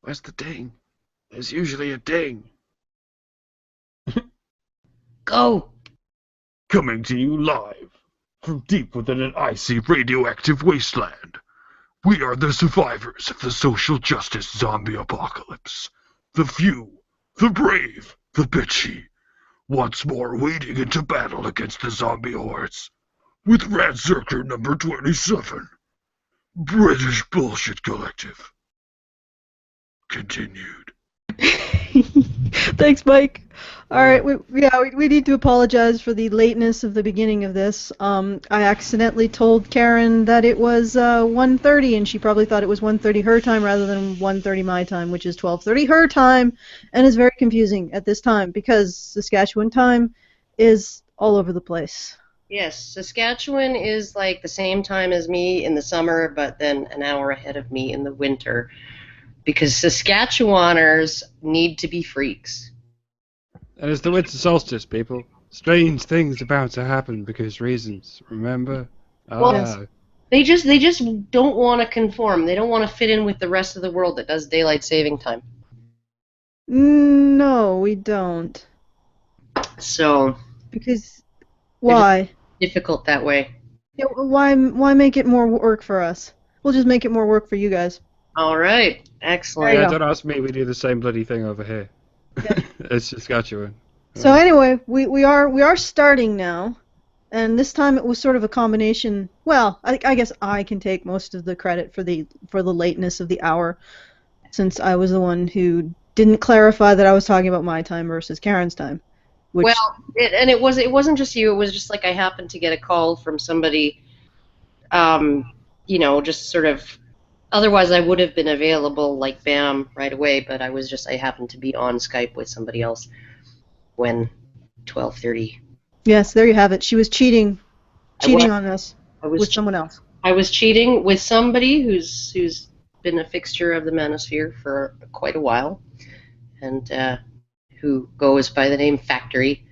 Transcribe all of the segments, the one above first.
Where's the ding? There's usually a ding. Go! Coming to you live from deep within an icy radioactive wasteland. We are the survivors of the social justice zombie apocalypse. The few, the brave, the bitchy. Once more wading into battle against the zombie hordes. With Rantzerker number 27. British Bullshit Collective. Continued. Thanks, Mike. All right, we need to apologize for the lateness of the beginning of this. I accidentally told Karen that it was 1:30, and she probably thought it was 1:30 her time rather than 1:30 my time, which is 12:30 her time, and is very confusing at this time because Saskatchewan time is all over the place. Yes, Saskatchewan is like the same time as me in the summer, but then an hour ahead of me in the winter. Because Saskatchewaners need to be freaks. And it's the winter solstice, people. Strange things about to happen because reasons. Remember? Well, they just don't want to conform. They don't want to fit in with the rest of the world that does daylight saving time. No, we don't. So. Because why? Difficult that way. Yeah, why make it more work for us? We'll just make it more work for you guys. All right, excellent. Yeah, don't ask me. We do the same bloody thing over here. Yeah. It's Saskatchewan. So anyway, we are starting now, and this time it was sort of a combination. Well, I guess I can take most of the credit for the lateness of the hour, since I was the one who didn't clarify that I was talking about my time versus Karen's time. Which, well, it wasn't just you. It was just like I happened to get a call from somebody, just sort of. Otherwise, I would have been available, like, bam, right away, but I happened to be on Skype with somebody else when 12:30. Yes, there you have it. She was cheating on us with someone else. I was cheating with somebody who's been a fixture of the Manosphere for quite a while, and who goes by the name Factory,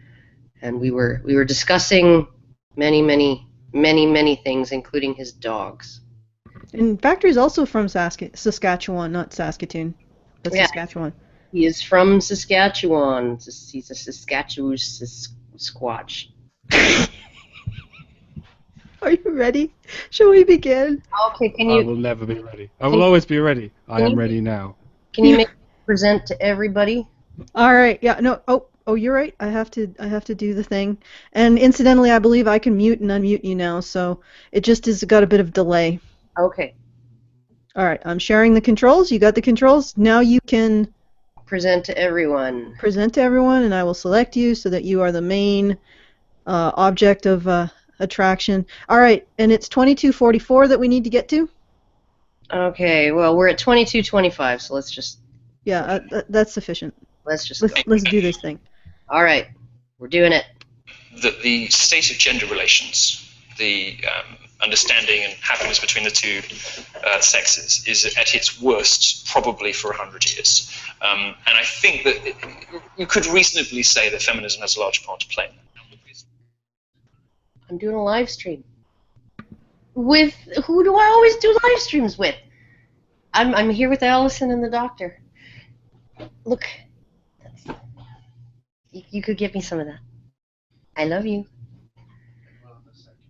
and we were discussing many things, including his dogs. And Factory's also from Saskatchewan, not Saskatoon, but yeah. Saskatchewan. He is from Saskatchewan. He's a Saskatchewan Squatch. Are you ready? Shall we begin? Okay, can you... I will never be ready. I will always be ready. I am ready now. Can you present to everybody? All right. Yeah. No. Oh, you're right. I have to do the thing. And incidentally, I believe I can mute and unmute you now, so it just has got a bit of delay. Okay. All right, I'm sharing the controls. You got the controls. Now you can present to everyone. Present to everyone, and I will select you so that you are the main object of attraction. All right, and it's 22:44 that we need to get to. Okay. Well, we're at 22:25, so let's just. Yeah, that's sufficient. Let's do this thing. All right, we're doing it. The state of gender relations, the understanding and happiness between the two sexes is at its worst probably for 100 years. And I think that you could reasonably say that feminism has a large part to play in that. I'm doing a live stream. With who do I always do live streams with? I'm here with Alison and the doctor. Look, you could give me some of that. I love you.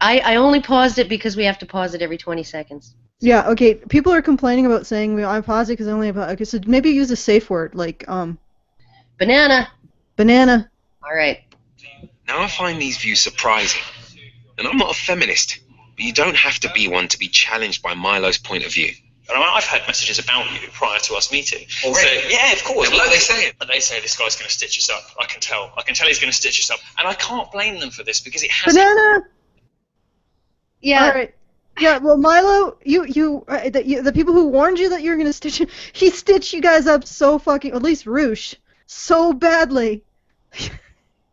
I only paused it because we have to pause it every 20 seconds. Yeah, okay. People are complaining about saying I paused it because I only have... Okay, so maybe use a safe word, like, Banana. Banana. All right. Now I find these views surprising. And I'm not a feminist, but you don't have to be one to be challenged by Milo's point of view. I've had messages about you prior to us meeting. Already? So, yeah, of course. What are they saying? They say this guy's going to stitch us up. I can tell he's going to stitch us up. And I can't blame them for this because it has... Banana! Yeah. All right. Yeah, well, Milo, the people who warned you that you were going to stitch him, he stitched you guys up so fucking... At least Roosh. So badly.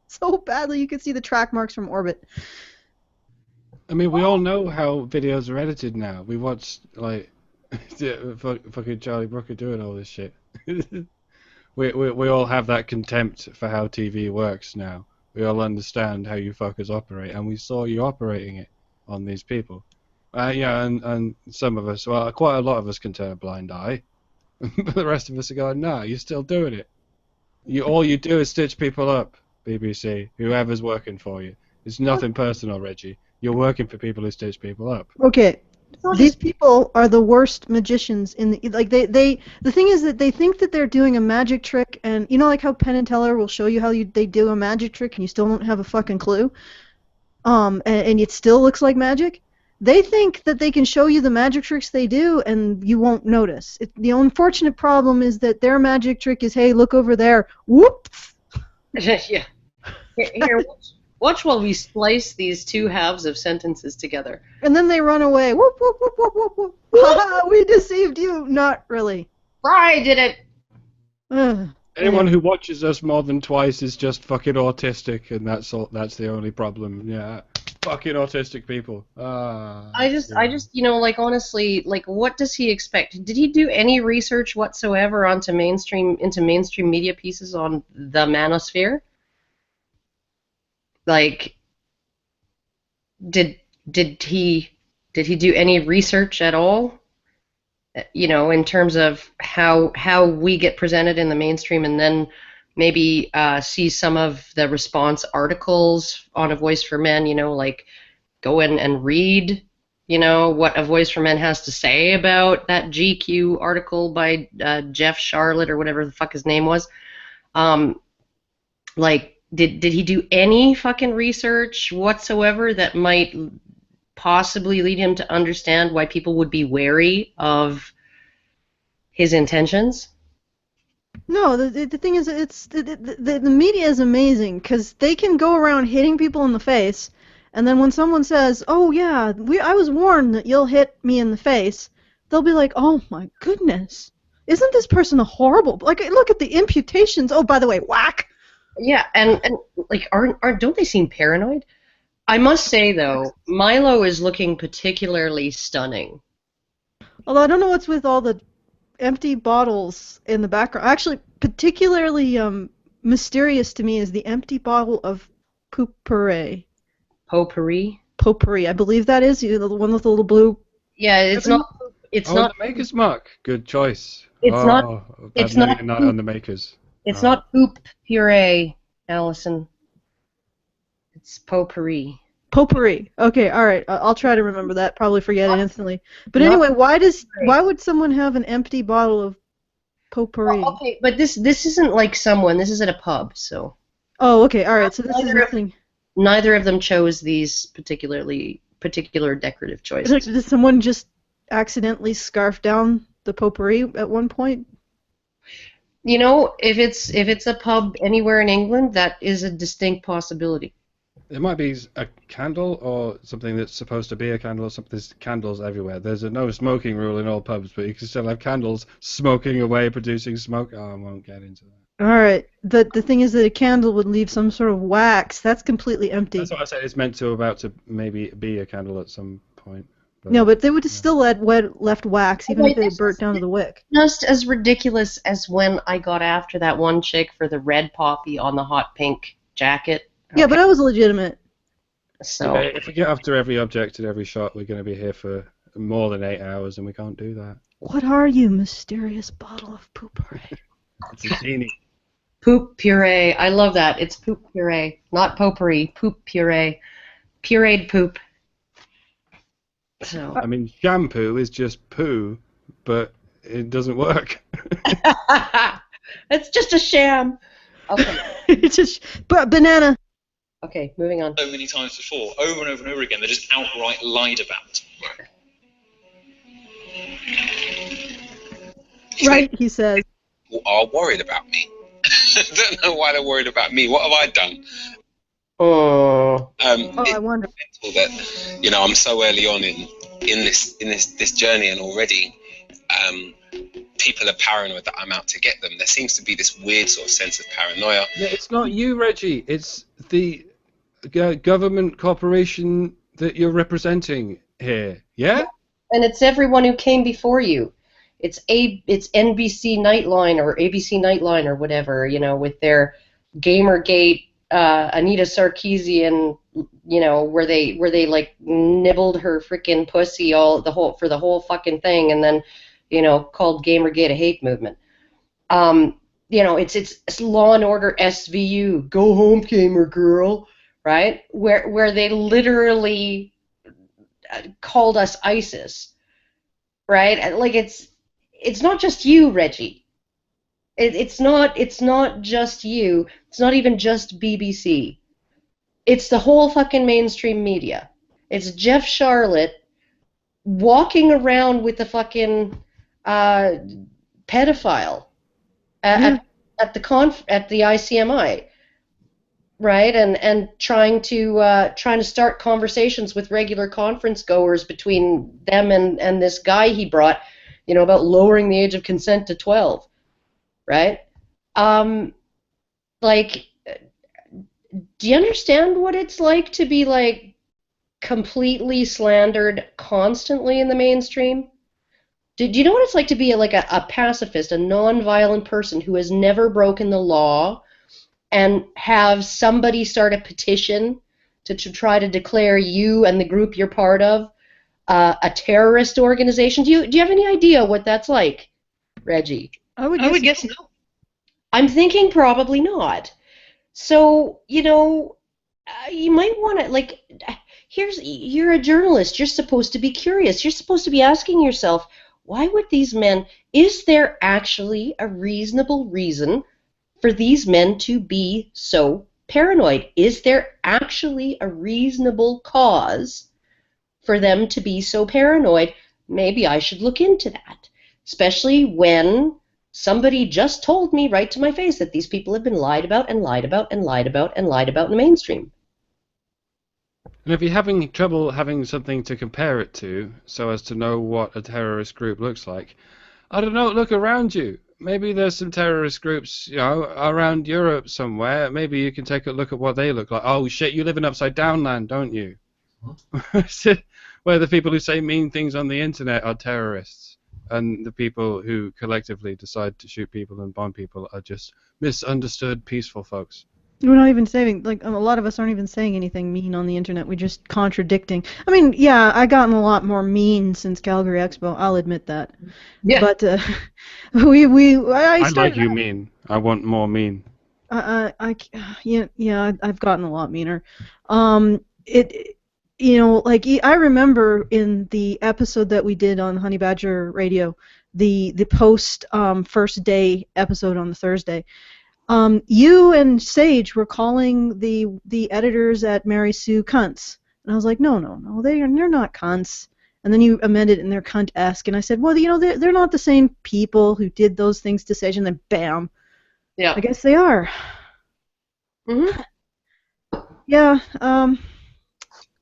So badly you could see the track marks from orbit. I mean, we all know how videos are edited now. We watched, like... fucking Charlie Brooker doing all this shit. we all have that contempt for how TV works now. We all understand how you fuckers operate, and we saw you operating it on these people. Yeah, and some of us, well, quite a lot of us can turn a blind eye. But the rest of us are going, no, you're still doing it. All you do is stitch people up, BBC, whoever's working for you. It's nothing personal, Reggie. You're working for people who stitch people up. Okay, these people are the worst magicians in the like. The thing is that they think that they're doing a magic trick, and you know, like how Penn and Teller will show you how they do a magic trick, and you still don't have a fucking clue. And it still looks like magic. They think that they can show you the magic tricks they do, and you won't notice. The unfortunate problem is that their magic trick is, hey, look over there. Whoops. Yeah. Here, watch while we splice these two halves of sentences together. And then they run away. Whoop, whoop, whoop, whoop, whoop, whoop. Ha, we deceived you. Not really. Fry did it. Anyone who watches us more than twice is just fucking autistic, and that's the only problem. Yeah, fucking autistic people. I just, like, honestly, like, what does he expect? Did he do any research whatsoever into mainstream media pieces on the manosphere? Like, did he do any research at all? You know, in terms of how we get presented in the mainstream, and then maybe see some of the response articles on A Voice for Men, you know, like go in and read, you know, what A Voice for Men has to say about that GQ article by Jeff Charlotte or whatever the fuck his name was. Like, did he do any fucking research whatsoever that might possibly lead him to understand why people would be wary of his intentions? No, the thing is, it's the media is amazing because they can go around hitting people in the face, and then when someone says, "Oh yeah, I was warned that you'll hit me in the face," they'll be like, "Oh my goodness, isn't this person a horrible? Like, look at the imputations. Oh, by the way, whack." Yeah, and like, don't they seem paranoid? I must say, though, Milo is looking particularly stunning. Although I don't know what's with all the empty bottles in the background. Actually, particularly mysterious to me is the empty bottle of potpourri. Potpourri? Potpourri, I believe that is the one with the little blue. Yeah, it's not. It's not. The Maker's Mark. Good choice. It's not. It's not on the Makers. It's not poop puree, Alison. It's potpourri. Potpourri. Okay, all right. I'll try to remember that. Probably forget it instantly. But anyway, why would someone have an empty bottle of potpourri? Well, okay, but this isn't like someone. This is at a pub, so. Oh, okay. All right. So this is nothing. Neither of them chose these particular decorative choices. Did someone just accidentally scarf down the potpourri at one point? You know, if it's a pub anywhere in England, that is a distinct possibility. It might be a candle or something that's supposed to be a candle or something. There's candles everywhere. There's a no smoking rule in all pubs, but you can still have candles smoking away, producing smoke. Oh, I won't get into that. All right. The thing is that a candle would leave some sort of wax. That's completely empty. That's what I said. It's meant to about to maybe be a candle at some point. No, but they would still left wax, even if it burnt down to the wick. Just as ridiculous as when I got after that one chick for the red poppy on the hot pink jacket. Yeah, but that was legitimate. So if we get after every object and every shot, we're going to be here for more than 8 hours, and we can't do that. What are you, mysterious bottle of potpourri? It's a genie. Poop puree. I love that. It's poop puree, not potpourri. Poop puree. Pureed poop. So. I mean, shampoo is just poo, but it doesn't work. It's just a sham. Okay. It's just banana. Okay, moving on. So many times before, over and over and over again, they just outright lied about. Right, he says. People are worried about me. I don't know why they're worried about me. What have I done? I wonder. That, you know, I'm so early on in this journey, and already people are paranoid that I'm out to get them. There seems to be this weird sort of sense of paranoia. Yeah, it's not you, Reggie. It's the government corporation that you're representing here. Yeah? And it's everyone who came before you. It's NBC Nightline or ABC Nightline or whatever, you know, with their Gamergate, Anita Sarkeesian, you know, where they like nibbled her freaking pussy for the whole fucking thing, and then, called Gamergate a hate movement. It's Law and Order SVU, go home gamer girl, right? Where they literally called us ISIS, right? Like it's not just you, Reggie. It's not just you. It's not even just BBC. It's the whole fucking mainstream media. It's Jeff Charlotte walking around with the fucking pedophile at the ICMI, right? And trying to start conversations with regular conference goers between them and this guy he brought, about lowering the age of consent to 12, right? Like, do you understand what it's like to be like completely slandered constantly in the mainstream? Do you know what it's like to be like a pacifist, a non-violent person who has never broken the law, and have somebody start a petition to try to declare you and the group you're part of a terrorist organization? Do you have any idea what that's like, Reggie? I would guess no. I'm thinking probably not. So, you might want to, like, you're a journalist. You're supposed to be curious. You're supposed to be asking yourself, why would these men, is there actually a reasonable reason for these men to be so paranoid? Is there actually a reasonable cause for them to be so paranoid? Maybe I should look into that, especially when somebody just told me right to my face that these people have been lied about and lied about and lied about and lied about in the mainstream. And if you're having trouble having something to compare it to, so as to know what a terrorist group looks like, I don't know, look around you. Maybe there's some terrorist groups, around Europe somewhere. Maybe you can take a look at what they look like. Oh shit, you live in Upside Down Land, don't you? Where the people who say mean things on the internet are terrorists, and the people who collectively decide to shoot people and bomb people are just misunderstood, peaceful folks. We're not even saying, like, a lot of us aren't even saying anything mean on the internet. We're just contradicting. I mean, yeah, I've gotten a lot more mean since Calgary Expo. I'll admit that. Yeah. But I like you mean. I want more mean. I've gotten a lot meaner. I remember in the episode that we did on Honey Badger Radio, the post first day episode on the Thursday. You and Sage were calling the editors at Mary Sue cunts, and I was like, no, they're not cunts. And then you amended it and they're cunt-esque, and I said, well, they're not the same people who did those things to Sage, and then bam, yeah, I guess they are. Mm-hmm. Yeah.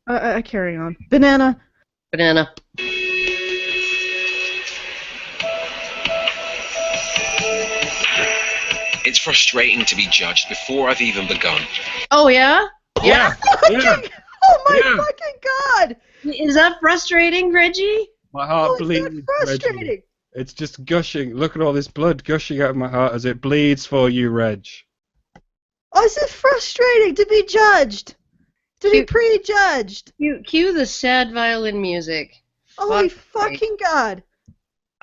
I carry on. Banana. It's frustrating to be judged before I've even begun. Oh, yeah? Yeah. Oh, my fucking God! Is that frustrating, Reggie? My heart bleeds, frustrating? Reggie. It's just gushing. Look at all this blood gushing out of my heart as it bleeds for you, Reg. Oh, is it frustrating to be judged? To be prejudged? Cue the sad violin music. Holy fucking God.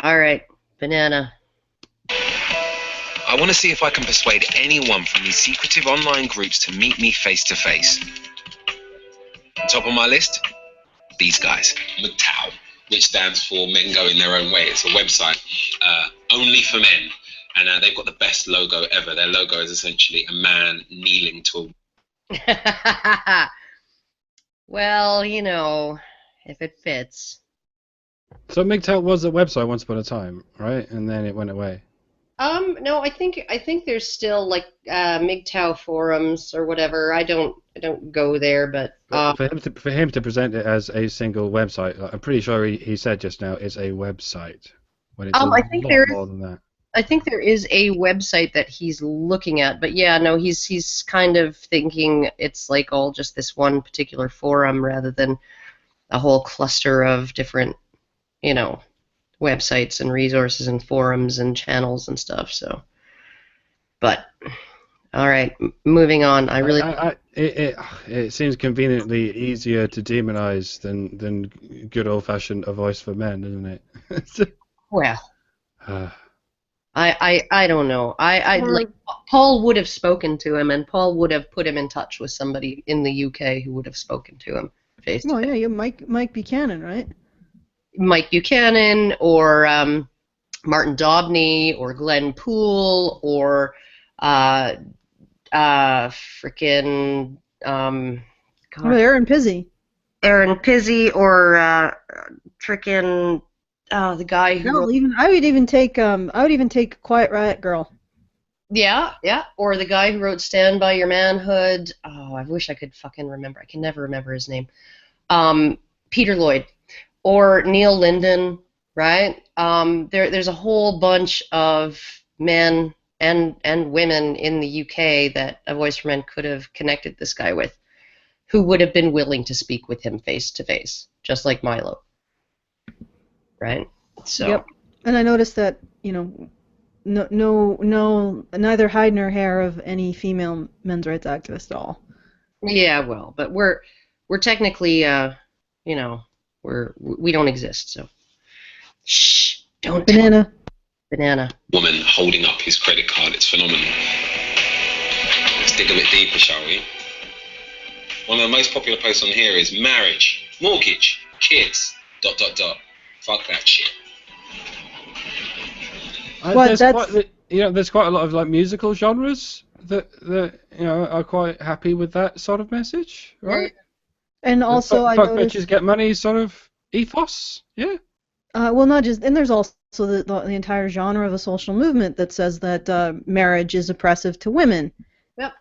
All right, Banana. I want to see if I can persuade anyone from these secretive online groups to meet me face to face. On top of my list, these guys. MGTOW, which stands for Men Going Their Own Way. It's a website only for men, and they've got the best logo ever. Their logo is essentially a man kneeling to a... Well, if it fits. So MGTOW was a website once upon a time, right? And then it went away. No, I think there's still like MGTOW forums or whatever. I don't go there, but for him to present it as a single website, I'm pretty sure he said just now it's a website. When it's I think there's more than that. I think there is a website that he's looking at, but yeah, no, he's kind of thinking it's like all just this one particular forum rather than a whole cluster of different, websites and resources and forums and channels and stuff. So, but all right, moving on. It seems conveniently easier to demonize than good old fashioned A Voice for Men, isn't it? Well, I don't know. I like Paul would have spoken to him, and Paul would have put him in touch with somebody in the UK who would have spoken to him face to Well, face. yeah, you Mike Buchanan, right? Mike Buchanan or Martin Dobney or Glenn Poole or frickin' Oh, Aaron Pizzi. Aaron Pizzi or frickin' the guy who wrote, I would even take Quiet Riot Girl. yeah, or the guy who wrote Stand By Your Manhood. Oh, I wish I could fucking remember. I can never remember his name. Peter Lloyd or Neil Linden, right? There's a whole bunch of men and women in the UK that A Voice for Men could have connected this guy with, who would have been willing to speak with him face to face, just like Milo. Right? So. Yep. And I noticed that, neither hide nor hair of any female men's rights activist at all. Yeah, well, but we're technically, we don't exist, so. Shh, don't. Banana. Woman holding up his credit card, it's phenomenal. Let's dig a bit deeper, shall we? One of the most popular posts on here is marriage, mortgage, kids, ... Fuck that shit. There's quite a lot of like musical genres that are quite happy with that sort of message, right? And also, I fuck noticed bitches get money sort of ethos, yeah. Well, not just, and there's also the entire genre of a social movement that says that marriage is oppressive to women. Yep.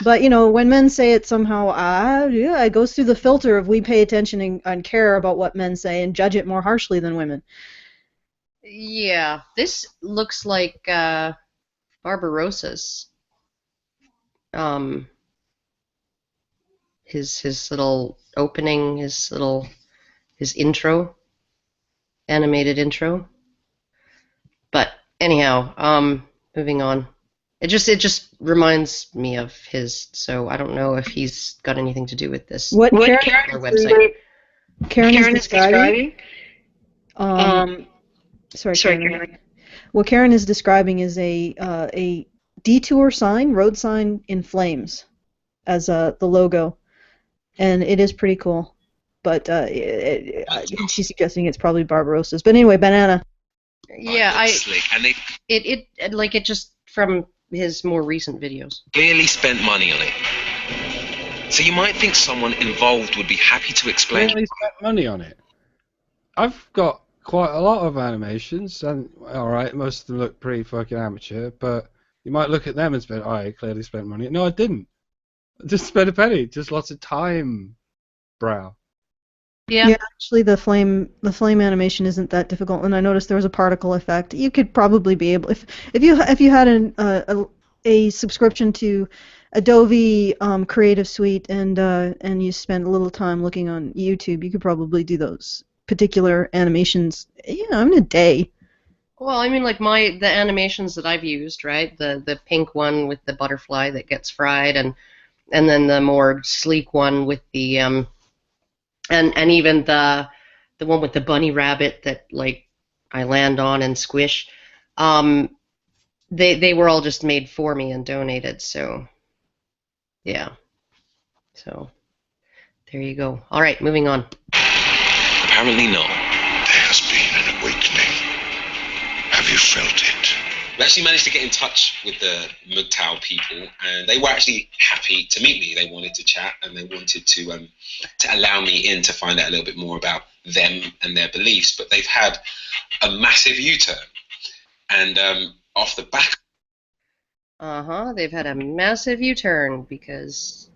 But when men say it, somehow, it goes through the filter of we pay attention and care about what men say and judge it more harshly than women. Yeah, this looks like Barbarossa's. His little opening, his intro, animated intro. But anyhow, moving on. It just reminds me of his, so I don't know if he's got anything to do with this. What website. Karen is describing? Sorry, Karen. What Karen is describing is a detour sign, road sign in flames, as the logo, and it is pretty cool. But she's suggesting it's probably Barbarossa's. But anyway, Banana. Yeah, it just from his more recent videos. Clearly spent money on it. So you might think someone involved would be happy to explain. Clearly spent money on it. I've got quite a lot of animations, and alright, most of them look pretty fucking amateur, but you might look at them and spend, I clearly spent money. No, I didn't. I just spent a penny. Just lots of time, brow. Yeah, actually, the flame animation isn't that difficult, and I noticed there was a particle effect. You could probably be able, if you had a subscription to Adobe Creative Suite and you spent a little time looking on YouTube, you could probably do those particular animations, in a day. Well, I mean, like the animations that I've used, right? The pink one with the butterfly that gets fried, and then the more sleek one with the and even the one with the bunny rabbit that like I land on and squish. They were all just made for me and donated. So yeah. So there you go. All right, moving on. Apparently not. There has been an awakening. Have you felt it? We actually managed to get in touch with the MGTOW people, and they were actually happy to meet me. They wanted to chat, and they wanted to allow me in to find out a little bit more about them and their beliefs. But they've had a massive U-turn, and off the back. They've had a massive U-turn because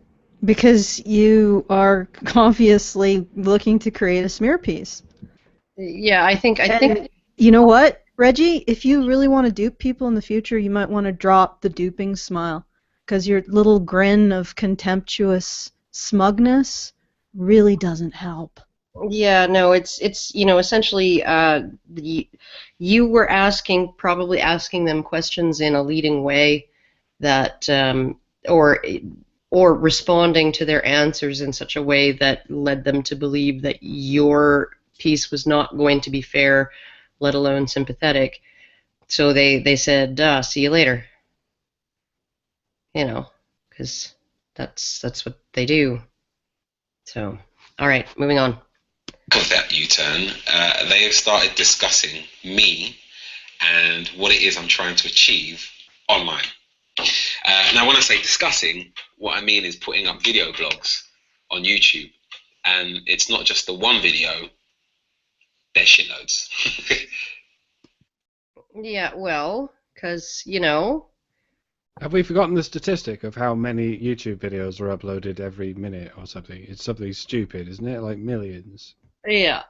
you are obviously looking to create a smear piece. Yeah, I think. You know what, Reggie? If you really want to dupe people in the future, you might want to drop the duping smile, because your little grin of contemptuous smugness really doesn't help. Yeah, no, it's essentially you were probably asking them questions in a leading way that or responding to their answers in such a way that led them to believe that your piece was not going to be fair, let alone sympathetic. So they said, see you later. You know, because that's what they do. So, all right, moving on. Of that U-turn, they have started discussing me and what it is I'm trying to achieve online. Now, when I say discussing, what I mean is putting up video blogs on YouTube. And it's not just the one video, there's shitloads. Yeah, well, because, you know. Have we forgotten the statistic of how many YouTube videos are uploaded every minute or something? It's something stupid, isn't it? Like millions. Yeah.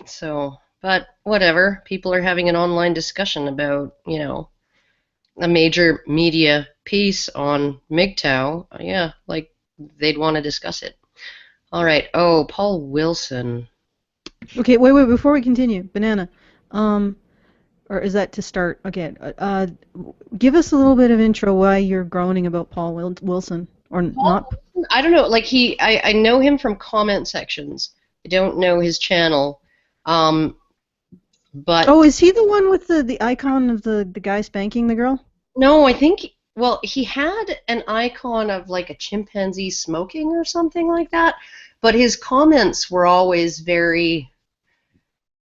So, but whatever. People are having an online discussion about, you know, a major media piece on MGTOW. Yeah, like they'd want to discuss it. All right. Oh, Paul Wilson. Okay, wait, before we continue, Banana. Or is that to start? Okay, give us a little bit of intro why you're groaning about Paul Wilson, or not. I don't know, like I know him from comment sections. I don't know his channel. But Oh, is he the one with the icon of the guy spanking the girl? No, I think, well, he had an icon of like a chimpanzee smoking or something like that, but his comments were always very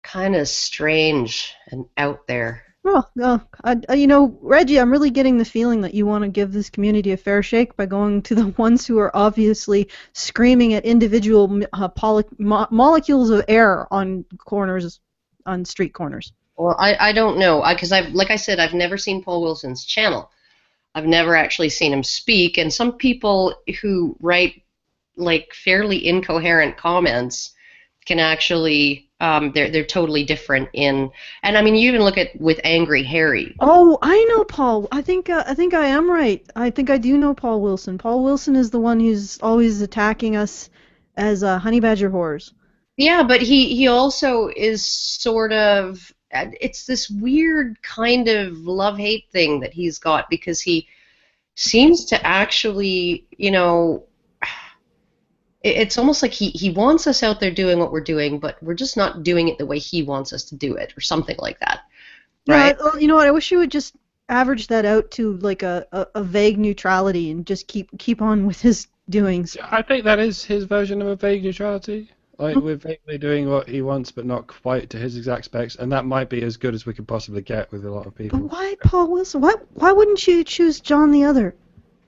kind of strange and out there. You know, Reggie, I'm really getting the feeling that you want to give this community a fair shake by going to the ones who are obviously screaming at individual molecules of air on corners, on street corners. Well, I don't know, because like I said, I've never seen Paul Wilson's channel. I've never actually seen him speak, and some people who write like fairly incoherent comments can actually they're totally different in, and I mean, you even look at with Angry Harry. Oh, I know Paul. I think I am right. I think I do know Paul Wilson. Paul Wilson is the one who's always attacking us as honey badger whores. Yeah, but he also is sort of, it's this weird kind of love-hate thing that he's got, because he seems to actually, you know, it's almost like he wants us out there doing what we're doing, but we're just not doing it the way he wants us to do it, or something like that. Right? Yeah, you know what? I wish you would just average that out to like a vague neutrality and just keep on with his doings. I think that is his version of a vague neutrality. Like, we're vaguely doing what he wants, but not quite to his exact specs, and that might be as good as we could possibly get with a lot of people. But why Paul Wilson? Why wouldn't you choose John the Other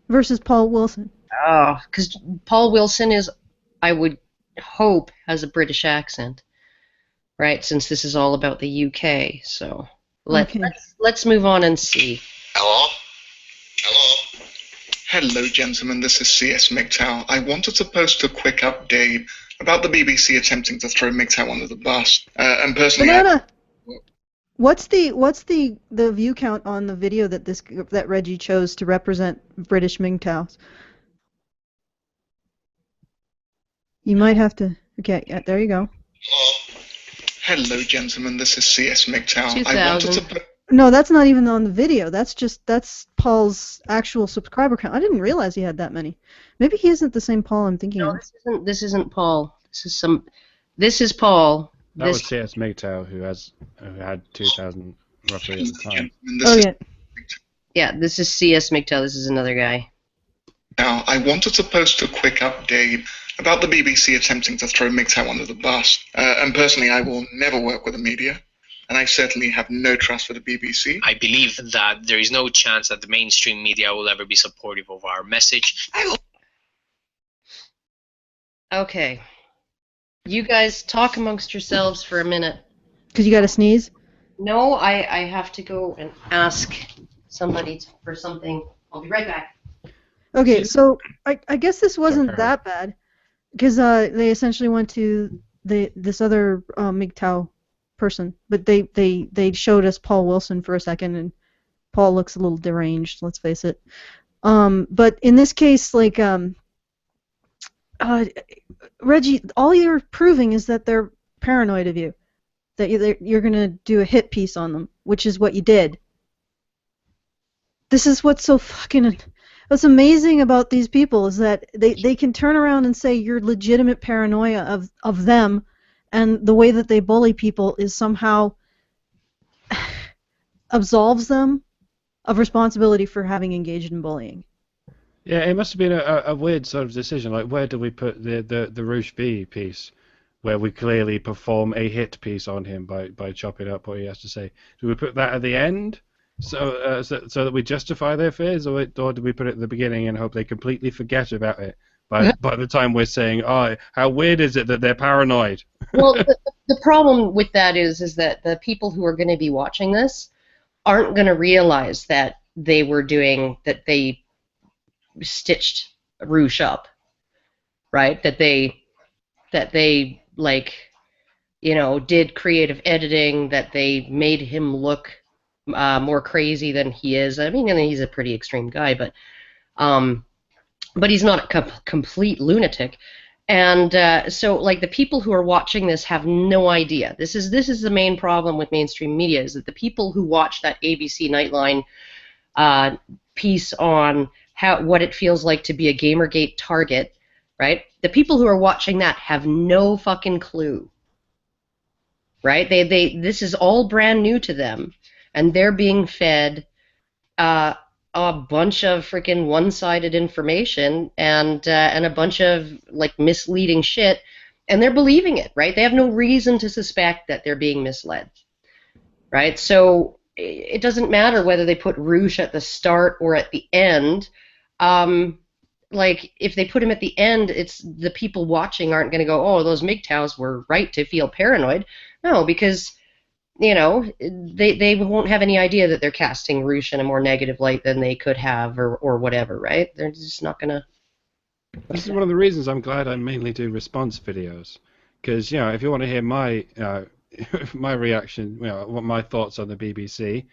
versus Paul Wilson? Oh, because Paul Wilson is, I would hope, has a British accent, right? Since this is all about the UK, so let's move on and see. Hello? Hello, gentlemen. This is CS MGTOW. I wanted to post a quick update about the BBC attempting to throw MGTOW under the bus. And personally, Banana. What's the view count on the video that Reggie chose to represent British MGTOWs? You might have to. Okay, yeah, there you go. Hello, gentlemen. This is CS MGTOW. 2000. No, that's not even on the video. That's Paul's actual subscriber count. I didn't realize he had that many. Maybe he isn't the same Paul I'm thinking of. This isn't Paul. This is Paul. That was CS MGTOW who had 2,000 roughly at the time. Oh yeah. Yeah, this is CS MGTOW. This is another guy. Now, I wanted to post a quick update about the BBC attempting to throw MGTOW under the bus. And personally, I will never work with the media. And I certainly have no trust for the BBC. I believe that there is no chance that the mainstream media will ever be supportive of our message. Okay. You guys talk amongst yourselves for a minute. Because you got to sneeze? No, I have to go and ask somebody for something. I'll be right back. Okay, so I guess this wasn't that bad. Because they essentially went to this other MGTOW person, but they showed us Paul Wilson for a second, and Paul looks a little deranged, let's face it. But in this case, like, Reggie, all you're proving is that they're paranoid of you, that you're gonna do a hit piece on them, which is what you did. This is what's amazing about these people, is that they can turn around and say you're legitimate paranoia of them, and the way that they bully people is somehow absolves them of responsibility for having engaged in bullying. Yeah, it must have been a weird sort of decision. Like, where do we put the Roosh B piece, where we clearly perform a hit piece on him by chopping up what he has to say? Do we put that at the end, so that we justify their fears, or do we put it at the beginning and hope they completely forget about it by the time we're saying, oh, how weird is it that they're paranoid? Well, the problem with that is that the people who are going to be watching this aren't going to realize that they stitched Roosh up, right? That they like, did creative editing, that they made him look more crazy than he is. I mean, he's a pretty extreme guy, but he's not a complete lunatic. And so, like, the people who are watching this have no idea. This is the main problem with mainstream media, is that the people who watch that ABC Nightline piece on what it feels like to be a Gamergate target, right? The people who are watching that have no fucking clue, right? This is all brand new to them, and they're being fed a bunch of freaking one-sided information and a bunch of like misleading shit, and they're believing it, right? They have no reason to suspect that they're being misled, right? So it doesn't matter whether they put Roosh at the start or at the end. Like, if they put him at the end, it's the people watching aren't going to go, oh, those MGTOWs were right to feel paranoid. No, because they won't have any idea that they're casting Roosh in a more negative light than they could have, or whatever, right? They're just not gonna. This is one of the reasons I'm glad I mainly do response videos, because if you want to hear my my reaction, what my thoughts on the BBC,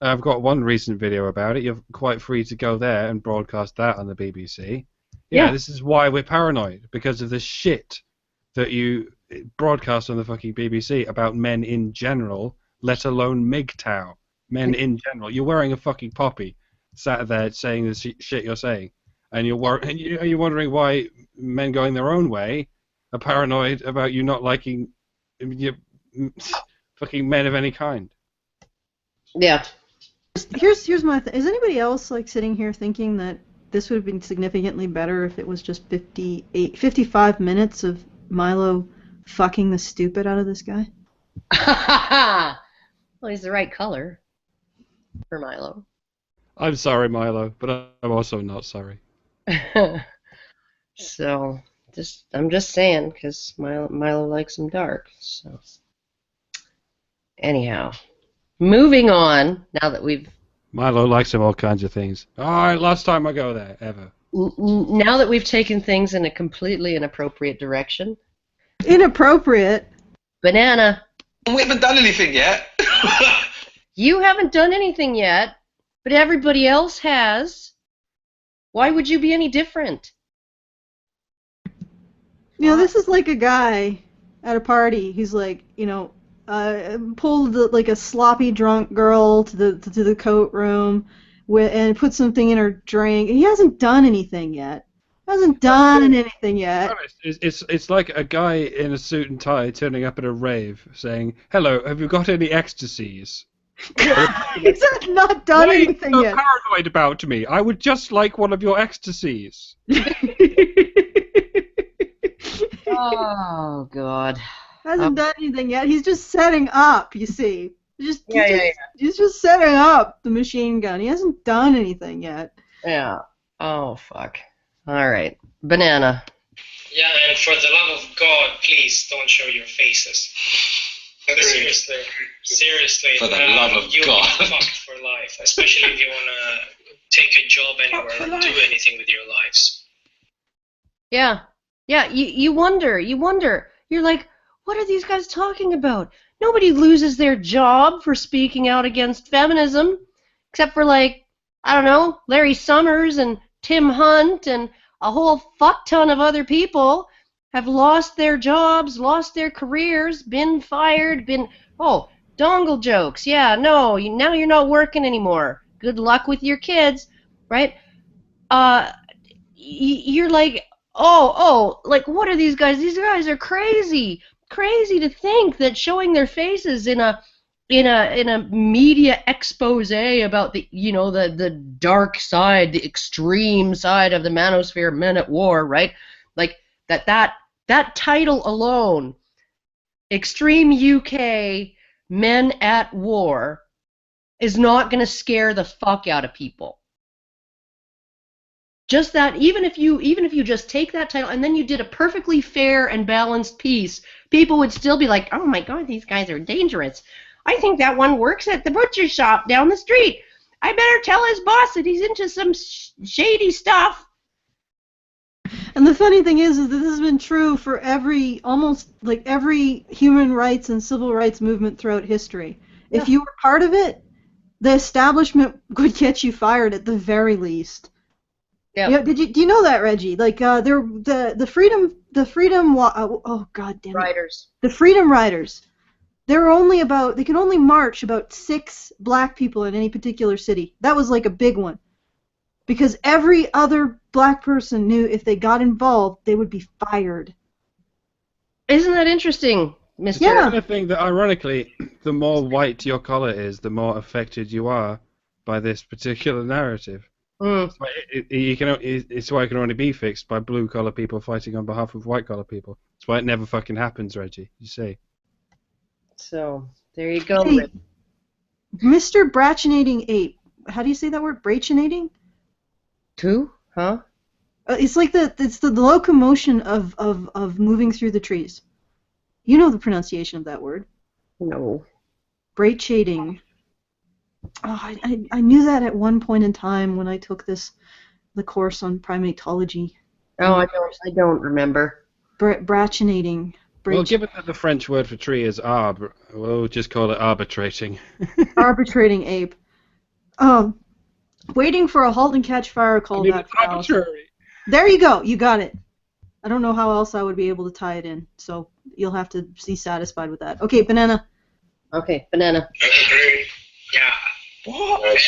I've got one recent video about it. You're quite free to go there and broadcast that on the BBC. Yeah, this is why we're paranoid, because of the shit that you broadcast on the fucking BBC about men in general, let alone MGTOW. Men in general. You're wearing a fucking poppy, sat there saying the shit you're saying, and you're wondering why men going their own way are paranoid about you not liking fucking men of any kind. Yeah. Here's my thing. Is anybody else like sitting here thinking that this would have been significantly better if it was just 55 minutes of Milo fucking the stupid out of this guy? Well, he's the right color for Milo. I'm sorry, Milo, but I'm also not sorry. So, I'm just saying, because Milo likes him dark. So, anyhow, moving on. Now that we've Milo likes him all kinds of things. All right, last time I go there ever. Now that we've taken things in a completely inappropriate direction. Inappropriate? Banana. We haven't done anything yet. You haven't done anything yet, but everybody else has. Why would you be any different? This is like a guy at a party who's like, pulled like a sloppy drunk girl to the coat room and put something in her drink. He hasn't done anything yet. It's like a guy in a suit and tie turning up at a rave saying, "Hello, have you got any ecstasies?" He's not done anything yet. Why are you so paranoid about me? I would just like one of your ecstasies. Oh, God. Hasn't done anything yet. He's just setting up, you see. He's just setting up the machine gun. He hasn't done anything yet. Yeah. Oh, fuck. All right. Banana. Yeah, and for the love of God, please don't show your faces. Seriously. For the love of you'll God. be fucked for life, especially if you want to take a job anywhere or do anything with your lives. Yeah. Yeah, you wonder. You're like, what are these guys talking about? Nobody loses their job for speaking out against feminism, except for, like, I don't know, Larry Summers and Tim Hunt and a whole fuck ton of other people have lost their jobs, lost their careers, been fired, dongle jokes. Yeah, no, now you're not working anymore. Good luck with your kids, right? You're like, like, what are these guys? These guys are crazy. Crazy to think that showing their faces in a in a media expose about the the dark side, the extreme side of the manosphere, men at war, right? Like that title alone, Extreme UK Men at War, is not going to scare the fuck out of people. Just that, even if you just take that title and then you did a perfectly fair and balanced piece, people would still be like, oh my god, these guys are dangerous. I think that one works at the butcher shop down the street. I better tell his boss that he's into some shady stuff. And the funny thing is that this has been true for almost every human rights and civil rights movement throughout history. Yeah. If you were part of it, the establishment would get you fired at the very least. Yeah. Do you know that, Reggie? Like the freedom oh god damn it. Riders. The Freedom Riders. They could only march about 6 black people in any particular city. That was like a big one. Because every other black person knew if they got involved, they would be fired. Isn't that interesting, Mr. Yeah. The thing that, ironically, the more white your collar is, the more affected you are by this particular narrative. Mm. It's why it can only be fixed by blue-collar people fighting on behalf of white-collar people. That's why it never fucking happens, Reggie. You see. So, there you go, hey, Mr. Brachinating Ape. How do you say that word? Brachinating? Two? Huh? It's like it's the locomotion of moving through the trees. You know the pronunciation of that word. No. Brachating. Oh, I knew that at one point in time when I took the course on primatology. Oh, I don't remember. Brachinating. Well, given that the French word for tree is arbre, we'll just call it arbitrating. Arbitrating ape. Waiting for a halt and catch fire call back. Arbitrary. There you go. You got it. I don't know how else I would be able to tie it in, so you'll have to be satisfied with that. Okay, Banana. Okay, Banana. Yeah. What?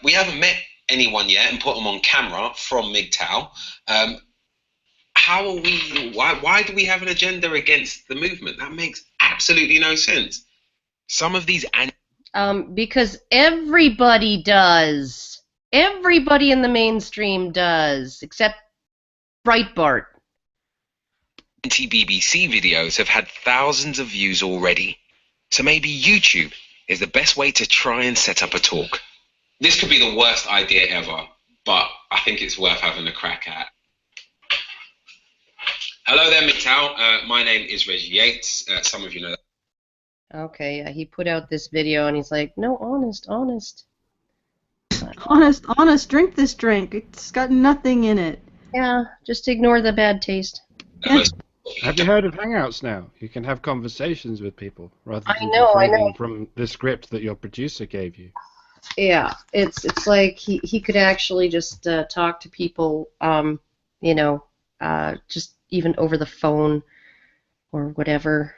We haven't met anyone yet and put them on camera from MGTOW. How are we? Why do we have an agenda against the movement? That makes absolutely no sense. Some of these because everybody does. Everybody in the mainstream does, except Breitbart. Anti-BBC videos have had thousands of views already. So maybe YouTube is the best way to try and set up a talk. This could be the worst idea ever, but I think it's worth having a crack at. Hello there, MGTOW. My name is Reggie Yates. Some of you know that. Okay, he put out this video and he's like, no, honest. Honest, drink this drink. It's got nothing in it. Yeah, just ignore the bad taste. Have you heard of Hangouts now? You can have conversations with people rather than reading from the script that your producer gave you. Yeah, it's like he could actually just talk to people, just even over the phone or whatever.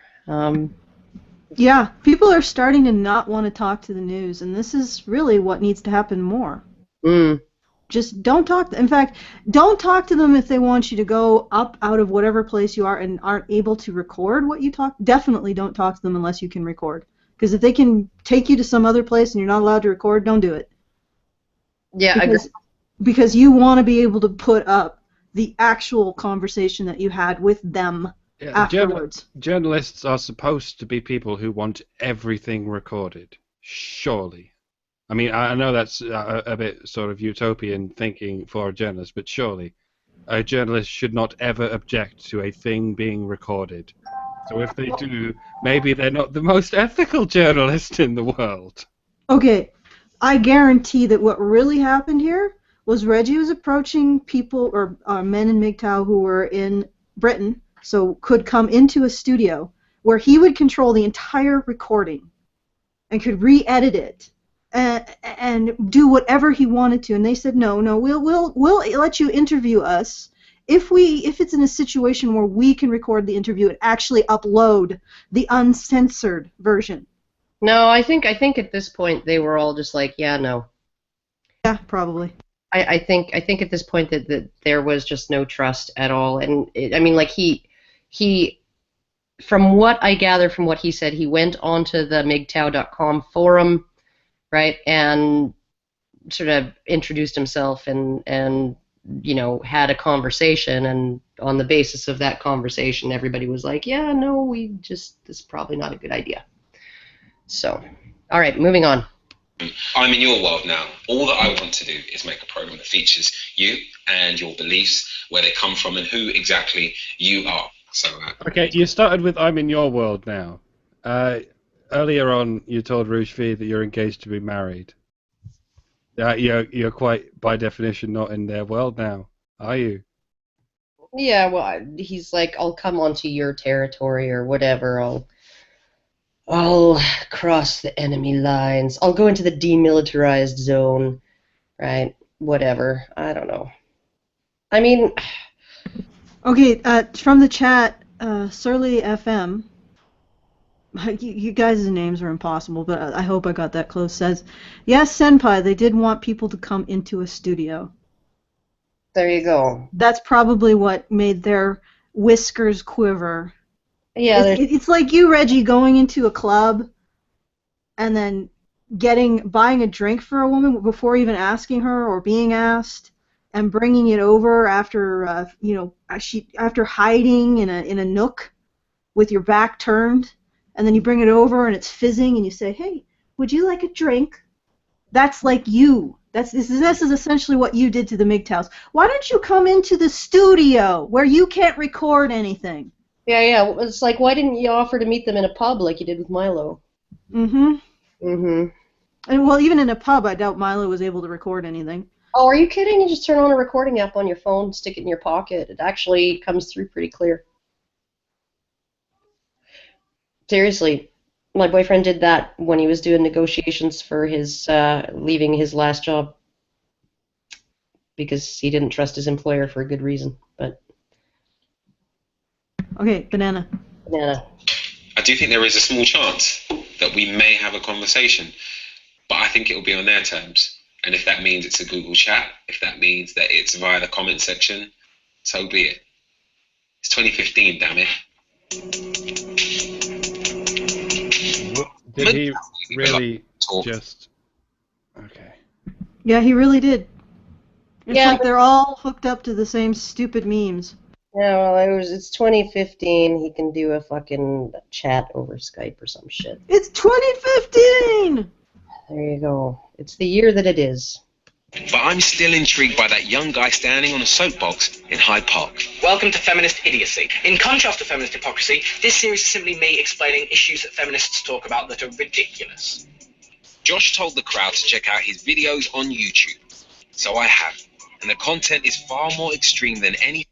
Yeah, people are starting to not want to talk to the news, and this is really what needs to happen more. Mm. Just don't talk. In fact, don't talk to them if they want you to go up out of whatever place you are and aren't able to record what you talk. Definitely don't talk to them unless you can record. Because if they can take you to some other place and you're not allowed to record, don't do it. Yeah, because you want to be able to put up the actual conversation that you had with them. Yeah, afterwards. Journalists are supposed to be people who want everything recorded. Surely. I mean, I know that's a bit sort of utopian thinking for a journalist, but surely a journalist should not ever object to a thing being recorded. So if they do, maybe they're not the most ethical journalist in the world. Okay, I guarantee that what really happened here was Reggie was approaching people, or men in MGTOW who were in Britain, so could come into a studio where he would control the entire recording and could re-edit it and do whatever he wanted to. And they said, no, we'll let you interview us if it's in a situation where we can record the interview and actually upload the uncensored version. No, I think at this point they were all just like, yeah, no. Yeah, probably. I think at this point that there was just no trust at all, and I mean, like he from what I gather from what he said, he went onto the MGTOW.com forum, right, and sort of introduced himself and had a conversation, and on the basis of that conversation, everybody was like, yeah, no, this is probably not a good idea. So, all right, moving on. I'm in your world now. All that I want to do is make a program that features you and your beliefs, where they come from, and who exactly you are. So. Okay, you started with "I'm in your world now." Earlier on, you told Rouge V that you're engaged to be married. You're quite, by definition, not in their world now, are you? Yeah, well, he's like, I'll come onto your territory or whatever. I'll cross the enemy lines. I'll go into the demilitarized zone, right? Whatever. I don't know. I mean... Okay, from the chat, Surly FM, you guys' names are impossible, but I hope I got that close, says, yes, Senpai, they did want people to come into a studio. There you go. That's probably what made their whiskers quiver. Yeah, it's like you, Reggie, going into a club and then buying a drink for a woman before even asking her or being asked, and bringing it over after after hiding in a nook with your back turned, and then you bring it over and it's fizzing and you say, hey, would you like a drink? That's like you. This is essentially what you did to the MGTOWs. Why don't you come into the studio where you can't record anything? Yeah. It's like, why didn't you offer to meet them in a pub like you did with Milo? Mm-hmm. Mm-hmm. And well, even in a pub, I doubt Milo was able to record anything. Oh, are you kidding? You just turn on a recording app on your phone, stick it in your pocket. It actually comes through pretty clear. Seriously, my boyfriend did that when he was doing negotiations for his leaving his last job, because he didn't trust his employer for a good reason. But okay, banana. I do think there is a small chance that we may have a conversation, but I think it will be on their terms. And if that means it's a Google chat, if that means that it's via the comment section, so be it. It's 2015, damn it. Did he really just... Okay. Yeah, he really did. It's Yeah, like they're all hooked up to the same stupid memes. Yeah, well, it's 2015. He can do a fucking chat over Skype or some shit. It's 2015! There you go. It's the year that it is. But I'm still intrigued by that young guy standing on a soapbox in Hyde Park. Welcome to Feminist Idiocy. In contrast to feminist hypocrisy, this series is simply me explaining issues that feminists talk about that are ridiculous. Josh told the crowd to check out his videos on YouTube. So I have. And the content is far more extreme than any...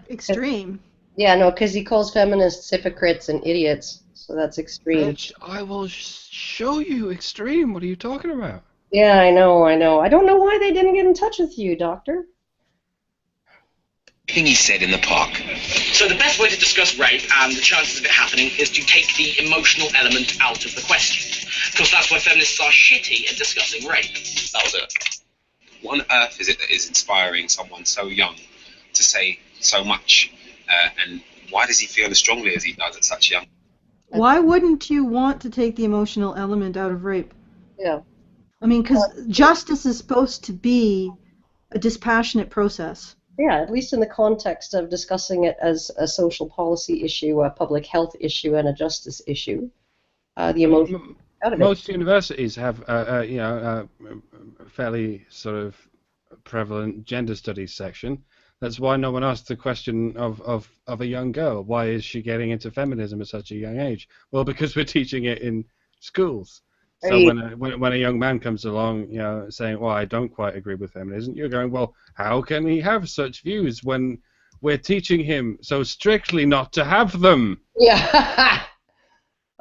Extreme? Yeah, no, because he calls feminists hypocrites and idiots. So that's extreme. Bitch, I will show you extreme. What are you talking about? Yeah, I know. I don't know why they didn't get in touch with you, Doctor. Thing he said in the park. So the best way to discuss rape and the chances of it happening is to take the emotional element out of the question. Because that's why feminists are shitty at discussing rape. That was it. What on earth is it that is inspiring someone so young to say so much? And why does he feel as strongly as he does at such young? Why wouldn't you want to take the emotional element out of rape? Yeah. I mean, because justice is supposed to be a dispassionate process. Yeah, at least in the context of discussing it as a social policy issue, a public health issue, and a justice issue. The emotion out of it. Most universities have, a fairly sort of prevalent gender studies section. That's why no one asked the question of a young girl. Why is she getting into feminism at such a young age? Well, because we're teaching it in schools. So when a young man comes along, saying, "Well, I don't quite agree with feminism," you're going, "Well, how can he have such views when we're teaching him so strictly not to have them?" Yeah.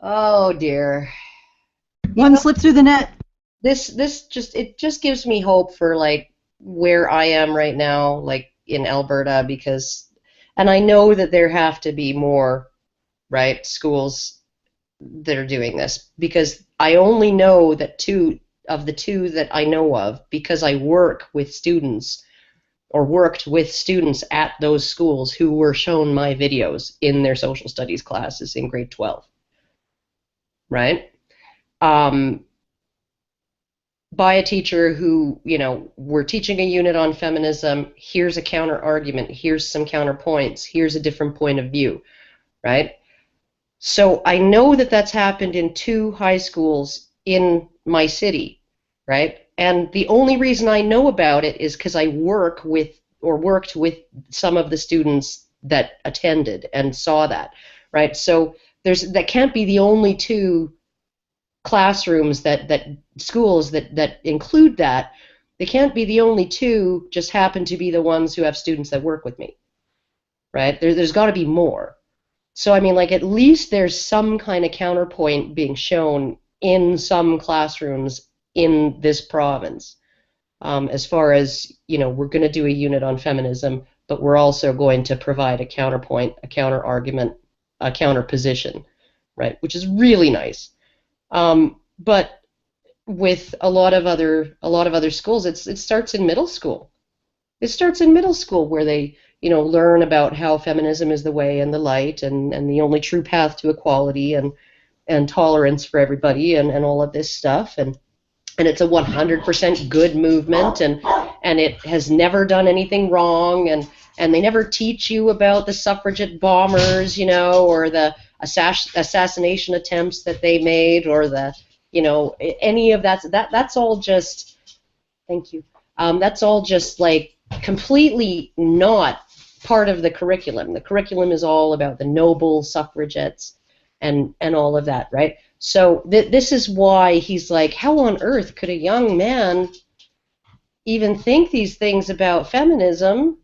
Oh dear. One slip through the net. This just gives me hope for like where I am right now, like in Alberta, because, and I know that there have to be more, right, schools that are doing this, because I only know that two of the two that I know of, because I work with students or worked with students at those schools who were shown my videos in their social studies classes in grade 12, right? By a teacher who, we're teaching a unit on feminism, here's a counter argument, here's some counterpoints, here's a different point of view, right? So I know that that's happened in 2 high schools in my city, right? And the only reason I know about it is because I worked with some of the students that attended and saw that, right? So that can't be the only 2 classrooms that schools that include that. They can't be the only 2, just happen to be the ones who have students that work with me, right? There's got to be more. So I mean, like, at least there's some kind of counterpoint being shown in some classrooms in this province. As far as, we're going to do a unit on feminism, but we're also going to provide a counterpoint, a counter argument, a counter position, right? Which is really nice. But with a lot of other schools, it starts in middle school. It starts in middle school where they, learn about how feminism is the way and the light and the only true path to equality and tolerance for everybody and all of this stuff. And it's a 100% good movement, and it has never done anything wrong, and they never teach you about the suffragette bombers, or the assassination attempts that they made, or the, any of that. That's all just, thank you. That's all just like completely not part of the curriculum. The curriculum is all about the noble suffragettes and all of that, right? So this is why he's like, how on earth could a young man even think these things about feminism?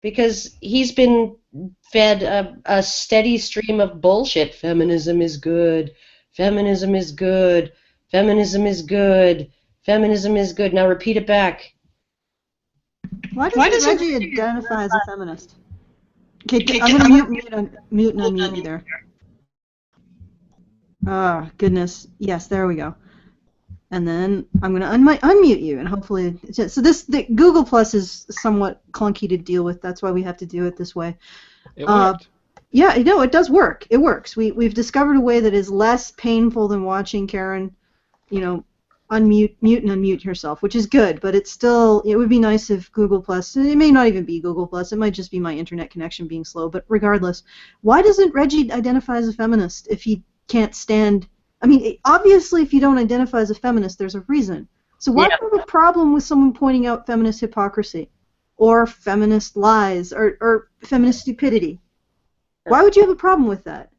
Because he's been fed a steady stream of bullshit. Feminism is good. Feminism is good. Feminism is good. Feminism is good. Now repeat it back. Why does Reggie identify as a feminist? Okay, I'm going to mute and unmute you there. Ah, goodness. Yes, there we go. And then I'm going to unmute you, and hopefully... So the Google Plus is somewhat clunky to deal with. That's why we have to do it this way. It worked. Yeah, it does work. It works. We've discovered a way that is less painful than watching Karen, mute and unmute herself, which is good, but it would be nice if Google Plus, it may not even be Google Plus, it might just be my internet connection being slow, but regardless, why doesn't Reggie identify as a feminist if he can't stand... I mean, obviously, if you don't identify as a feminist, there's a reason. So why do you have a problem with someone pointing out feminist hypocrisy, or feminist lies, or feminist stupidity? Why would you have a problem with that?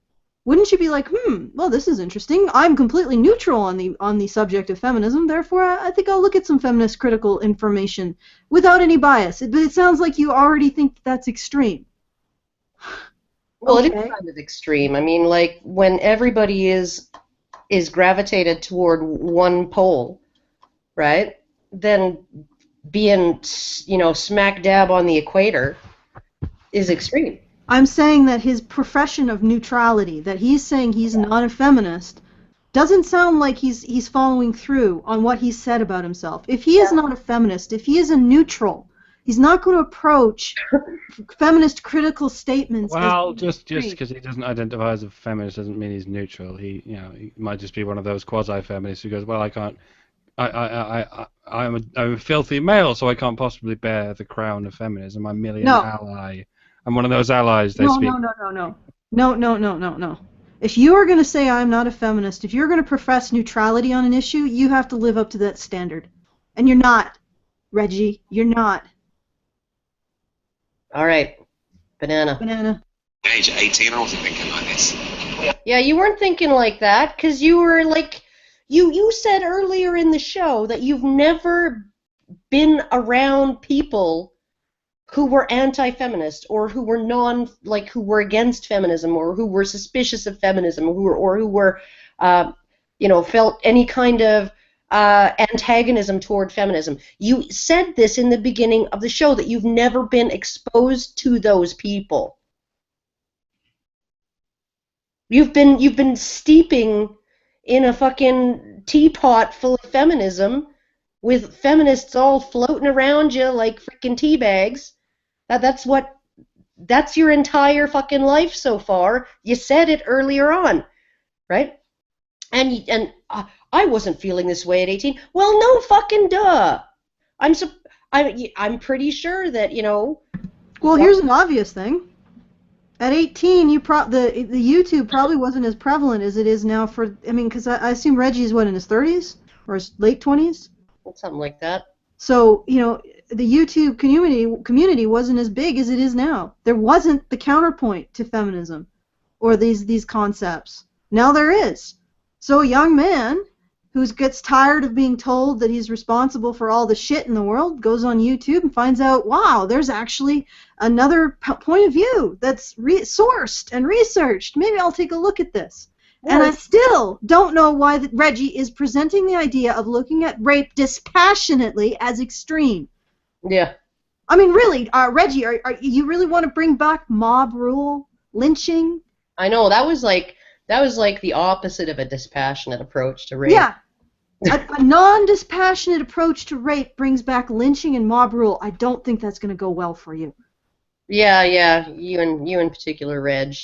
Wouldn't you be like, well, this is interesting. I'm completely neutral on the subject of feminism, therefore I think I'll look at some feminist critical information without any bias. But it sounds like you already think that's extreme. Well, okay. It is kind of extreme. I mean, like, when everybody is gravitated toward one pole, right? Then being, smack dab on the equator is extreme. I'm saying that his profession of neutrality, that he's saying he's not a feminist, doesn't sound like he's following through on what he said about himself. If he is not a feminist, if he is a neutral, he's not going to approach feminist critical statements. Well, just because he doesn't identify as a feminist doesn't mean he's neutral. He might just be one of those quasi-feminists who goes, well, I can't. I'm a filthy male, so I can't possibly bear the crown of feminism. I'm merely an ally. I'm one of those allies they speak. No. If you are going to say I'm not a feminist, if you're going to profess neutrality on an issue, you have to live up to that standard. And you're not, Reggie. You're not. All right. Banana. Age of 18, I wasn't thinking like this. Yeah, you weren't thinking like that, because you were like... You said earlier in the show that you've never been around people who were anti-feminist, or who were who were against feminism, or who were suspicious of feminism, or who were, felt any kind of antagonism toward feminism. You said this in the beginning of the show, that you've never been exposed to those people. You've been steeping in a fucking teapot full of feminism with feminists all floating around you like freaking tea bags. That's your entire fucking life so far. You said it earlier on, right? And I wasn't feeling this way at 18. Well, no fucking duh. I'm pretty sure that, you know. Well, here's an obvious thing. At 18, the YouTube probably wasn't as prevalent as it is now because I assume Reggie is in his 30s or his late 20s? Something like that. So, you know, the YouTube community wasn't as big as it is now. There wasn't the counterpoint to feminism or these concepts. Now there is. So a young man who gets tired of being told that he's responsible for all the shit in the world goes on YouTube and finds out, wow, there's actually another point of view that's sourced and researched. Maybe I'll take a look at this. Yes. And I still don't know why Reggie is presenting the idea of looking at rape dispassionately as extreme. Yeah. I mean, really, Reggie, are you really want to bring back mob rule, lynching? I know, that was like the opposite of a dispassionate approach to rape. Yeah. A non-dispassionate approach to rape brings back lynching and mob rule. I don't think that's going to go well for you. Yeah, you in particular, Reg.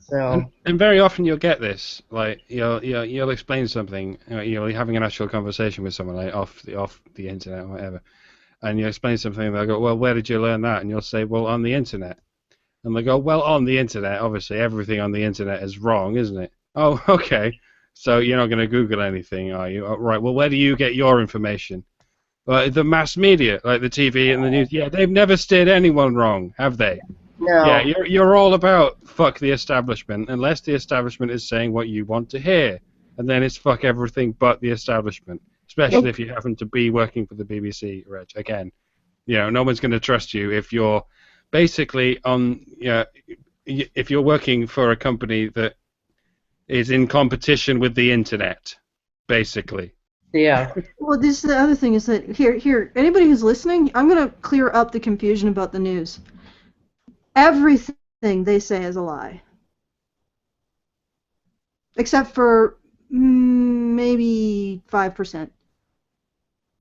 So. And very often you'll get this, like you'll explain something, you're having an actual conversation with someone like off the internet or whatever, and you explain something and they'll go, well, where did you learn that? And you'll say, well, on the internet. And they go, well, on the internet, obviously everything on the internet is wrong, isn't it? Oh, okay. So you're not going to Google anything, are you? Oh, right. Well, where do you get your information? The mass media, like the TV and the news. Yeah, they've never steered anyone wrong, have they? No. Yeah, you're all about fuck the establishment, unless the establishment is saying what you want to hear, and then it's fuck everything but the establishment. Especially if you happen to be working for the BBC, Reg. Again, no one's going to trust you if you're basically if you're working for a company that is in competition with the internet, basically. Yeah. Well, this is the other thing is that here, anybody who's listening, I'm going to clear up the confusion about the news. Everything they say is a lie. Except for maybe 5%.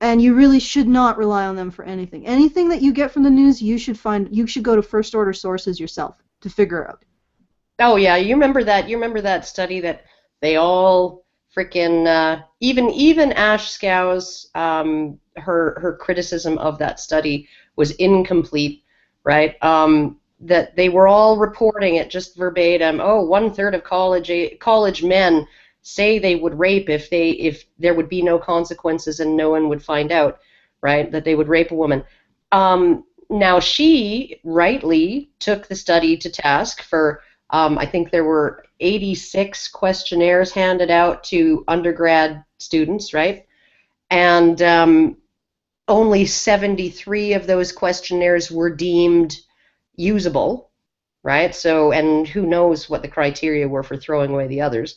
And you really should not rely on them for anything. Anything that you get from the news, you should go to first order sources yourself to figure out. Oh yeah, you remember that study that they all freaking even Ash Skow's her criticism of that study was incomplete, right? That they were all reporting it just verbatim. Oh, 1/3 of college men say they would rape if there would be no consequences and no one would find out, right? That they would rape a woman. Now she rightly took the study to task for. I think there were 86 questionnaires handed out to undergrad students, right? And only 73 of those questionnaires were deemed usable, right? So, and who knows what the criteria were for throwing away the others.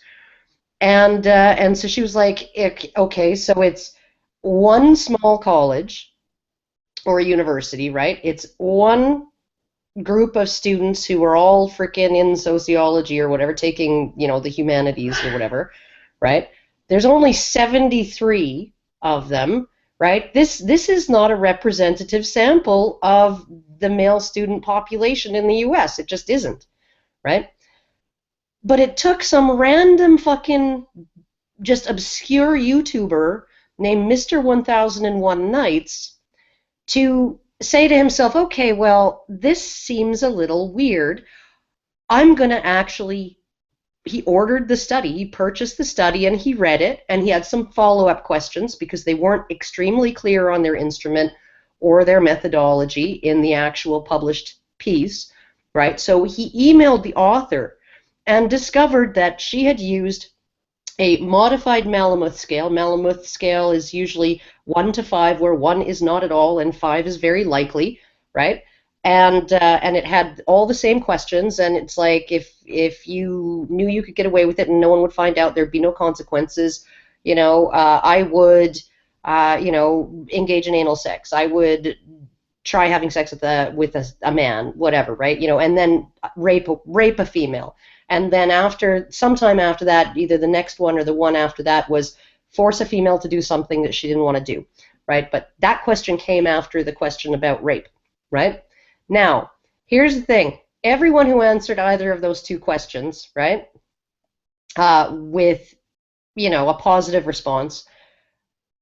And so she was like, okay, so it's one small college or university, right? It's one group of students who are all freaking in sociology or whatever, taking, the humanities or whatever, right? There's only 73 of them, right? This is not a representative sample of the male student population in the US. It just isn't, right? But it took some random fucking just obscure YouTuber named Mr. 1001 Nights to say to himself, okay, well, this seems a little weird. I'm going to he ordered the study, he purchased the study, and he read it, and he had some follow-up questions because they weren't extremely clear on their instrument or their methodology in the actual published piece, right? So he emailed the author and discovered that she had used a modified Malamuth scale. Malamuth scale is usually 1 to 5, where 1 is not at all and 5 is very likely, right? And it had all the same questions, and it's like if you knew you could get away with it and no one would find out, there'd be no consequences. I would, engage in anal sex. I would try having sex with a man, whatever, right? And then rape a female. And then sometime after that, either the next one or the one after that was force a female to do something that she didn't want to do, right? But that question came after the question about rape, right? Now, here's the thing. Everyone who answered either of those two questions, right, with, a positive response,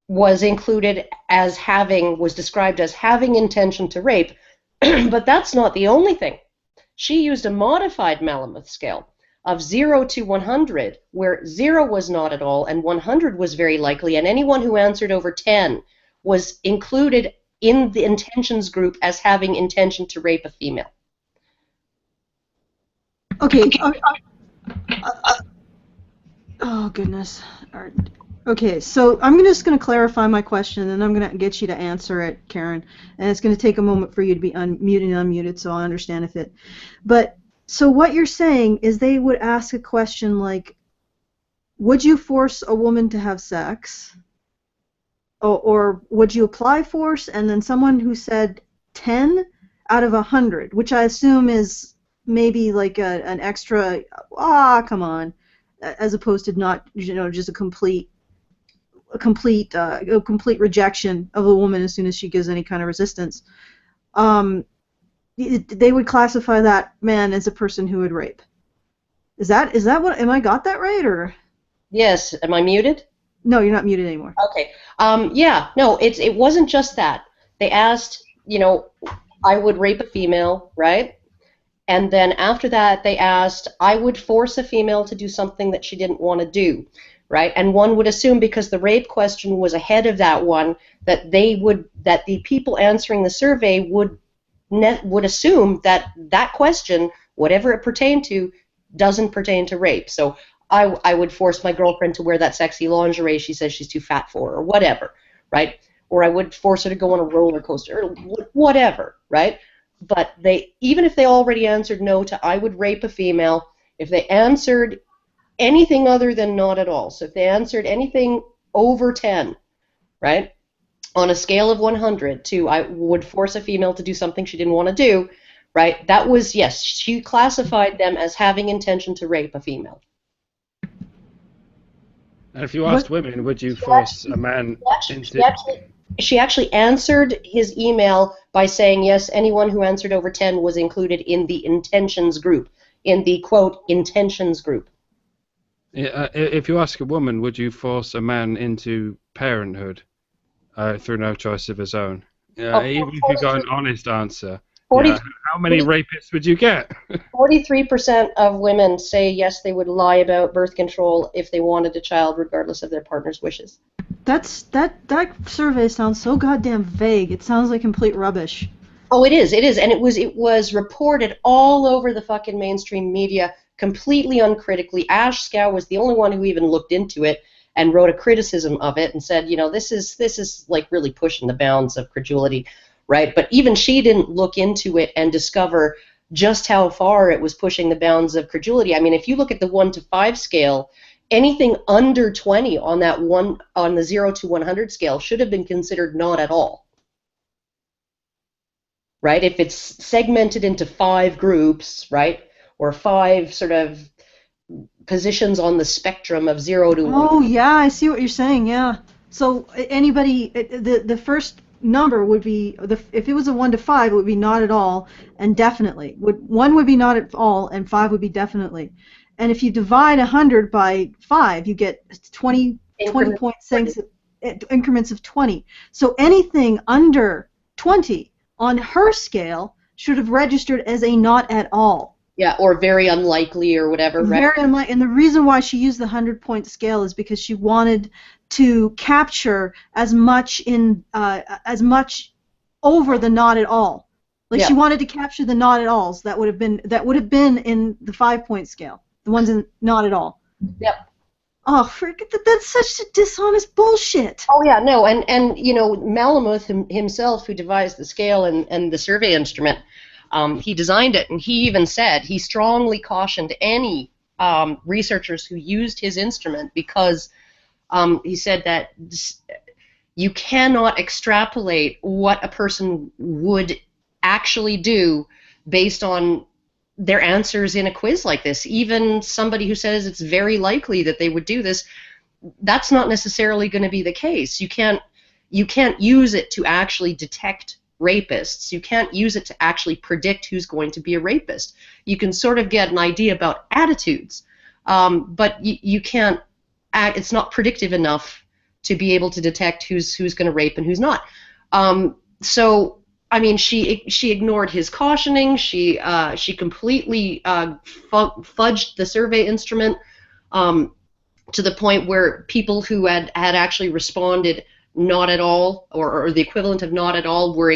was described as having intention to rape, but that's not the only thing. She used a modified Malamuth scale of 0 to 100, where 0 was not at all and 100 was very likely, and anyone who answered over 10 was included in the intentions group as having intention to rape a female. Okay. Oh, goodness. Okay, so I'm just going to clarify my question, and then I'm going to get you to answer it, Karen. And it's going to take a moment for you to be muted and unmuted, so I understand if it. But so what you're saying is they would ask a question like, would you force a woman to have sex? Or would you apply force? And then someone who said 10 out of 100, which I assume is maybe like an extra, come on, as opposed to not, just a complete rejection of a woman as soon as she gives any kind of resistance. They would classify that man as a person who would rape. Is that what? Am I got that right, or? Yes. Am I muted? No, you're not muted anymore. Okay. Yeah. No, it wasn't just that. They asked, I would rape a female, right? And then after that, they asked, I would force a female to do something that she didn't want to do, right? And one would assume, because the rape question was ahead of that one, that the people answering the survey would assume that question, whatever it pertained to, doesn't pertain to rape. So I would force my girlfriend to wear that sexy lingerie she says she's too fat for, or whatever, right? Or I would force her to go on a roller coaster, or whatever, right? But even if they already answered no to I would rape a female, if they answered anything other than not at all, so if they answered anything over 10, right, on a scale of 100 to I would force a female to do something she didn't want to do, right, that was, yes, she classified them as having intention to rape a female. And if you asked women, would you force a man into... She actually answered his email by saying, yes, anyone who answered over 10 was included in the intentions group, in the, quote, intentions group. If you ask a woman, would you force a man into parenthood through no choice of his own? Even if you got an honest answer, how many rapists would you get? 43% of women say yes, they would lie about birth control if they wanted a child, regardless of their partner's wishes. That survey sounds so goddamn vague. It sounds like complete rubbish. Oh, it is, and it was reported all over the fucking mainstream media, completely uncritically. Ash Scow was the only one who even looked into it and wrote a criticism of it and said, this is like really pushing the bounds of credulity, right? But even she didn't look into it and discover just how far it was pushing the bounds of credulity. I mean, if you look at the 1 to 5 scale, anything under 20 on the 0 to 100 scale should have been considered not at all, right? If it's segmented into 5 groups, right, or 5 sort of positions on the spectrum of 0 to 1. Oh yeah, I see what you're saying. Yeah. So anybody, the first number would be, if it was a 1 to 5, it would be not at all and definitely. 1 would be not at all and 5 would be definitely. And if you divide 100 by 5, you get 20.6 increments of 20. So anything under 20 on her scale should have registered as a not at all. Yeah, or very unlikely or whatever, right? Very unlikely. And the reason why she used the 100-point scale is because she wanted to capture as much over the not at all. Like she wanted to capture the not at alls that would have been in the 5-point scale. The ones in not at all. Yep. Oh, that's such dishonest bullshit. Oh yeah, no, and Malamuth himself, who devised the scale and the survey instrument, he designed it, and he even said he strongly cautioned any researchers who used his instrument because he said that you cannot extrapolate what a person would actually do based on their answers in a quiz like this. Even somebody who says it's very likely that they would do this, that's not necessarily going to be the case. You can't use it to actually detect rapists. You can't use it to actually predict who's going to be a rapist. You can sort of get an idea about attitudes, but you can't. It's not predictive enough to be able to detect who's going to rape and who's not. So I mean, she ignored his cautioning. She completely fudged the survey instrument to the point where people who had actually responded not at all, or the equivalent of not at all, were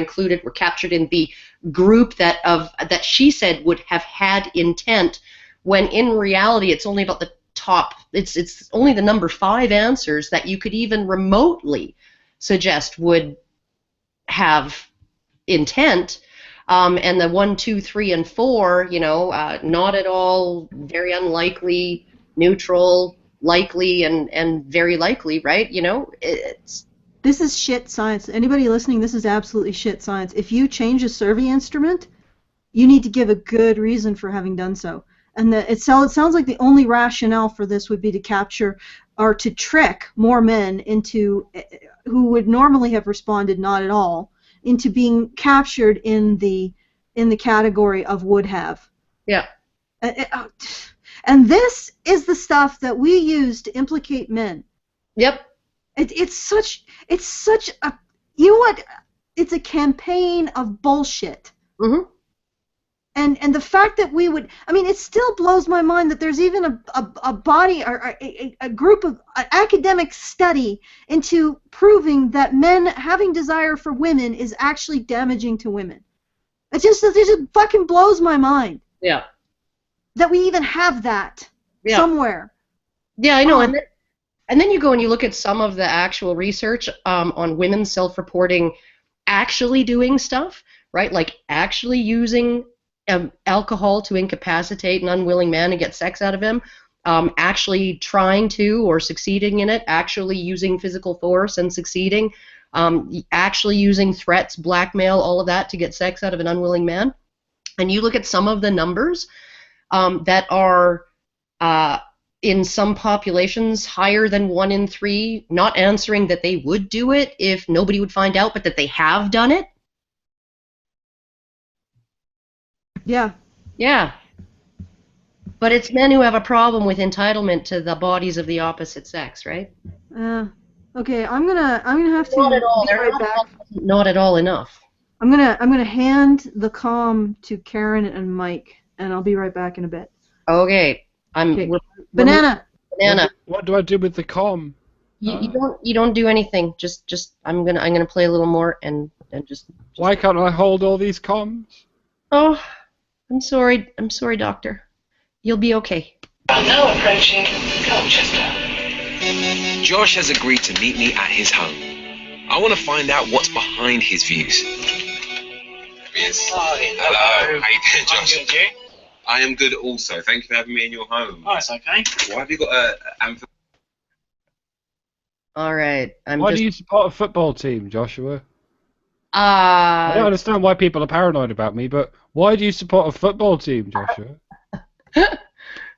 captured in the group that she said would have had intent, when in reality it's only about the top. It's only the number 5 answers that you could even remotely suggest would have intent, and the 1, 2, 3, and 4, not at all, very unlikely, neutral, likely, and very likely, right? This is shit science. Anybody listening, this is absolutely shit science. If you change a survey instrument, you need to give a good reason for having done so. And it sounds like the only rationale for this would be to capture or to trick more men into who would normally have responded not at all into being captured in the category of would have. Yeah. And this is the stuff that we use to implicate men. Yep. It's such a, you know what? It's a campaign of bullshit. Mm-hmm. And the fact that we would, I mean, it still blows my mind that there's even a body or a group of academic study into proving that men having desire for women is actually damaging to women. It just fucking blows my mind. Yeah. That we even have that somewhere. Yeah, I know. And then you go and you look at some of the actual research on women self-reporting actually doing stuff, right? Like actually using alcohol to incapacitate an unwilling man and get sex out of him, actually trying to or succeeding in it, actually using physical force and succeeding, actually using threats, blackmail, all of that to get sex out of an unwilling man. And you look at some of the numbers that are in some populations higher than 1 in 3, not answering that they would do it if nobody would find out, but that they have done it. Yeah. Yeah. But it's men who have a problem with entitlement to the bodies of the opposite sex, right? Okay, I'm gonna have to Not at all. be They're right back. not at all enough. I'm gonna hand the comm to Karen and Mike, and I'll be right back in a bit. Okay. Banana. Banana. What do I do with the comm? You don't do anything. Just I'm gonna play a little more and just. Why can't I hold all these comms? Oh, I'm sorry, Doctor. You'll be okay. I'm now approaching Colchester. Josh has agreed to meet me at his home. I want to find out what's behind his views. Yes. Hello. How you doing, Josh? I'm good, you? I am good also. Thank you for having me in your home. Oh, it's okay. Why have you got a anthem? All right. Why do you support a football team, Joshua? I don't understand why people are paranoid about me, but why do you support a football team, Joshua?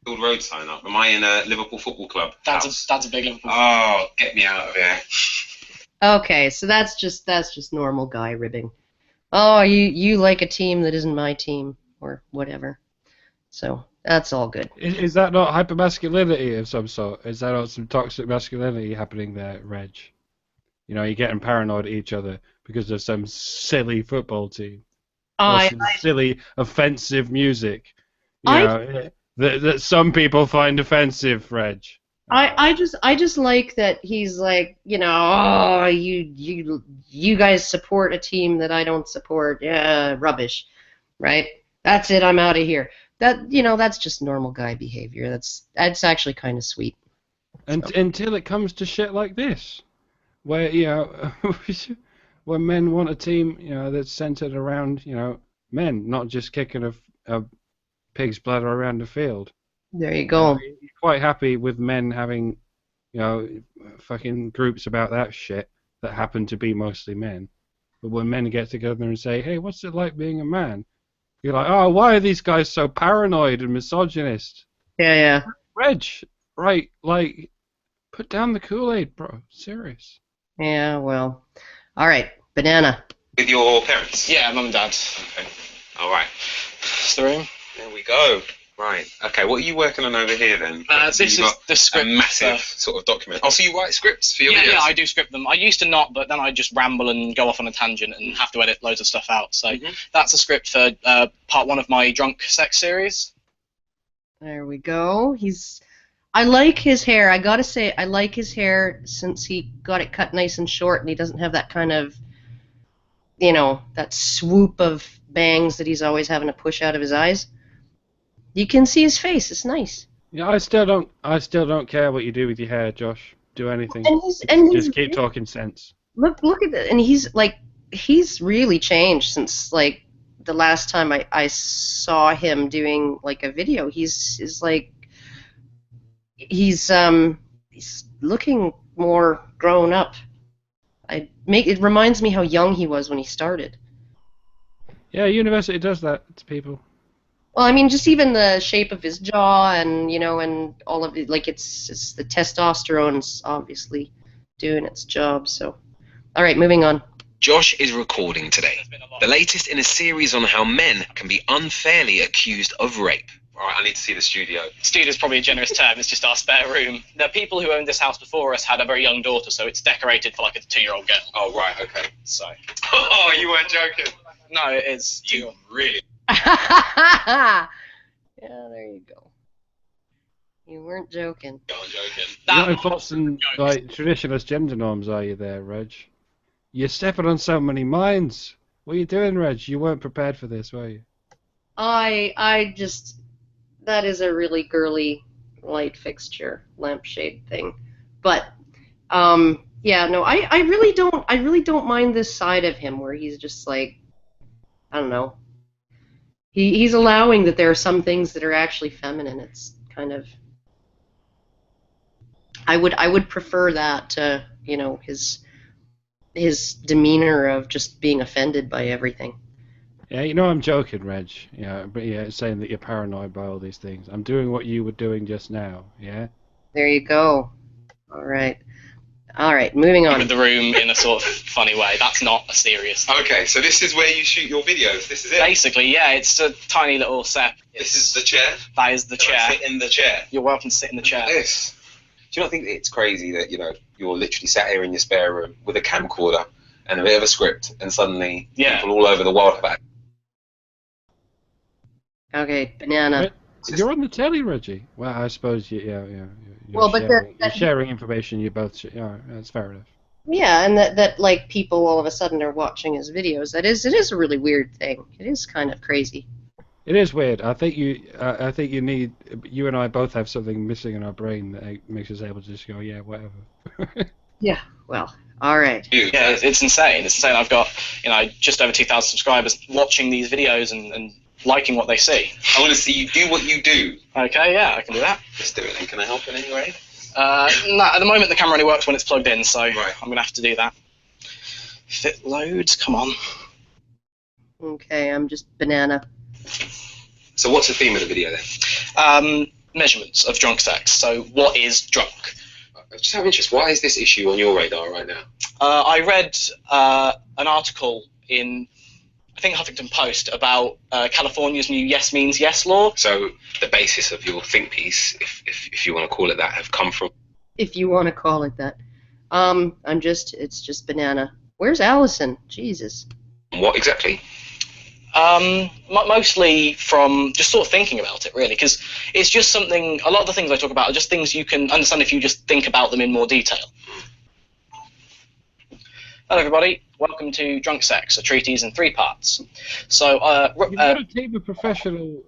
Road sign up. Am I in a Liverpool Football Club? That's a big Liverpool. Oh, get me out of here. Okay, so that's just normal guy ribbing. Oh, you like a team that isn't my team or whatever. So that's all good. Is that not hypermasculinity of some sort? Is that not some toxic masculinity happening there, Reg? You know, you're getting paranoid at each other because of some silly football team. Or some silly offensive music. You know, that some people find offensive, Reg. I just like that he's like, oh, you guys support a team that I don't support. Yeah, rubbish. Right? That's it, I'm out of here. That's just normal guy behavior. That's actually kind of sweet. Until it comes to shit like this, where when men want a team, that's centered around men, not just kicking a pig's bladder around the field. There you go. You're quite happy with men having, fucking groups about that shit that happen to be mostly men. But when men get together and say, "Hey, what's it like being a man?" You're like, "Oh, why are these guys so paranoid and misogynist?" Yeah. Reg, right? Like, Put down the Kool-Aid, bro. Serious. Yeah, well. All right, banana. With your parents? Yeah, mum and dad. Okay. All right. It's the room. There we go. Right. Okay. What are you working on over here then? This is the script. A massive sort of document. Oh, so you write scripts for your videos? Yeah, I do script them. I used to not, but then I just ramble and go off on a tangent and have to edit loads of stuff out. So that's a script for part 1 of my drunk sex series. There we go. I like his hair. I gotta say, I like his hair since he got it cut nice and short, and he doesn't have that kind of, that swoop of bangs that he's always having to push out of his eyes. You can see his face. It's nice. Yeah, I still don't care what you do with your hair, Josh. Do anything. Just keep talking sense. Look at that, and he's really changed since like the last time I saw him doing like a video. He's looking more grown up. It reminds me how young he was when he started. Yeah, university does that to people. Well, I mean, just even the shape of his jaw, and and all of it, like it's the testosterone's obviously doing its job. So, all right, moving on. Josh is recording today, the latest in a series on how men can be unfairly accused of rape. All right, I need to see the studio. Studio's probably a generous term. It's just our spare room. The people who owned this house before us had a very young daughter, so it's decorated for like a 2-year-old girl. Oh, right, okay. So. Oh, you weren't joking. No, it is. You really. Yeah, there you go. You weren't joking. I'm joking. You're not enforcing like traditionalist gender norms, are you there, Reg? You're stepping on so many minds. What are you doing, Reg? You weren't prepared for this, were you? That is a really girly light fixture lampshade thing. But yeah, no, I really don't mind this side of him where he's just like, I don't know. He's allowing that there are some things that are actually feminine. It's kind of, I would prefer that to, his demeanor of just being offended by everything. Yeah, I'm joking, Reg. Yeah, but yeah, saying that you're paranoid by all these things. I'm doing what you were doing just now. Yeah. There you go. All right, moving on. With the room in a sort of funny way. That's not a serious thing. Okay, so this is where you shoot your videos. This is it. Basically, yeah, it's a tiny little set. This is the chair. That is the chair. I sit in the chair. You're welcome to sit in the chair. This. Do you not think it's crazy that you're literally sat here in your spare room with a camcorder and a bit of a script, and suddenly people all over the world have access? Okay, banana. You're on the telly, Reggie. Well, I suppose you're sharing information. You both. Yeah, that's fair enough. Yeah, and that like people all of a sudden are watching his videos. It is a really weird thing. It is kind of crazy. It is weird. I think you and I both have something missing in our brain that makes us able to just go, yeah, whatever. Yeah. Well, all right. Yeah, it's insane. It's insane. I've got just over 2,000 subscribers watching these videos and liking what they see. I want to see you do what you do. Okay, yeah, I can do that. Let's do it then. Can I help in any way? No, at the moment the camera only works when it's plugged in, so right. I'm going to have to do that. If it loads, come on. Okay, I'm just banana. So what's the theme of the video then? Measurements of drunk sex. So what is drunk? Just out of interest, why is this issue on your radar right now? I read an article in, I think, Huffington Post about California's new yes means yes law. So the basis of your think piece, if you want to call it that, have come from... If you want to call it that. It's just banana. Where's Alison? Jesus. What exactly? Mostly from just sort of thinking about it, really, because it's just something, a lot of the things I talk about are just things you can understand if you just think about them in more detail. Hello everybody, welcome to Drunk Sex, a treatise in 3 parts. So, you've got a team of professional,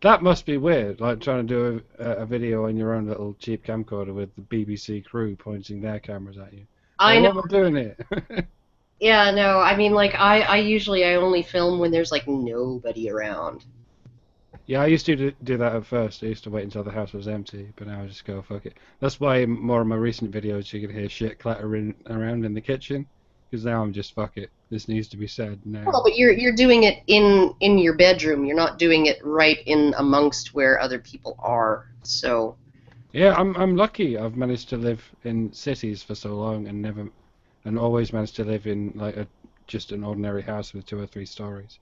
that must be weird, like trying to do a video on your own little cheap camcorder with the BBC crew pointing their cameras at you. I know. I'm doing it. Yeah, no, I mean, like, I usually only film when there's, like, nobody around. Yeah, I used to do that at first. I used to wait until the house was empty, but now I just go, fuck it. That's why more of my recent videos you can hear shit clattering around in the kitchen, because now I'm just, fuck it. This needs to be said now. Well, but you're doing it in your bedroom. You're not doing it right in amongst where other people are, so... Yeah, I'm lucky. I've managed to live in cities for so long and always managed to live in like just an ordinary house with 2 or 3 stories.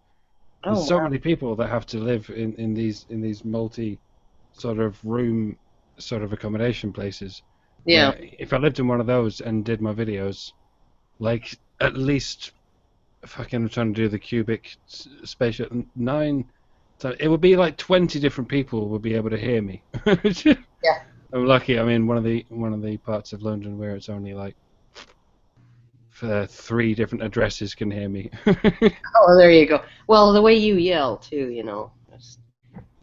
There's Oh so wow. many people that have to live in these multi sort of room sort of accommodation places. Yeah. Where if I lived in one of those and did my videos, like at least fucking I'm trying to do the cubic spatial 9. So it would be like 20 different people would be able to hear me. Yeah. I'm lucky. I'm in one of the parts of London where it's only like 3 different addresses can hear me. Oh, there you go. Well, the way you yell too,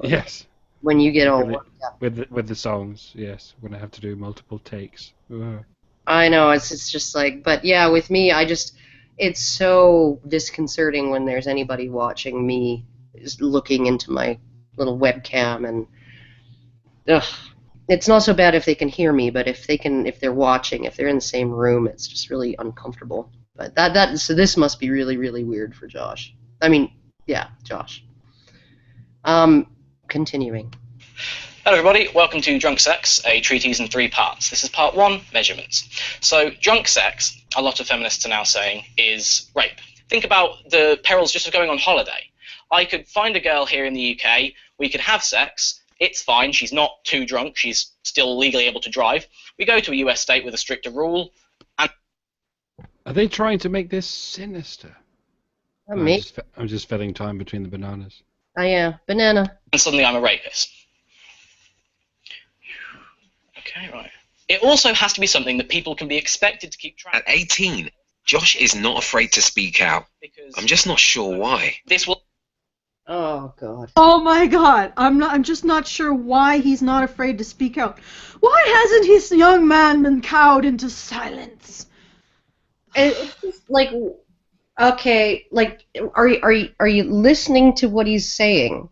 Yes. when you get all With worked up. with the songs, yes. When I have to do multiple takes. Ugh. I know it's just like, but yeah, with me, it's so disconcerting when there's anybody watching me just looking into my little webcam, and ugh, it's not so bad if they can hear me, but if they're watching, if they're in the same room, it's just really uncomfortable. But so this must be really, really weird for Josh. I mean, yeah, Josh. Continuing. Hello everybody, welcome to Drunk Sex, a treatise in 3 parts. This is part 1, measurements. So drunk sex, a lot of feminists are now saying, is rape. Think about the perils just of going on holiday. I could find a girl here in the UK, we could have sex, it's fine, she's not too drunk, she's still legally able to drive. We go to a US state with a stricter rule, and... Are they trying to make this sinister? Me? I'm just filling time between the bananas. Oh yeah, banana. and suddenly I'm a rapist. Okay, right. It also has to be something that people can be expected to keep track of. At 18, Josh is not afraid to speak out. Because I'm just not sure why. this will... Oh god. Oh my god, I'm just not sure why he's not afraid to speak out. Why hasn't this young man been cowed into silence? It's just like, okay, like, are you listening to what he's saying,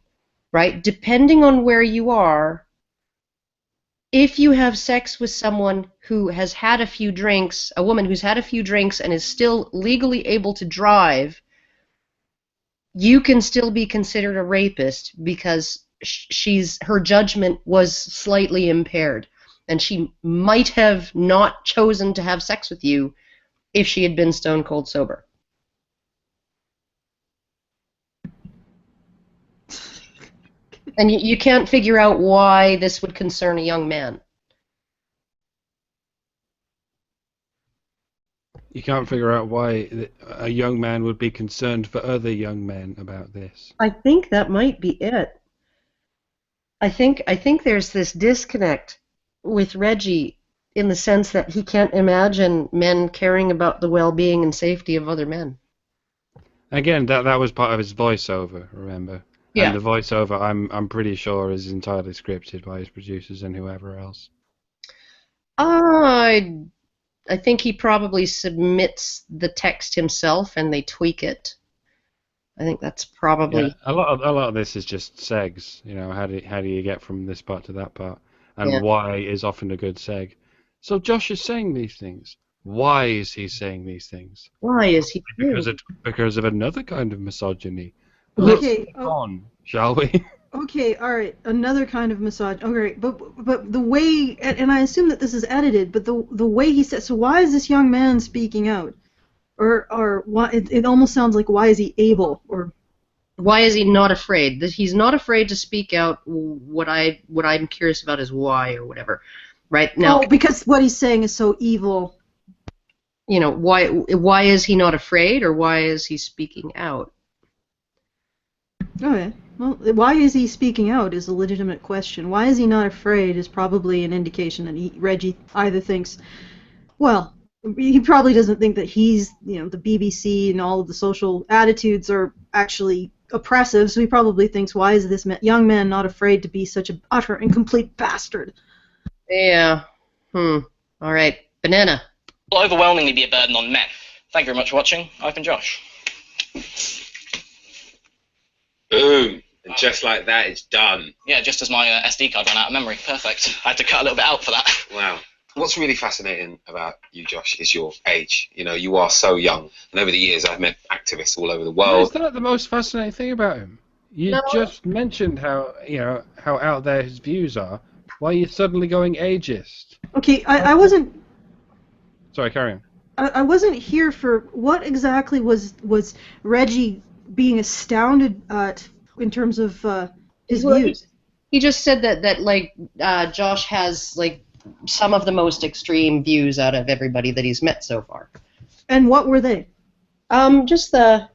right? Depending on where you are, if you have sex with someone who has had a few drinks, a woman who's had a few drinks and is still legally able to drive, you can still be considered a rapist because her judgment was slightly impaired, and she might have not chosen to have sex with you if she had been stone cold sober. And you can't figure out why this would concern a young man. You can't figure out why a young man would be concerned for other young men about this. I think that might be it. I think there's this disconnect with Reggie in the sense that he can't imagine men caring about the well-being and safety of other men. Again, that was part of his voiceover, remember? Yeah. And the voiceover, I'm pretty sure, is entirely scripted by his producers and whoever else. I think he probably submits the text himself and they tweak it. I think that's probably... Yeah, a lot of this is just segs. You know, how do you get from this part to that part? And why is often a good seg. So Josh is saying these things. Why is he saying these things? Why is he doing Because of another kind of misogyny. Okay. Let's move on, shall we? Okay, all right. Another kind of massage. Okay, but the way, and I assume that this is edited, but the way he said. So why is this young man speaking out? Or why? It almost sounds like why is he able? Or why is he not afraid? He's not afraid to speak out. What I'm curious about is why or whatever. Right now. Oh, because what he's saying is so evil. You know, why is he not afraid, or why is he speaking out? Okay. Well, why is he speaking out is a legitimate question. Why is he not afraid is probably an indication that Reggie either thinks, well, he probably doesn't think that he's, the BBC and all of the social attitudes are actually oppressive, so he probably thinks, why is this young man not afraid to be such an utter and complete bastard? Yeah. All right. Banana. will overwhelmingly be a burden on men. Thank you very much for watching. I've been Josh. Boom. And just like that, it's done. Yeah, just as my SD card ran out of memory. Perfect. I had to cut a little bit out for that. Wow. What's really fascinating about you, Josh, is your age. You are so young. And over the years, I've met activists all over the world. Is that the most fascinating thing about him? You just mentioned how out there his views are, Why are you suddenly going ageist? Okay, I wasn't. Sorry, carry on. I wasn't here for what exactly was Reggie being astounded at in terms of his Well, views. He just said that like Josh has like some of the most extreme views out of everybody that he's met so far. And what were they? Just the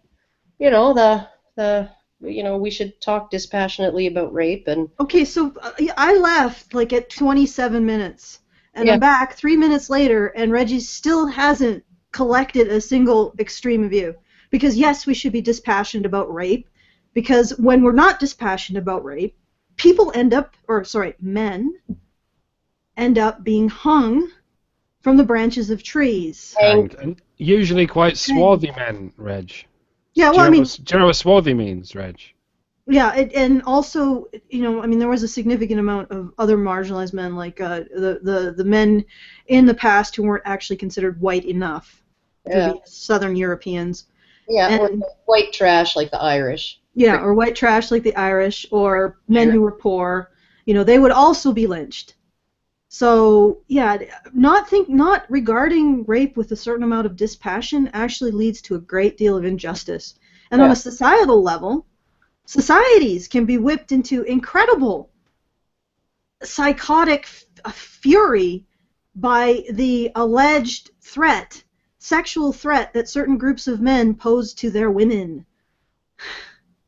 we should talk dispassionately about rape and. Okay, so I left like at 27 minutes, and Yeah. I'm back 3 minutes later, and Reggie still hasn't collected a single extreme view. Because yes, we should be dispassionate about rape, because when we're not dispassionate about rape, men end up being hung from the branches of trees. Hanged. And usually quite swarthy men, Reg. Yeah, Do well, you know what swarthy means, Reg? yeah, and also, there was a significant amount of other marginalized men, like the men in the past who weren't actually considered white enough to be Southern Europeans. Yeah, or And, white trash like the Irish. yeah, or white trash like the Irish, or men who were poor. They would also be lynched. So yeah, not regarding rape with a certain amount of dispassion actually leads to a great deal of injustice. And on a societal level, societies can be whipped into incredible psychotic fury by the alleged sexual threat that certain groups of men pose to their women.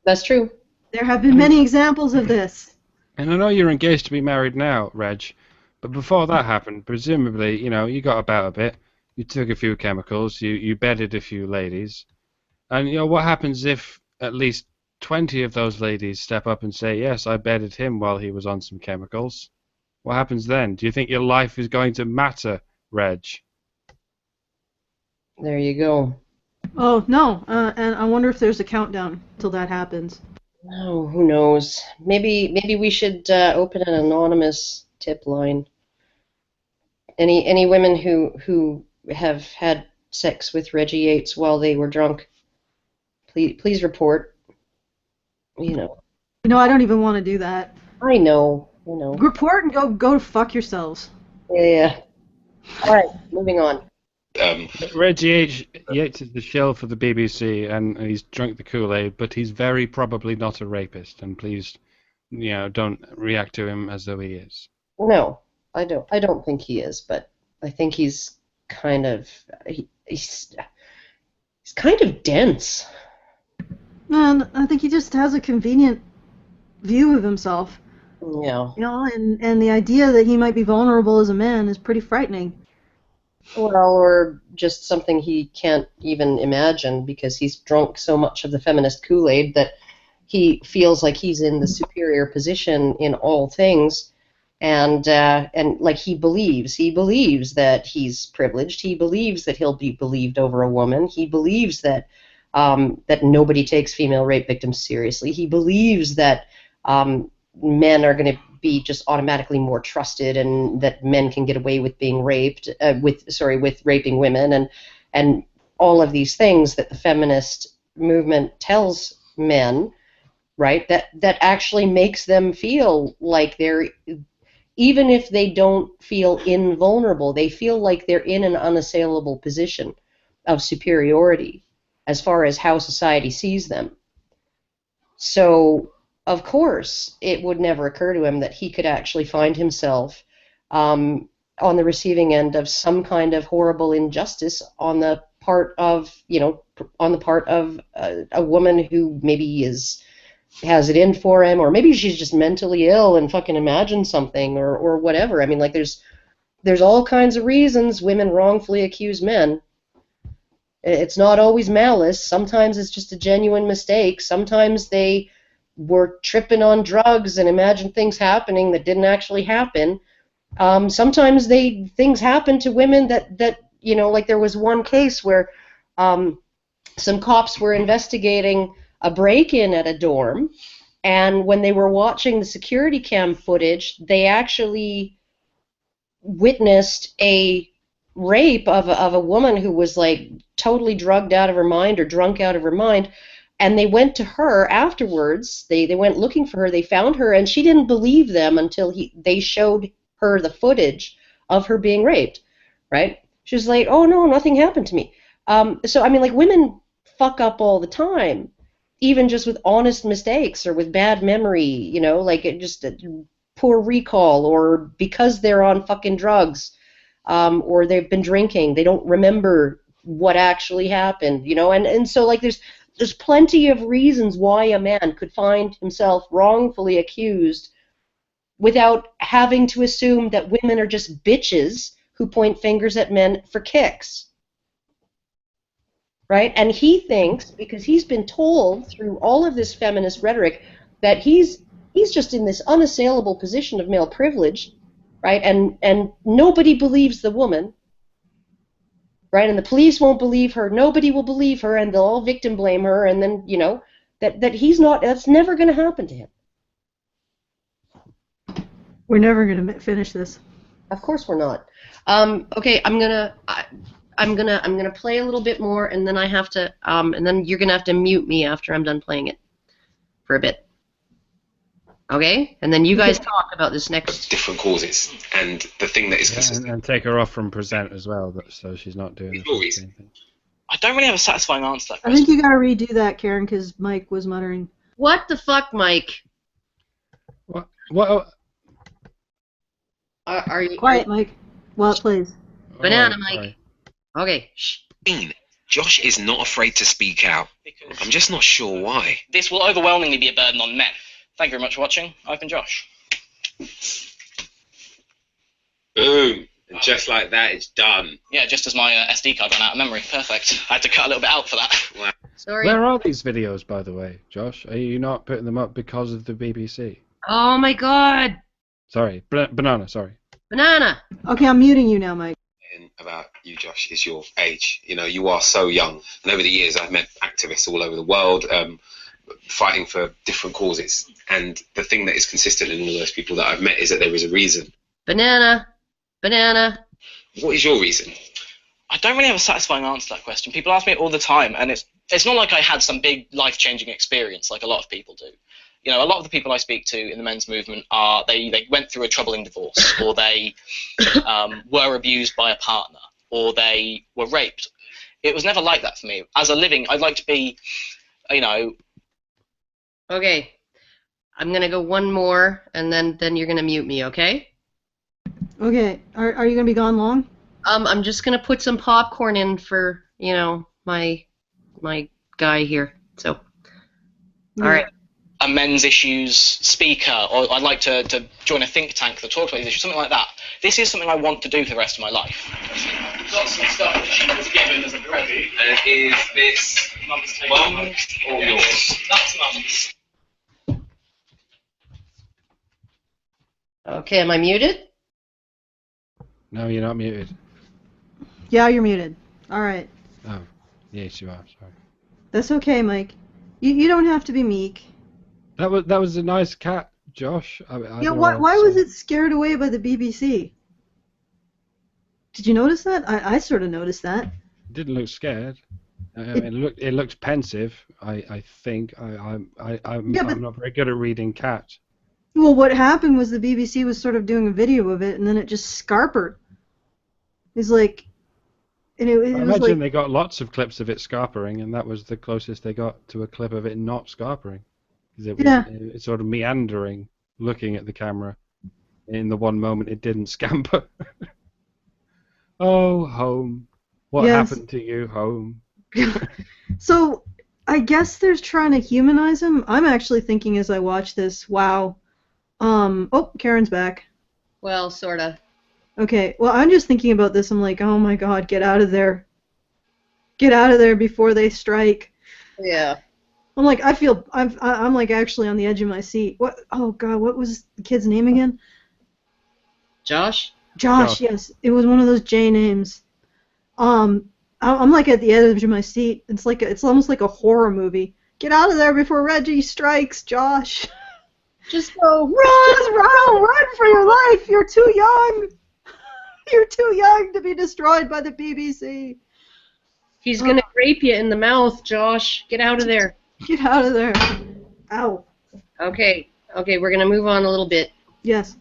That's true. There have been many examples of this. And I know you're engaged to be married now, Reg, but before that happened, presumably, you got about a bit, you took a few chemicals, you bedded a few ladies, and what happens if at least 20 of those ladies step up and say, yes, I bedded him while he was on some chemicals? What happens then? Do you think your life is going to matter, Reg? There you go. Oh, no, and I wonder if there's a countdown till that happens. Oh, who knows? Maybe we should open an anonymous tip line. Any women who have had sex with Reggie Yates while they were drunk, please report. I don't even want to do that. I know. Report and go fuck yourselves. Yeah. All right, moving on. Reggie Yates is the shill for the BBC, and he's drunk the Kool-Aid, but he's very probably not a rapist. And please, don't react to him as though he is. No, I don't think he is, but I think he's kind of he's kind of dense. And I think he just has a convenient view of himself. Yeah. And the idea that he might be vulnerable as a man is pretty frightening. Well, or just something he can't even imagine because he's drunk so much of the feminist Kool-Aid that he feels like he's in the superior position in all things, and like he believes that he's privileged. He believes that he'll be believed over a woman. He believes that that nobody takes female rape victims seriously. He believes that men are going to be just automatically more trusted, and that men can get away with being raped, with raping women, and all of these things that the feminist movement tells men, right? That actually makes them feel like they're, even if they don't feel invulnerable, they feel like they're in an unassailable position of superiority as far as how society sees them. So, of course, it would never occur to him that he could actually find himself on the receiving end of some kind of horrible injustice on the part of, a woman who maybe has it in for him, or maybe she's just mentally ill and fucking imagined something, or whatever. I mean, like, there's all kinds of reasons women wrongfully accuse men. It's not always malice. Sometimes it's just a genuine mistake. Sometimes they were tripping on drugs and imagined things happening that didn't actually happen. Sometimes things happen to women that like there was one case where some cops were investigating a break-in at a dorm, and when they were watching the security cam footage, they actually witnessed a rape of a woman who was like totally drugged out of her mind or drunk out of her mind And they went to her afterwards. They went looking for her. They found her, and she didn't believe them until they showed her the footage of her being raped, right? She was like, oh, no, nothing happened to me. So, I mean, like, women fuck up all the time, even just with honest mistakes or with bad memory, you know, like just poor recall, or because they're on fucking drugs, or they've been drinking, they don't remember what actually happened, you know, and so, like, there's plenty of reasons why a man could find himself wrongfully accused without having to assume that women are just bitches who point fingers at men for kicks. Right? And he thinks, because he's been told through all of this feminist rhetoric, that he's just in this unassailable position of male privilege, right? And nobody believes the woman, right? And the police won't believe her, nobody will believe her, and they'll all victim blame her, and then, you know, that he's not, that's never going to happen to him. We're never going to finish this. Of course we're not. Okay, I'm gonna play a little bit more, and then I have to, and then you're gonna have to mute me after I'm done playing it for a bit. Okay, and then you guys talk about this next. Different causes, and the thing that is consistent. And take her off from present as well, so she's not doing the same thing. I don't really have a satisfying answer to that I question. think you gotta redo that, Karen, because Mike was muttering. What the fuck, Mike? What? Are you quiet, Mike? Well, please. Banana, Mike. Okay. Shh. Josh is not afraid to speak out. Because I'm just not sure why. this will overwhelmingly be a burden on men. Thank you very much for watching. I've been Josh. Boom. And just like that, it's done. Yeah, just as my SD card ran out of memory. Perfect. I had to cut a little bit out for that. Wow. Sorry. Where are these videos, by the way, Josh? Are you not putting them up because of the BBC? Oh my God. Sorry, banana. Sorry. Banana. Okay, I'm muting you now, Mike. About you, Josh, is your age. You know, you are so young. And over the years, I've met activists all over the world fighting for different causes. And the thing that is consistent in all those people that I've met is that there is a reason. Banana. Banana. What is your reason? I don't really have a satisfying answer to that question. People ask me it all the time, and it's not like I had some big life-changing experience like a lot of people do. You know, a lot of the people I speak to in the men's movement they went through a troubling divorce, or they were abused by a partner, or they were raped. It was never like that for me. As a living, I'd like to be, you know. Okay, I'm gonna go one more, and then you're gonna mute me, okay? Okay, are you gonna be gone long? I'm just gonna put some popcorn in for, you know, my guy here. So, all right. A men's issues speaker, or I'd like to join a think tank that talks about these issues, something like that. This is something I want to do for the rest of my life. You've got some stuff that she was given as a present. And is this Mum's Mum's or yours? That's Mum's. Okay, am I muted? No, you're not muted. Yeah, you're muted. All right. Oh, yes, you are. Sorry. That's okay, Mike. You don't have to be meek. That was a nice cat, Josh. I Yeah, don't why know was it scared away by the BBC? Did you notice that? I sort of noticed that. It didn't look scared. I mean, it looked pensive. I think I'm not very good at reading cats. Well, what happened was the BBC was sort of doing a video of it, and then it just scarpered. It's like, and it I was imagine like, they got lots of clips of it scarpering, and that was the closest they got to a clip of it not scarpering. Because it was it's sort of meandering, looking at the camera. In the one moment it didn't scamper. Oh, home. What happened to you, home? So, I guess they're trying to humanize him. I'm actually thinking as I watch this, wow. Oh, Karen's back. Well, sorta. Okay, well, I'm just thinking about this. I'm like, oh my God, get out of there. Get out of there before they strike. Yeah. I'm like, I'm like actually on the edge of my seat. What? Oh God, what was the kid's name again? Josh? Josh, yes. It was one of those J names. I'm like at the edge of my seat. It's almost like a horror movie. Get out of there before Reggie strikes, Josh. Just go. Run for your life. You're too young. You're too young to be destroyed by the BBC. He's gonna rape you in the mouth, Josh. Get out of there. Get out of there. Ow. Okay, we're gonna move on a little bit. Yes.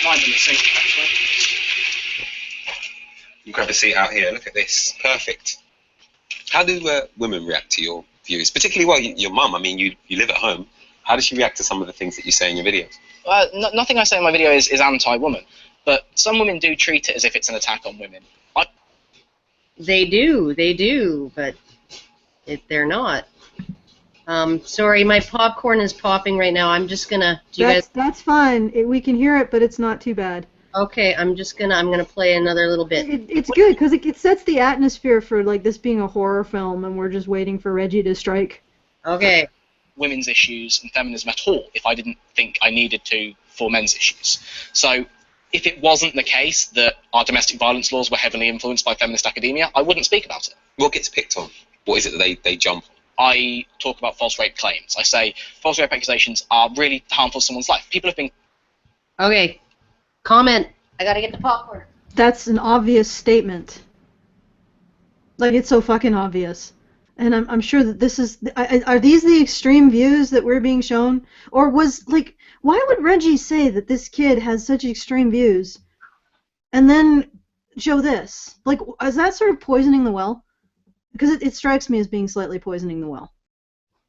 Mine's in the sink, actually. You grab a seat out here. Look at this. Perfect. How do women react to your views? Particularly, well, your mum. I mean, you live at home. How does she react to some of the things that you say in your videos? Nothing I say in my video is anti-woman, but some women do treat it as if it's an attack on women. They do, but they're not. Sorry, my popcorn is popping right now. I'm just gonna. That's fine. We can hear it, but it's not too bad. Okay, I'm gonna play another little bit. It's good because it sets the atmosphere for like this being a horror film, and we're just waiting for Reggie to strike. Okay. Women's issues and feminism at all if I didn't think I needed to for men's issues. So if it wasn't the case that our domestic violence laws were heavily influenced by feminist academia, I wouldn't speak about it. What gets picked on? What is it that they jump on? I talk about false rape claims. I say false rape accusations are really harmful to someone's life. People have been... Okay. Comment. I gotta get the popcorn. That's an obvious statement. Like, it's so fucking obvious. And I'm sure that this is... Are these the extreme views that we're being shown? Or was, like... Why would Reggie say that this kid has such extreme views and then show this? Like, is that sort of poisoning the well? Because it strikes me as being slightly poisoning the well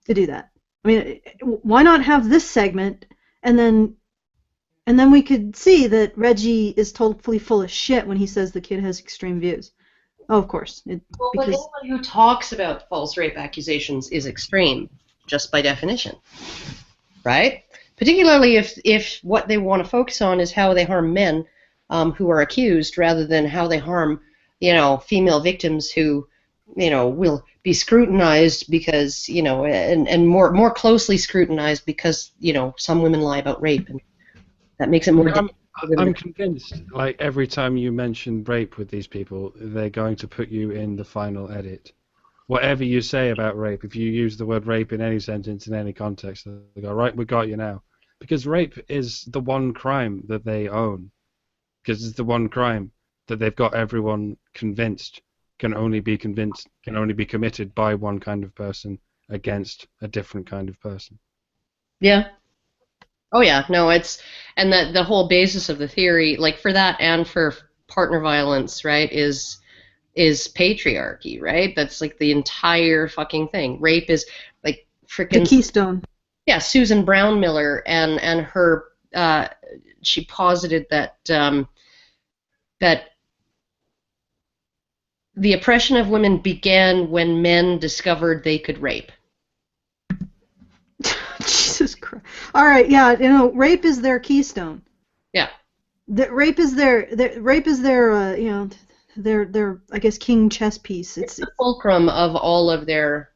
to do that. I mean, why not have this segment and then we could see that Reggie is totally full of shit when he says the kid has extreme views. Oh, of course. But anyone who talks about false rape accusations is extreme, just by definition, right? Particularly if what they want to focus on is how they harm men who are accused, rather than how they harm, female victims who, will be scrutinized because, and more closely scrutinized because, some women lie about rape, and that makes it more. I'm convinced, like, every time you mention rape with these people, they're going to put you in the final edit. Whatever you say about rape, if you use the word rape in any sentence, in any context, they go, right, we got you now. Because rape is the one crime that they own. Because it's the one crime that they've got everyone convinced can only be committed by one kind of person against a different kind of person. Yeah. Oh yeah, no, and the whole basis of the theory, like for that and for partner violence, right, is patriarchy, right? That's like the entire fucking thing. Rape is like freaking the keystone. Yeah, Susan Brown Miller and her she posited that that the oppression of women began when men discovered they could rape. Jesus Christ. All right, yeah, rape is their keystone. Yeah. Rape is their their I guess king chess piece. It's the fulcrum of all of their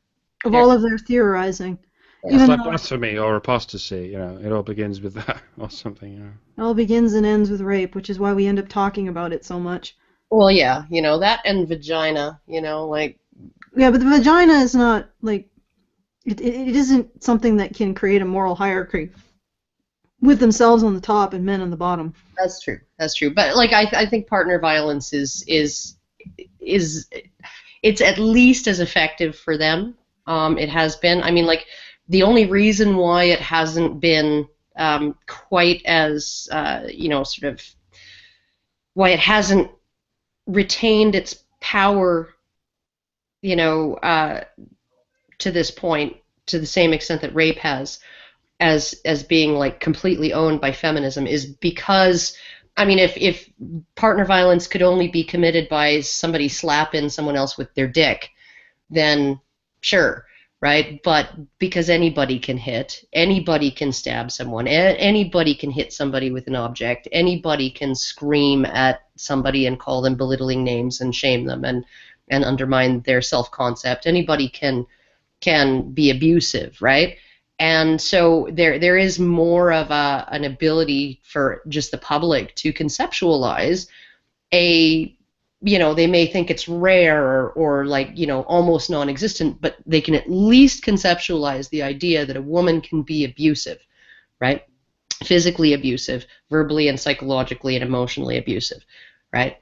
theorizing. It's like blasphemy or apostasy, it all begins with that or something, It all begins and ends with rape, which is why we end up talking about it so much. Well, yeah, that and vagina, like... Yeah, but the vagina is not, like, it isn't something that can create a moral hierarchy with themselves on the top and men on the bottom. That's true. But, like, I think partner violence is it's at least as effective for them. It has been. I mean, like, the only reason why it hasn't been quite as, sort of, why it hasn't retained its power, to this point, to the same extent that rape has, as being, like, completely owned by feminism, is because, I mean, if partner violence could only be committed by somebody slapping someone else with their dick, then sure. Right, but because anybody can hit, anybody can stab someone, anybody can hit somebody with an object, anybody can scream at somebody and call them belittling names and shame them and undermine their self-concept. Anybody can be abusive, right? And so there is more of an ability for just the public to conceptualize they may think it's rare or like, almost non-existent, but they can at least conceptualize the idea that a woman can be abusive, right? Physically abusive, verbally and psychologically and emotionally abusive, right?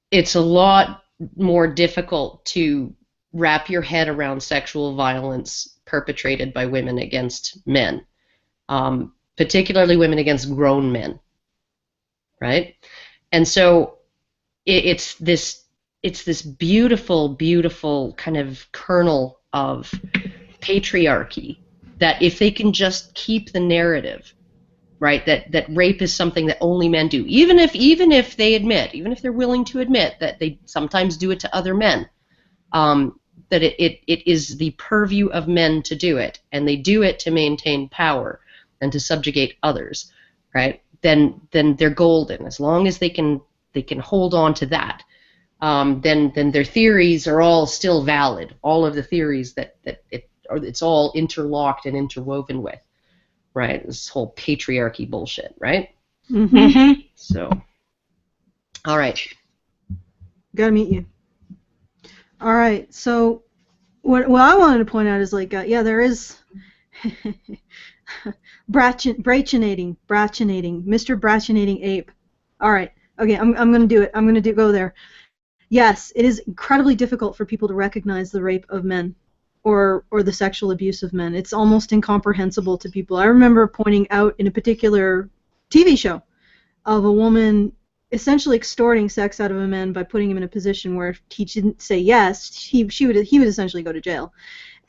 It's a lot more difficult to wrap your head around sexual violence perpetrated by women against men, particularly women against grown men, right? And so it's this beautiful, beautiful kind of kernel of patriarchy that if they can just keep the narrative, right, that rape is something that only men do, even if they're willing to admit that they sometimes do it to other men, that it is the purview of men to do it, and they do it to maintain power and to subjugate others, right? Then they're golden. As long as they can hold on to that, then their theories are all still valid. All of the theories that it's all interlocked and interwoven with, right? This whole patriarchy bullshit, right? Mm-hmm. So, all right. Gotta meet you. All right. So, what I wanted to point out is yeah, there is brachinating, Mr. Brachinating ape. All right. Okay, I'm gonna do it. Go there. Yes, it is incredibly difficult for people to recognize the rape of men, or the sexual abuse of men. It's almost incomprehensible to people. I remember pointing out in a particular TV show of a woman essentially extorting sex out of a man by putting him in a position where if he didn't say yes, he would essentially go to jail.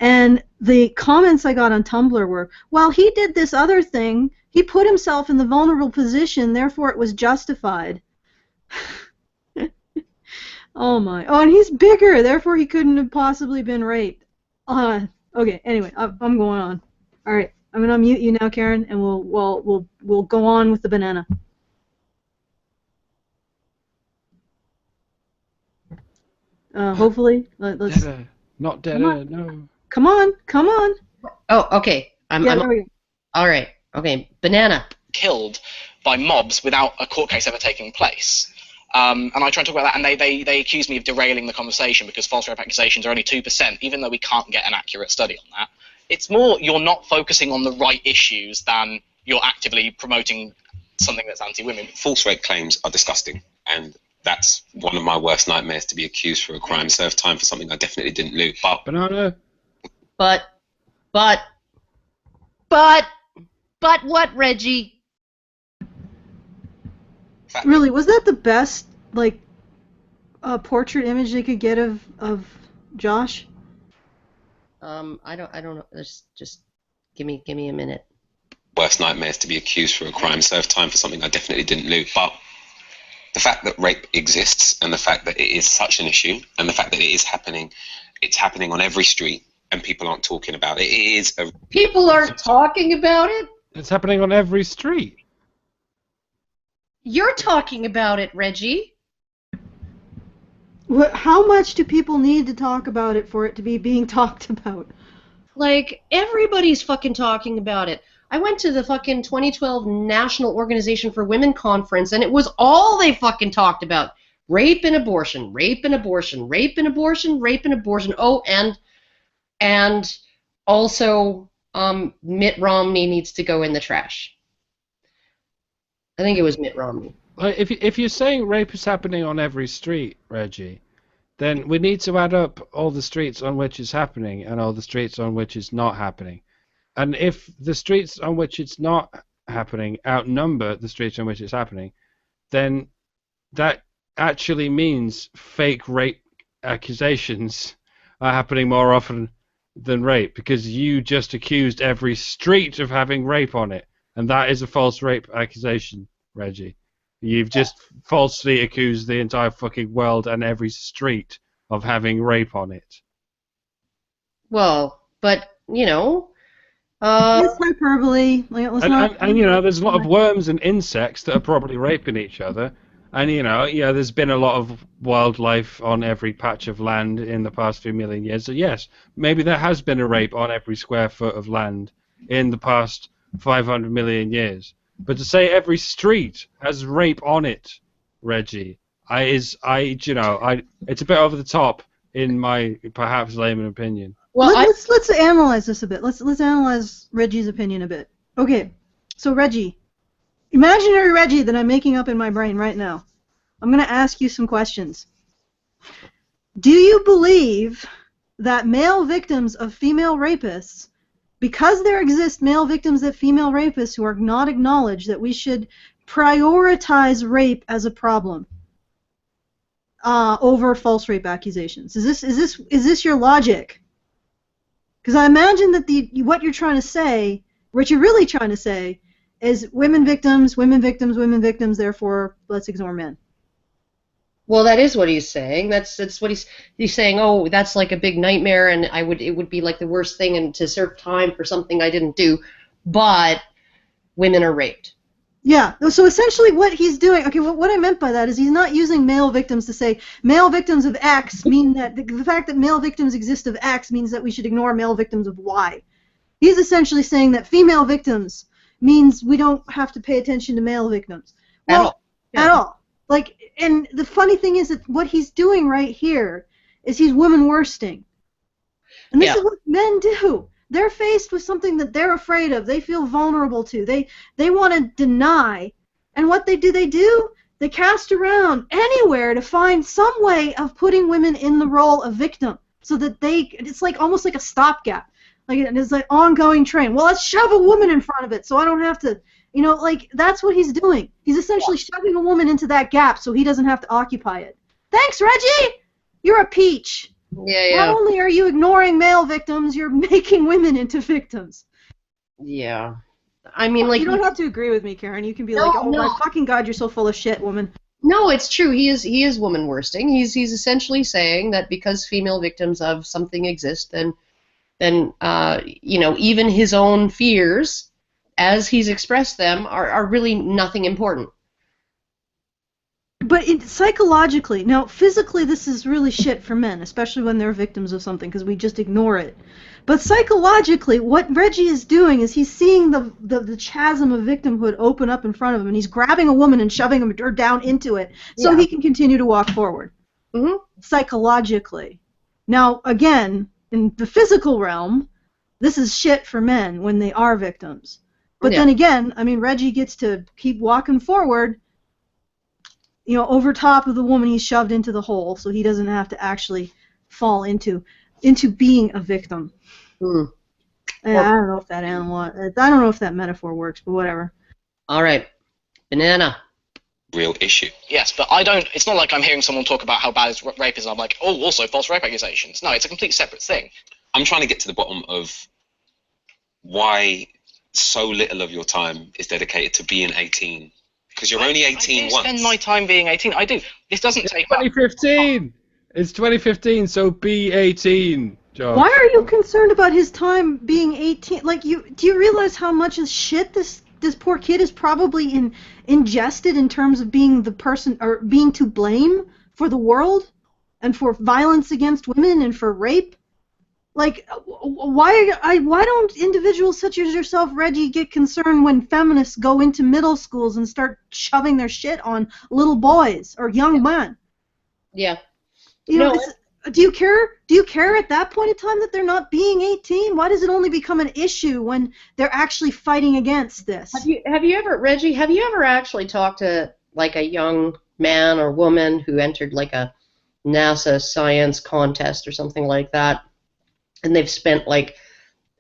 And the comments I got on Tumblr were, well, he did this other thing. He put himself in the vulnerable position, therefore it was justified. Oh my. Oh, and he's bigger, therefore he couldn't have possibly been raped. Okay, anyway, I'm going on. All right, I'm going to unmute you now, Karen, and we'll go on with the banana. Hopefully, let's. Deader. Not deader, no. Come on. Oh, okay. There we go. All right. Okay, banana. Killed by mobs without a court case ever taking place. And I try and talk about that, and they accuse me of derailing the conversation because false rape accusations are only 2%, even though we can't get an accurate study on that. It's more you're not focusing on the right issues than you're actively promoting something that's anti-women. False rape claims are disgusting, and that's one of my worst nightmares, to be accused for a crime, serve time for something I definitely didn't do. Banana. But what, Reggie? Really, was that the best portrait image they could get of Josh? I don't know. Just give me a minute. Worst nightmares, to be accused for a crime, serve time for something I definitely didn't do. But the fact that rape exists, and the fact that it is such an issue, and the fact that it's happening on every street, and people aren't talking about it. People aren't talking about it? It's happening on every street. You're talking about it, Reggie. How much do people need to talk about it for it to be being talked about? Everybody's fucking talking about it. I went to the fucking 2012 National Organization for Women conference, and it was all they fucking talked about. Rape and abortion, rape and abortion, rape and abortion, rape and abortion. Oh, and also Mitt Romney needs to go in the trash. I think it was Mitt Romney. If you're saying rape is happening on every street, Reggie, then we need to add up all the streets on which it's happening and all the streets on which it's not happening. And if the streets on which it's not happening outnumber the streets on which it's happening, then that actually means fake rape accusations are happening more often than rape, because you just accused every street of having rape on it, and that is a false rape accusation, Reggie. You've just falsely accused the entire fucking world and every street of having rape on it. Well, but, it's hyperbole. There's a lot of worms and insects that are probably raping each other. And, there's been a lot of wildlife on every patch of land in the past few million years. So, yes, maybe there has been a rape on every square foot of land in the past 500 million years. But to say every street has rape on it, Reggie, it's a bit over the top in my perhaps layman opinion. Well, let's analyze this a bit. Let's analyze Reggie's opinion a bit. Okay, so Reggie, imaginary Reggie that I'm making up in my brain right now. I'm going to ask you some questions. Do you believe that male victims of female rapists because there exist male victims of female rapists who are not acknowledged, that we should prioritize rape as a problem over false rape accusations. Is this your logic? Because I imagine that what you're trying to say, what you're really trying to say, is women victims, women victims, women victims. Therefore, let's ignore men. Well, that is what he's saying. That's what he's saying. Oh, that's like a big nightmare, and it would be like the worst thing, and to serve time for something I didn't do. But women are raped. Yeah. So essentially, what he's doing. Okay. What I meant by that is he's not using male victims to say male victims of X mean that the fact that male victims exist of X means that we should ignore male victims of Y. He's essentially saying that female victims means we don't have to pay attention to male victims. Well, At all. Yeah. At all. Like, and the funny thing is that what he's doing right here is he's woman worsting. And this is what men do. They're faced with something that they're afraid of. They feel vulnerable to. They want to deny. And what they do, they cast around anywhere to find some way of putting women in the role of victim, so that it's like almost like a stopgap. Like it's like ongoing train. Well, let's shove a woman in front of it so I don't have to, like that's what he's doing. He's essentially shoving a woman into that gap so he doesn't have to occupy it. Thanks, Reggie! You're a peach. Yeah. Not only are you ignoring male victims, you're making women into victims. Yeah. I mean, like, you don't have to agree with me, Karen. You can be like, oh my fucking god, you're so full of shit, woman. No, it's true. He is woman worsting. He's essentially saying that because female victims of something exist, then even his own fears, as he's expressed them, are really nothing important. But psychologically, now physically this is really shit for men, especially when they're victims of something, because we just ignore it. But psychologically, what Reggie is doing is he's seeing the chasm of victimhood open up in front of him, and he's grabbing a woman and shoving her down into it so he can continue to walk forward. Mm-hmm. Psychologically. Now, again, in the physical realm, this is shit for men when they are victims. But then again, I mean, Reggie gets to keep walking forward, over top of the woman he's shoved into the hole, so he doesn't have to actually fall into being a victim. Mm. I don't know if I don't know if that metaphor works, but whatever. All right, banana. Real issue. Yes, but it's not like I'm hearing someone talk about how bad rape is, and I'm like, oh, also false rape accusations. No, it's a completely separate thing. I'm trying to get to the bottom of why so little of your time is dedicated to being 18. Because you're only 18 once. I spend my time being 18. I do. This doesn't take 2015! It's 2015, so be 18, Josh. Why are you concerned about his time being 18? Like, do you realize how much of shit this poor kid is probably ingested in terms of being the person, or being to blame for the world, and for violence against women, and for rape? Like, why don't individuals such as yourself, Reggie, get concerned when feminists go into middle schools and start shoving their shit on little boys or young men? Yeah. Do you care? Do you care at that point in time that they're not being 18? Why does it only become an issue when they're actually fighting against this? Have you ever, Reggie? Have you ever actually talked to like a young man or woman who entered like a NASA science contest or something like that? And they've spent, like,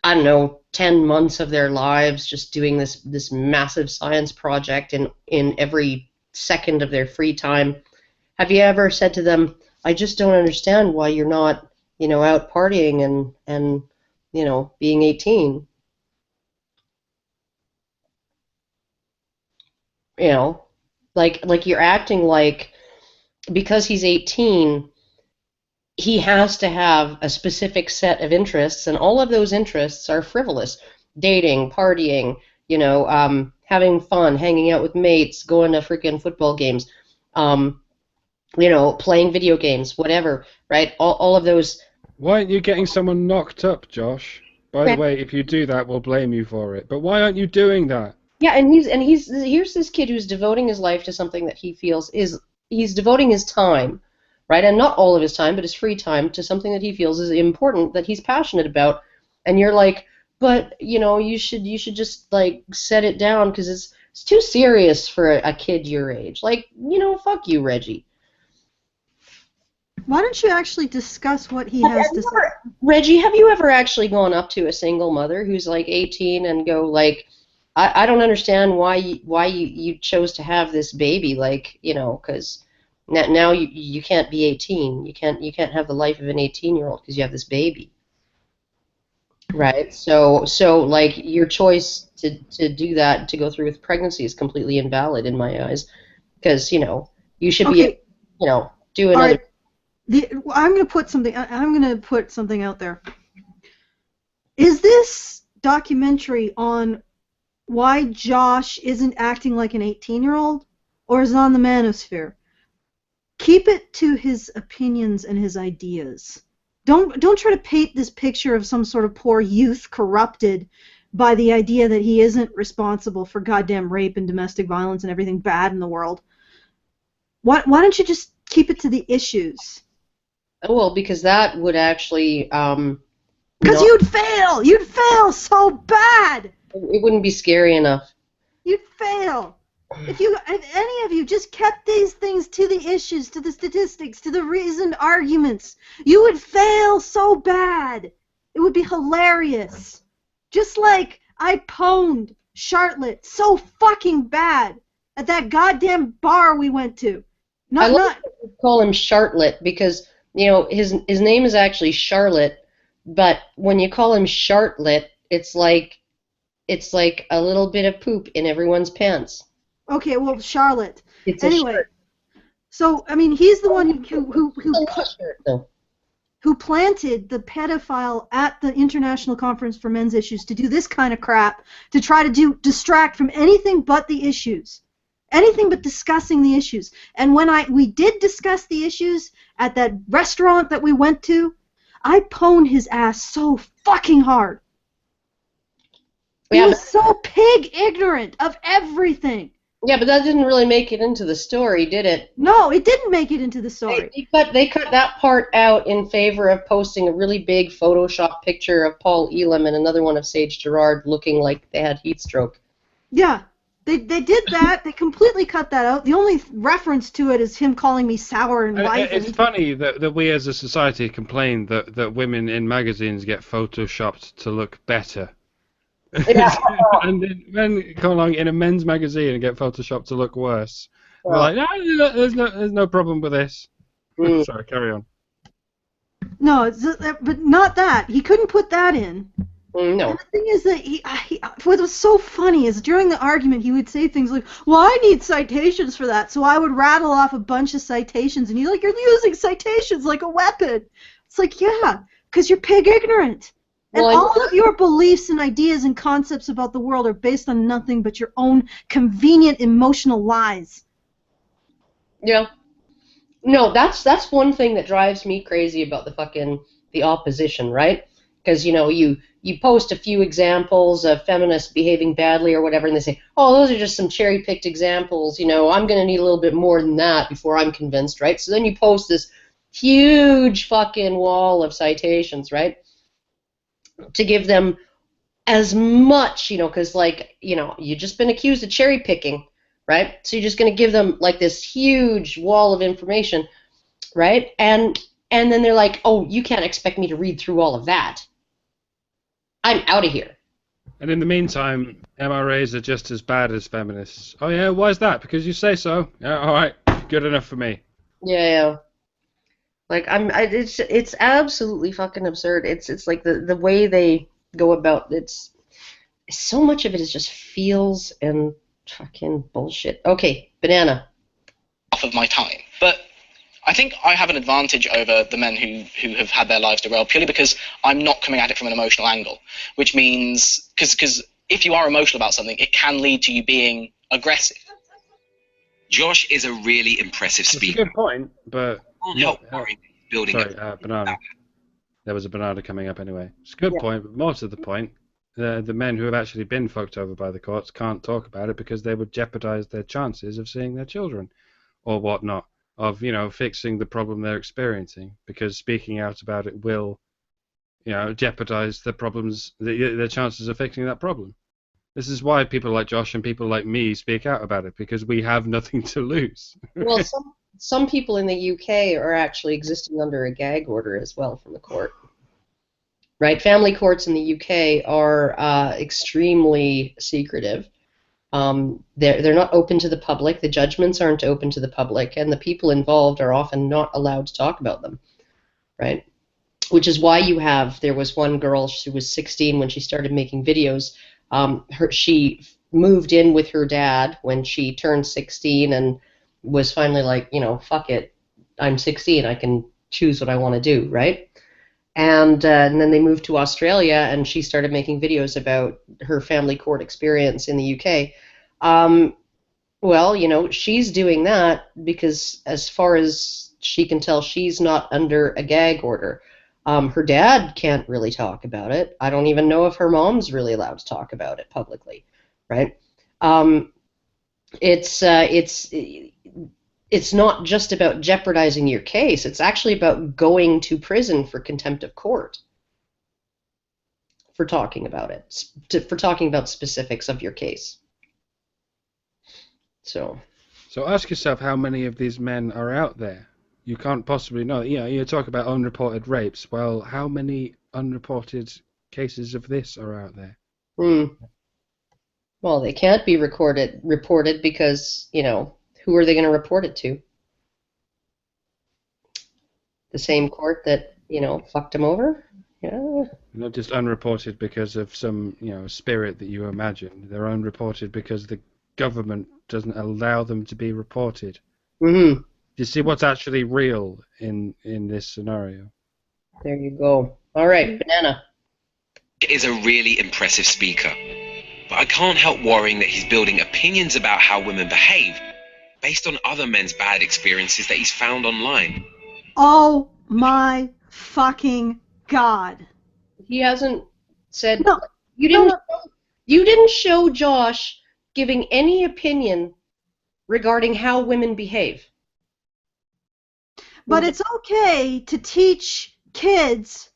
I don't know, 10 months of their lives just doing this massive science project in every second of their free time. Have you ever said to them, I just don't understand why you're not, out partying and being 18? Like you're acting like because he's 18, he has to have a specific set of interests, and all of those interests are frivolous. Dating, partying, having fun, hanging out with mates, going to freaking football games, playing video games, whatever, right? All of those. Why aren't you getting someone knocked up, Josh? By the way, if you do that, we'll blame you for it. But why aren't you doing that? Yeah, and here's this kid who's devoting his life to something that he feels he's devoting his time, right? And not all of his time, but his free time, to something that he feels is important, that he's passionate about. And you're like, but you should just like set it down because it's too serious for a kid your age. Like, fuck you, Reggie. Why don't you actually discuss what he has to say? Reggie, have you ever actually gone up to a single mother who's like 18 and go like, I don't understand why you chose to have this baby, like, you know, because now you can't be 18. You can't have the life of an 18-year-old because you have this baby. Right. So like your choice to do that, to go through with pregnancy, is completely invalid in my eyes, because you should be, do All another. right. I'm going to put something out there. Is this documentary on why Josh isn't acting like an 18-year-old, or is it on the manosphere? Keep it to his opinions and his ideas. Don't try to paint this picture of some sort of poor youth corrupted by the idea that he isn't responsible for goddamn rape and domestic violence and everything bad in the world. Why don't you just keep it to the issues? Well, because that would actually. Because you'd fail! You'd fail so bad! It wouldn't be scary enough. You'd fail! If any of you just kept these things to the issues, to the statistics, to the reasoned arguments, you would fail so bad. It would be hilarious. Just like I pwned Charlotte so fucking bad at that goddamn bar we went to. I love that you call him Charlotte, because his name is actually Charlotte, but when you call him Charlotte, it's like a little bit of poop in everyone's pants. Okay, well, Charlotte. It's anyway, so I mean, he's the one who planted the pedophile at the International Conference for Men's Issues to do this kind of crap, to try to distract from anything but the issues, anything but discussing the issues. And when we did discuss the issues at that restaurant that we went to, I pwned his ass so fucking hard. He was so pig ignorant of everything. Yeah, but that didn't really make it into the story, did it? No, it didn't make it into the story. They cut that part out in favor of posting a really big Photoshop picture of Paul Elam and another one of Sage Gerard looking like they had heat stroke. Yeah, they did that. They completely cut that out. The only reference to it is him calling me sour and white. It's funny that we as a society complain that women in magazines get photoshopped to look better. Yeah. And then come along in a men's magazine and get photoshopped to look worse. We're like, no, there's no problem with this. Sorry, carry on. No, but not that. He couldn't put that in. No. And the thing is that what was so funny is during the argument he would say things like, well, I need citations for that, so I would rattle off a bunch of citations, and he's like, you're using citations like a weapon. It's like, yeah, because you're pig ignorant. And all of your beliefs and ideas and concepts about the world are based on nothing but your own convenient emotional lies. Yeah. No, that's one thing that drives me crazy about the opposition, right? Because you post a few examples of feminists behaving badly or whatever, and they say, oh, those are just some cherry-picked examples. I'm going to need a little bit more than that before I'm convinced, right? So then you post this huge fucking wall of citations, right? To give them as much, because you've just been accused of cherry picking, right? So you're just going to give them like this huge wall of information, right? And then they're like, oh, you can't expect me to read through all of that. I'm out of here. And in the meantime, MRAs are just as bad as feminists. Oh yeah, why is that? Because you say so. Yeah, all right, good enough for me. Yeah. Like it's absolutely fucking absurd. It's like the way they go about it's so much of it is just feels and fucking bullshit. Okay, Banana. Off of my time, but I think I have an advantage over the men who have had their lives derailed purely because I'm not coming at it from an emotional angle, which means because if you are emotional about something, it can lead to you being aggressive. Josh is a really impressive speaker. That's a good point, but building banana. There was a banana coming up anyway. It's a good point, but most of the point, the men who have actually been fucked over by the courts can't talk about it because they would jeopardize their chances of seeing their children or whatnot, of fixing the problem they're experiencing, because speaking out about it will jeopardize the problems, their chances of fixing that problem. This is why people like Josh and people like me speak out about it, because we have nothing to lose. Well, some people in the UK are actually existing under a gag order as well from the court. Right? Family courts in the UK are extremely secretive. They're not open to the public. The judgments aren't open to the public, and the people involved are often not allowed to talk about them. Right? Which is why there was one girl, she was 16 when she started making videos. She moved in with her dad when she turned 16 and was finally like, fuck it, I'm 16, I can choose what I want to do, right? And then they moved to Australia, and she started making videos about her family court experience in the UK. Well, she's doing that because, as far as she can tell, she's not under a gag order. Her dad can't really talk about it. I don't even know if her mom's really allowed to talk about it publicly, right? It's not just about jeopardizing your case. It's actually about going to prison for contempt of court for talking about it, for talking about specifics of your case. So ask yourself how many of these men are out there. You can't possibly know. You talk about unreported rapes. Well, how many unreported cases of this are out there? Well, they can't be reported because, who are they going to report it to? The same court that, fucked them over? Yeah. Not just unreported because of some, spirit that you imagine. They're unreported because the government doesn't allow them to be reported. Mm-hmm. You see what's actually real in this scenario. There you go. All right, Banana. Is a really impressive speaker, but I can't help worrying that he's building opinions about how women behave based on other men's bad experiences that he's found online. Oh my fucking God. He hasn't said... No. You didn't show Josh giving any opinion regarding how women behave. But it's okay to teach kids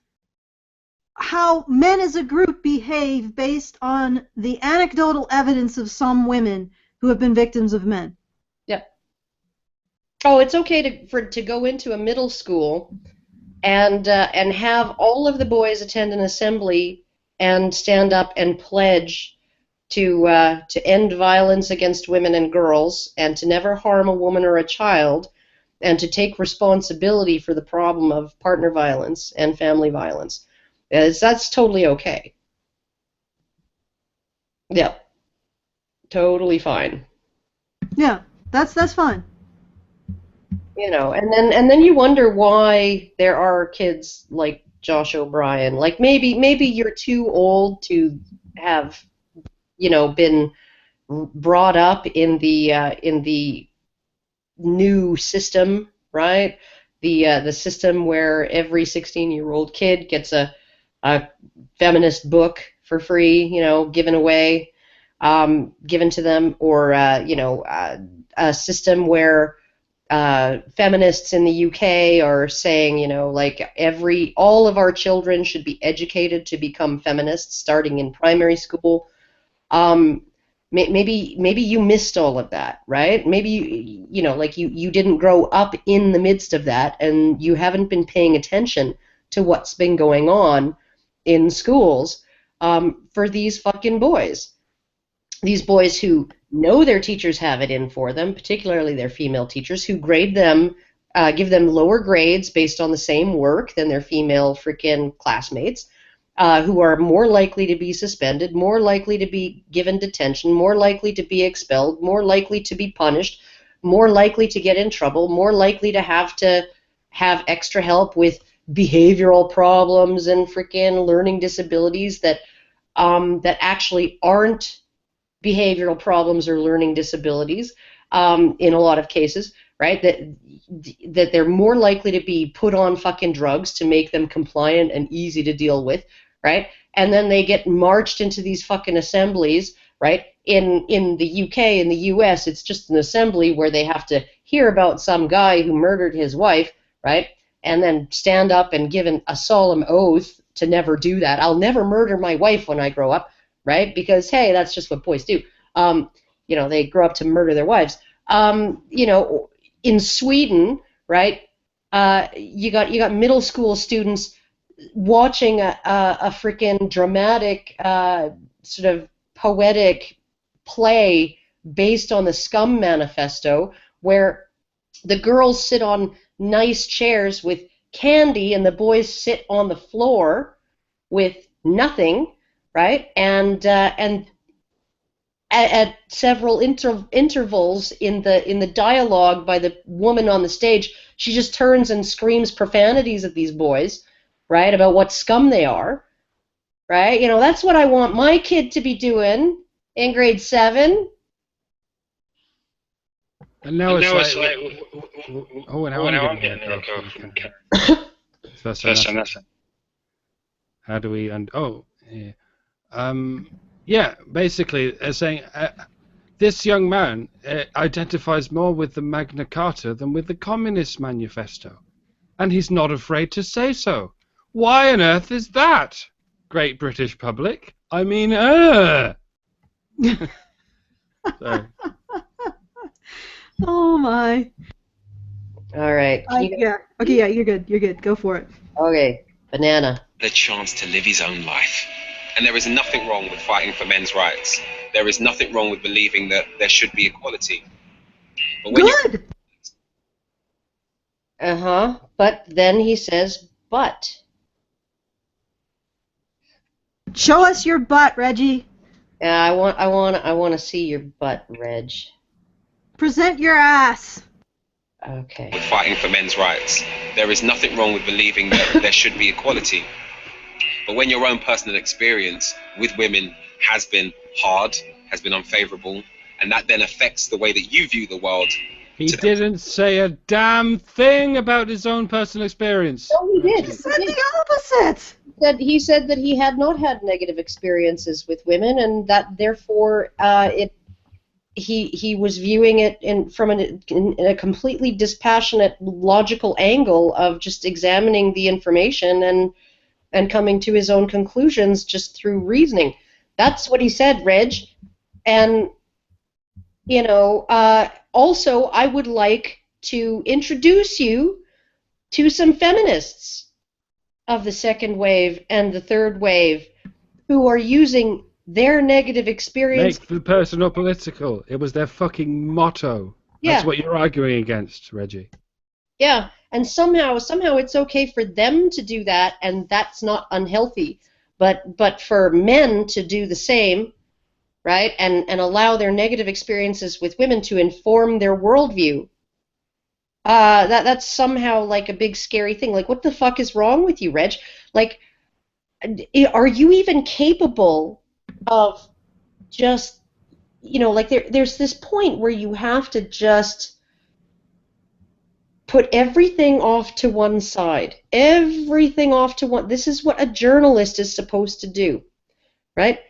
how men as a group behave based on the anecdotal evidence of some women who have been victims of men. Yep. Oh, it's okay to go into a middle school and have all of the boys attend an assembly and stand up and pledge to end violence against women and girls and to never harm a woman or a child, and to take responsibility for the problem of partner violence and family violence. That's totally okay. Yeah. Totally fine. Yeah, that's fine. And then you wonder why there are kids like Josh O'Brien. Like maybe you're too old to have, been brought up in the new system, right? The system where every 16-year-old kid gets a feminist book for free, given away, given to them, or a system where feminists in the UK are saying, all of our children should be educated to become feminists starting in primary school. Maybe you missed all of that, right? Maybe you didn't grow up in the midst of that, and you haven't been paying attention to what's been going on in schools for these fucking boys. These boys who know their teachers have it in for them, particularly their female teachers, who grade them, give them lower grades based on the same work than their female freaking classmates. Who are more likely to be suspended, more likely to be given detention, more likely to be expelled, more likely to be punished, more likely to get in trouble, more likely to have extra help with behavioral problems and freaking learning disabilities that actually aren't behavioral problems or learning disabilities in a lot of cases, right? That they're more likely to be put on fucking drugs to make them compliant and easy to deal with, right? And then they get marched into these fucking assemblies, right? In the UK, in the US, it's just an assembly where they have to hear about some guy who murdered his wife, right? And then stand up and give a solemn oath to never do that. I'll never murder my wife when I grow up, right? Because, hey, that's just what boys do. They grow up to murder their wives. In in Sweden, right? You got middle school students watching a freaking dramatic, sort of poetic play based on the Scum Manifesto, where the girls sit on nice chairs with candy and the boys sit on the floor with nothing, right? And at several intervals in the dialogue by the woman on the stage, she just turns and screams profanities at these boys, right, about what scum they are, right? You know, that's what I want my kid to be doing in grade 7. And now it's like, oh, now I'm getting an echo from Karen. First time. How do we? Yeah, basically, they're saying this young man identifies more with the Magna Carta than with the Communist Manifesto, and he's not afraid to say so. Why on earth is that, great British public? I mean, Sorry. Oh my. All right. Yeah. Okay. Yeah. You're good. You're good. Go for it. Okay. Banana. The chance to live his own life. And there is nothing wrong with fighting for men's rights. There is nothing wrong with believing that there should be equality. But when Good. But then he says, but. Show us your butt, Reggie. Yeah, I want to see your butt, Reg. Present your ass. Okay. with fighting for men's rights, there is nothing wrong with believing that there should be equality. But when your own personal experience with women has been hard, has been unfavorable, and that then affects the way that you view the world. He didn't say a damn thing about his own personal experience. No, he did. He said the opposite. He said that he had not had negative experiences with women, and that therefore he was viewing it in a completely dispassionate, logical angle of just examining the information and coming to his own conclusions just through reasoning. That's what he said, Reg. And also, I would like to introduce you to some feminists of the second wave and the third wave who are using their negative experience. Make the personal political. It was their fucking motto. Yeah. That's what you're arguing against, Reggie. Yeah, and somehow it's okay for them to do that, and that's not unhealthy. But for men to do the same, right, and allow their negative experiences with women to inform their worldview, that's somehow like a big scary thing. Like, what the fuck is wrong with you, Reg? Like, are you even capable of just, like there's this point where you have to just put everything off to one side. Everything off to one. This is what a journalist is supposed to do, right?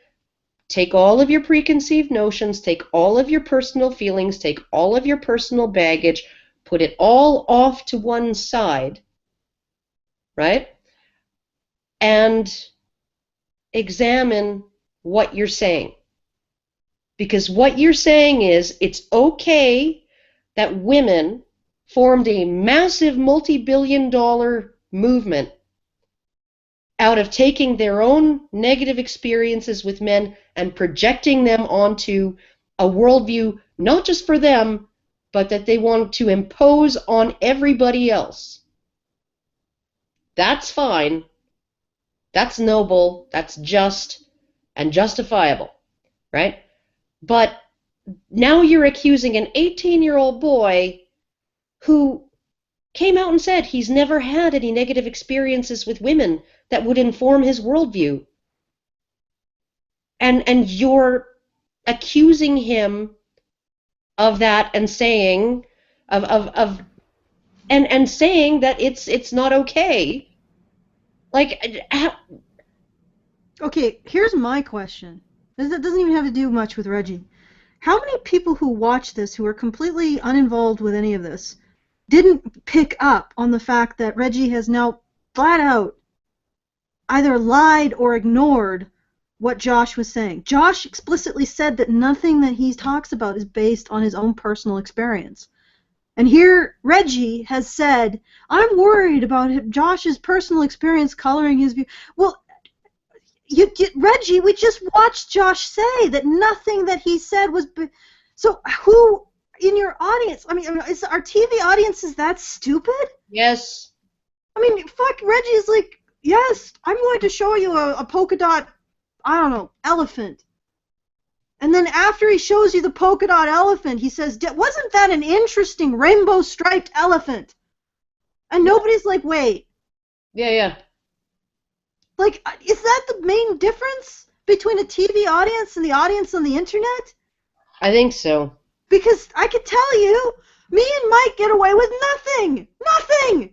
Take all of your preconceived notions, take all of your personal feelings, take all of your personal baggage, put it all off to one side, right? And examine what you're saying. Because what you're saying is it's okay that women formed a massive multi-billion-dollar movement out of taking their own negative experiences with men and projecting them onto a worldview, not just for them, but that they want to impose on everybody else. That's fine. That's noble. That's just and justifiable, right? But now you're accusing an 18-year-old boy who came out and said he's never had any negative experiences with women that would inform his worldview. And you're accusing him of that and saying and saying that it's not okay. Like, Okay, here's my question. It doesn't even have to do much with Reggie. How many people who watch this, who are completely uninvolved with any of this, didn't pick up on the fact that Reggie has now flat out either lied or ignored what Josh was saying? Josh explicitly said that nothing that he talks about is based on his own personal experience. And here Reggie has said, I'm worried about Josh's personal experience coloring his view. Well, Reggie, we just watched Josh say that nothing that he said was... So who in your audience, I mean, is our TV audience is that stupid? Yes. I mean, fuck, Reggie's like, yes, I'm going to show you a polka dot, I don't know, elephant. And then after he shows you the polka dot elephant, he says, wasn't that an interesting rainbow striped elephant? And nobody's like, wait. Yeah. Like, is that the main difference between a TV audience and the audience on the internet? I think so. Because I can tell you, me and Mike get away with nothing. Nothing!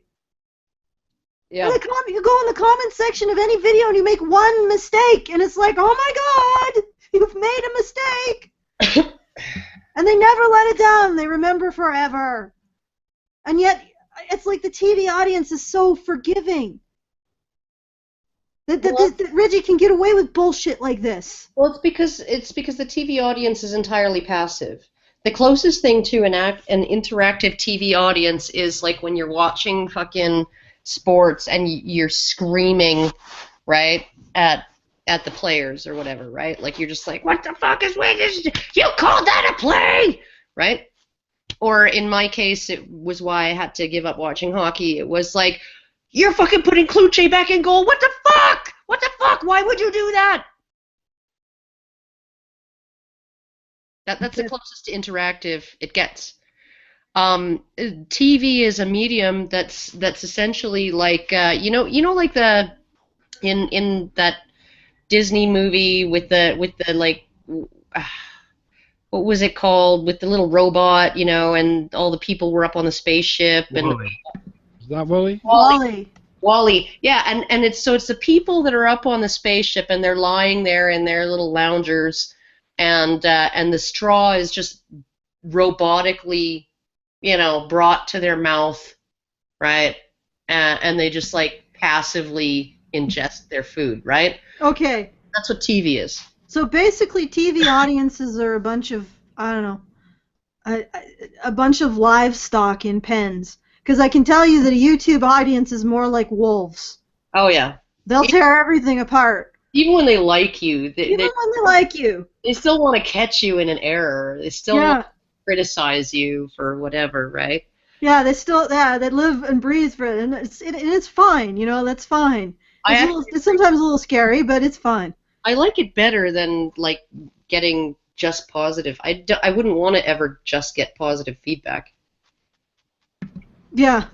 Yeah. You go in the comment section of any video and you make one mistake, and it's like, oh my god, you've made a mistake! And they never let it down. They remember forever. And yet, it's like the TV audience is so forgiving. That Reggie can get away with bullshit like this. Well, it's because the TV audience is entirely passive. The closest thing to an interactive TV audience is like when you're watching fucking sports and you're screaming, right, at the players or whatever, right? Like you're just like, what the fuck is with this? You called that a play, right? Or in my case, it was why I had to give up watching hockey. It was like, you're fucking putting Kluche back in goal. What the fuck? What the fuck? Why would you do that? That's the closest to interactive it gets. TV is a medium that's essentially like you know like the in that Disney movie with the like what was it called, with the little robot, you know, and all the people were up on the spaceship and Wally. Is that Wally? Wally, yeah, and it's the people that are up on the spaceship and they're lying there in their little loungers, and the straw is just robotically, you know, brought to their mouth, right, and they just like passively ingest their food, right? Okay. That's what TV is. So basically, TV audiences are a bunch of, I don't know, a bunch of livestock in pens. Because I can tell you that a YouTube audience is more like wolves. Oh, yeah. They'll tear everything apart. Even when they like you. When they like you. They still want to catch you in an error. They still want to criticize you for whatever, right? Yeah, they live and breathe for it. And it's fine, you know, that's fine. It's sometimes a little scary, but it's fine. I like it better than, like, getting just positive. I wouldn't want to ever just get positive feedback. Yeah,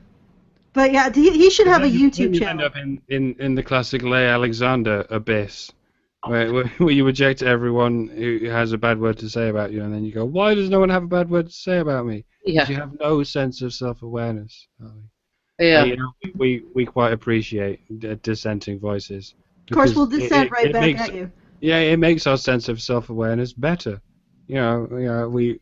but yeah, he should have a YouTube you channel. end up in the classic Leigh Alexander abyss, where you reject everyone who has a bad word to say about you, and then you go, why does no one have a bad word to say about me? Yeah. Because you have no sense of self-awareness. Yeah. You know, we quite appreciate dissenting voices. Of course, we'll dissent right back at you. Yeah, it makes our sense of self-awareness better. You know, we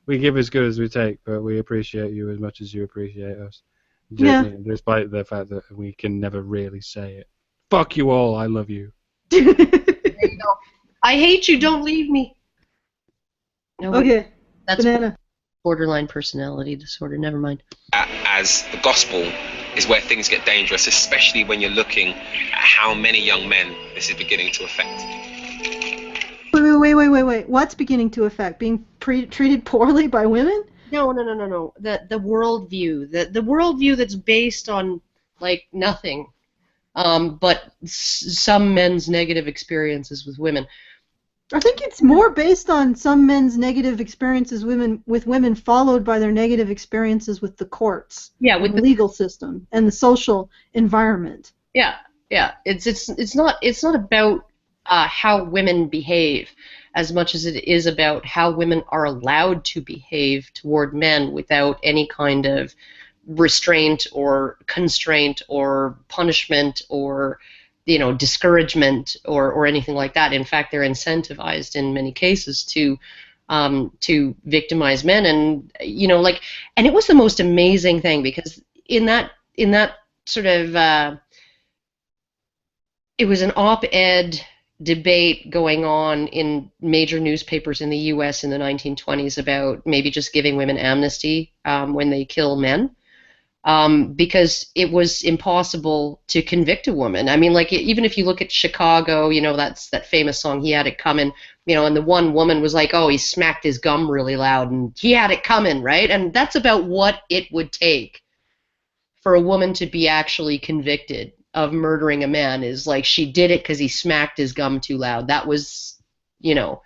we give as good as we take, but we appreciate you as much as you appreciate us. Yeah. Despite the fact that we can never really say it. Fuck you all, I love you. There you go. I hate you, don't leave me. No, okay. That's Banana. Borderline personality disorder, never mind. As the gospel is where things get dangerous, especially when you're looking at how many young men this is beginning to affect. Wait. What's beginning to affect? Being treated poorly by women? No. The worldview. The worldview that's based on, like, nothing. But some men's negative experiences with women. I think it's more based on some men's negative experiences with women followed by their negative experiences with the courts. Yeah, with the legal system and the social environment. Yeah. It's not about how women behave as much as it is about how women are allowed to behave toward men without any kind of restraint or constraint or punishment or, you know, discouragement or anything like that. In fact, they're incentivized in many cases to victimize men, and, you know, like, and it was the most amazing thing, because in that sort of it was an op-ed debate going on in major newspapers in the U.S. in the 1920s about maybe just giving women amnesty when they kill men. Because it was impossible to convict a woman. I mean, like, even if you look at Chicago, you know, that's that famous song, He Had It Coming, you know, and the one woman was like, oh, he smacked his gum really loud, and he had it coming, right? And that's about what it would take for a woman to be actually convicted of murdering a man, is like she did it because he smacked his gum too loud. That was, you know,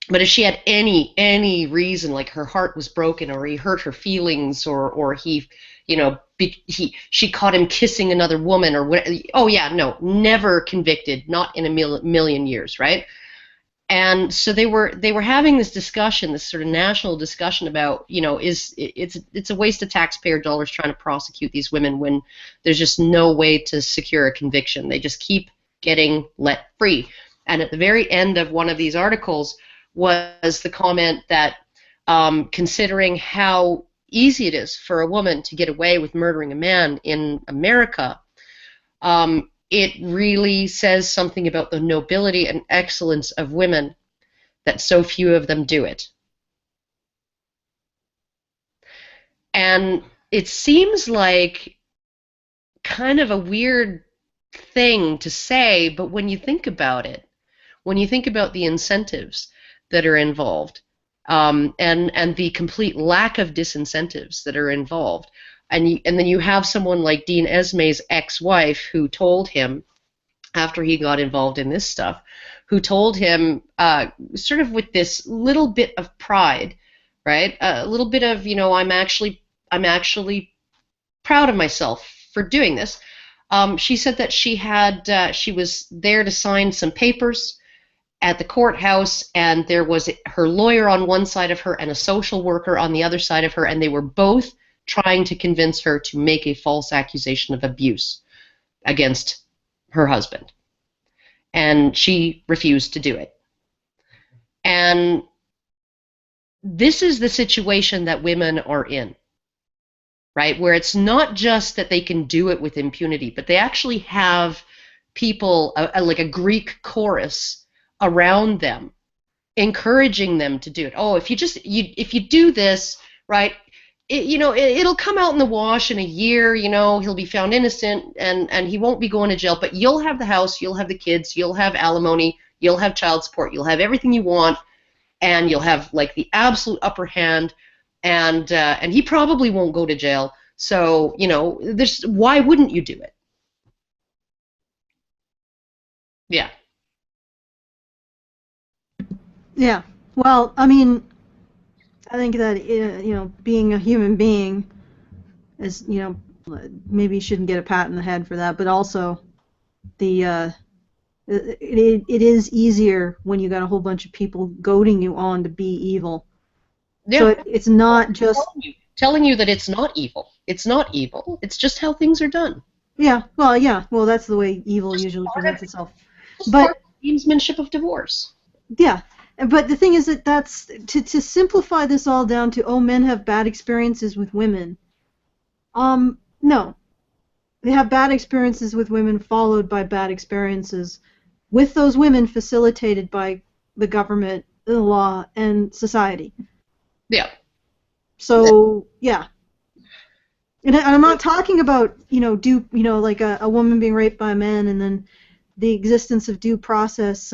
but if she had any reason, like her heart was broken, or he hurt her feelings, or he, you know, she caught him kissing another woman, or what? Oh yeah, no, never convicted, not in a million years, right? And so they were having this discussion, this sort of national discussion about, you know, it's a waste of taxpayer dollars trying to prosecute these women when there's just no way to secure a conviction. They just keep getting let free. And at the very end of one of these articles was the comment that considering how easy it is for a woman to get away with murdering a man in America, it really says something about the nobility and excellence of women that so few of them do it. And it seems like kind of a weird thing to say, but when you think about it, when you think about the incentives that are involved, and the complete lack of disincentives that are involved, and then you have someone like Dean Esme's ex-wife who told him, after he got involved in this stuff, who told him, sort of with this little bit of pride, right, a little bit of, you know, I'm actually proud of myself for doing this. She said that she was there to sign some papers at the courthouse, and there was her lawyer on one side of her and a social worker on the other side of her, and they were both trying to convince her to make a false accusation of abuse against her husband. And she refused to do it. And this is the situation that women are in, right? Where it's not just that they can do it with impunity, but they actually have people, like a Greek chorus around them, encouraging them to do it. Oh, if you do this, right, it'll come out in the wash in a year, you know, he'll be found innocent and he won't be going to jail, but you'll have the house, you'll have the kids, you'll have alimony, you'll have child support, you'll have everything you want, and you'll have like the absolute upper hand, and he probably won't go to jail. So, you know, why wouldn't you do it? Yeah. Yeah. Well, I mean, I think that, you know, being a human being is, you know, maybe you shouldn't get a pat in the head for that, but also it is easier when you got a whole bunch of people goading you on to be evil. Yeah. So it's not just telling you that it's not evil. It's not evil. It's just how things are done. Yeah. Well, that's the way evil usually presents itself. But gamesmanship of divorce. Yeah. But the thing is that that's to simplify this all down to, oh, men have bad experiences with women. No. They have bad experiences with women followed by bad experiences with those women facilitated by the government, the law, and society. Yeah. So, yeah. And I'm not talking about, you know, like a woman being raped by a man and then the existence of due process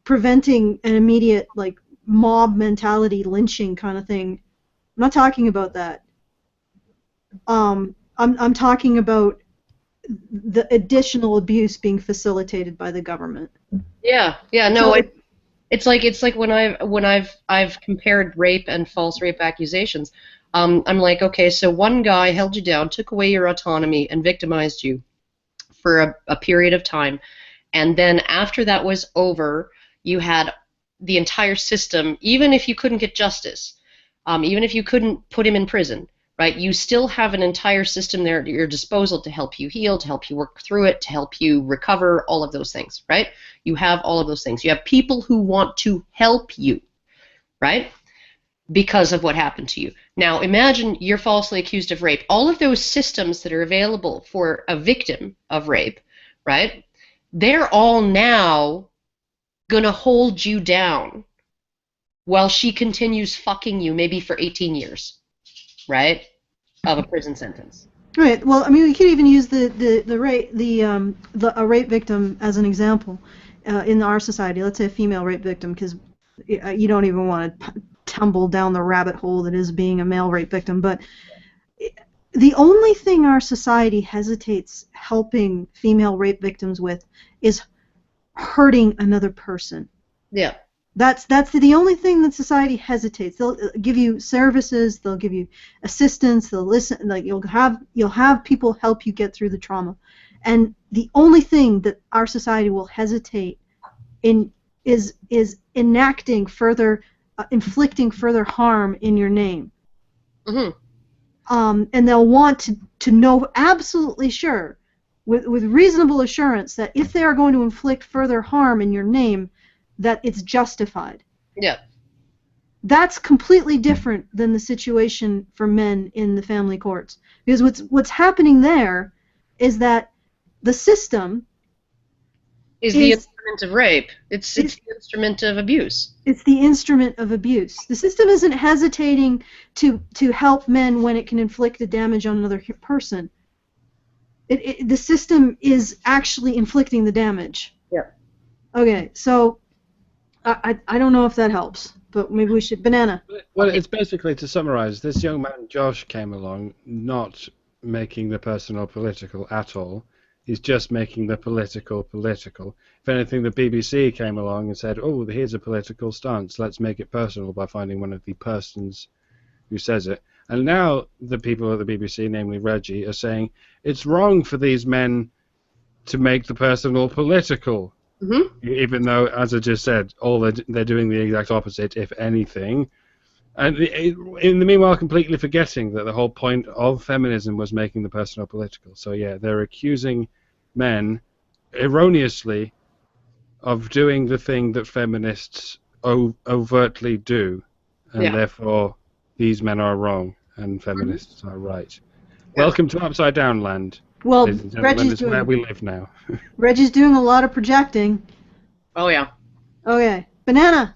preventing an immediate, like, mob mentality lynching kind of thing. I'm not talking about that. I'm talking about the additional abuse being facilitated by the government. Yeah, no, so it's like when I've compared rape and false rape accusations. I'm like, okay, so one guy held you down, took away your autonomy, and victimized you for a period of time, and then after that was over, you had the entire system, even if you couldn't get justice, even if you couldn't put him in prison, right, you still have an entire system there at your disposal to help you heal, to help you work through it, to help you recover, all of those things, right? You have all of those things. You have people who want to help you, right, because of what happened to you. Now, imagine you're falsely accused of rape. All of those systems that are available for a victim of rape, right, they're all now gonna hold you down while she continues fucking you, maybe for 18 years, right, of a prison sentence. Right. Well, I mean, we could even use a rape victim as an example in our society. Let's say a female rape victim, because you don't even want to tumble down the rabbit hole that is being a male rape victim. But the only thing our society hesitates helping female rape victims with is hurting another person. Yeah. That's the only thing that society hesitates. They'll give you services, they'll give you assistance, they'll listen. Like you'll have people help you get through the trauma, and the only thing that our society will hesitate in is enacting further, inflicting further harm in your name. Mm-hmm. And they'll want to know absolutely sure, with reasonable assurance, that if they are going to inflict further harm in your name, that it's justified. Yeah. That's completely different than the situation for men in the family courts. Because what's happening there is that the system is the instrument of rape. It's the instrument of abuse. It's the instrument of abuse. The system isn't hesitating to help men when it can inflict the damage on another person. The system is actually inflicting the damage. Yeah. Okay, so I don't know if that helps, but maybe we should. Banana. Well, it's basically, to summarize, this young man, Josh, came along not making the personal political at all. He's just making the political. If anything, the BBC came along and said, oh, here's a political stance. Let's make it personal by finding one of the persons who says it. And now the people at the BBC, namely Reggie, are saying it's wrong for these men to make the personal political. Mm-hmm. Even though, as I just said, they're doing the exact opposite, if anything. And in the meanwhile, completely forgetting that the whole point of feminism was making the personal political. So yeah, they're accusing men erroneously of doing the thing that feminists overtly do, and therefore these men are wrong and feminists are right. Welcome to Upside Down Land. Well, Reggie's where we live now. Reggie's doing a lot of projecting. Oh yeah. Okay, Banana.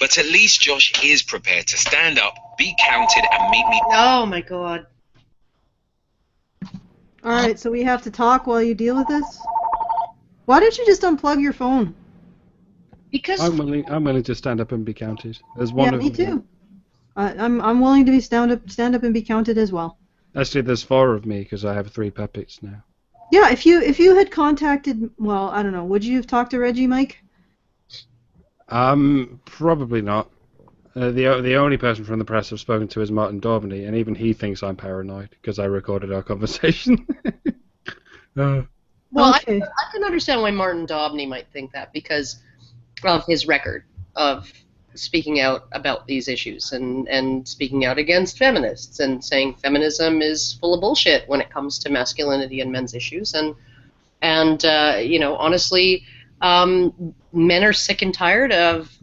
But at least Josh is prepared to stand up, be counted, and meet me. Oh my God. All right, so we have to talk while you deal with this. Why don't you just unplug your phone? Because I'm willing to stand up and be counted. There's one. Yeah, me too. I'm willing to be stand up and be counted as well. Actually, there's 4 of me because I have 3 puppets now. Yeah, if you had contacted, well, I don't know, would you have talked to Reggie, Mike? Probably not. The only person from the press I've spoken to is Martin Daubney, and even he thinks I'm paranoid because I recorded our conversation. Well, okay. I can understand why Martin Daubney might think that because of his record of speaking out about these issues and speaking out against feminists and saying feminism is full of bullshit when it comes to masculinity and men's issues. And honestly, men are sick and tired of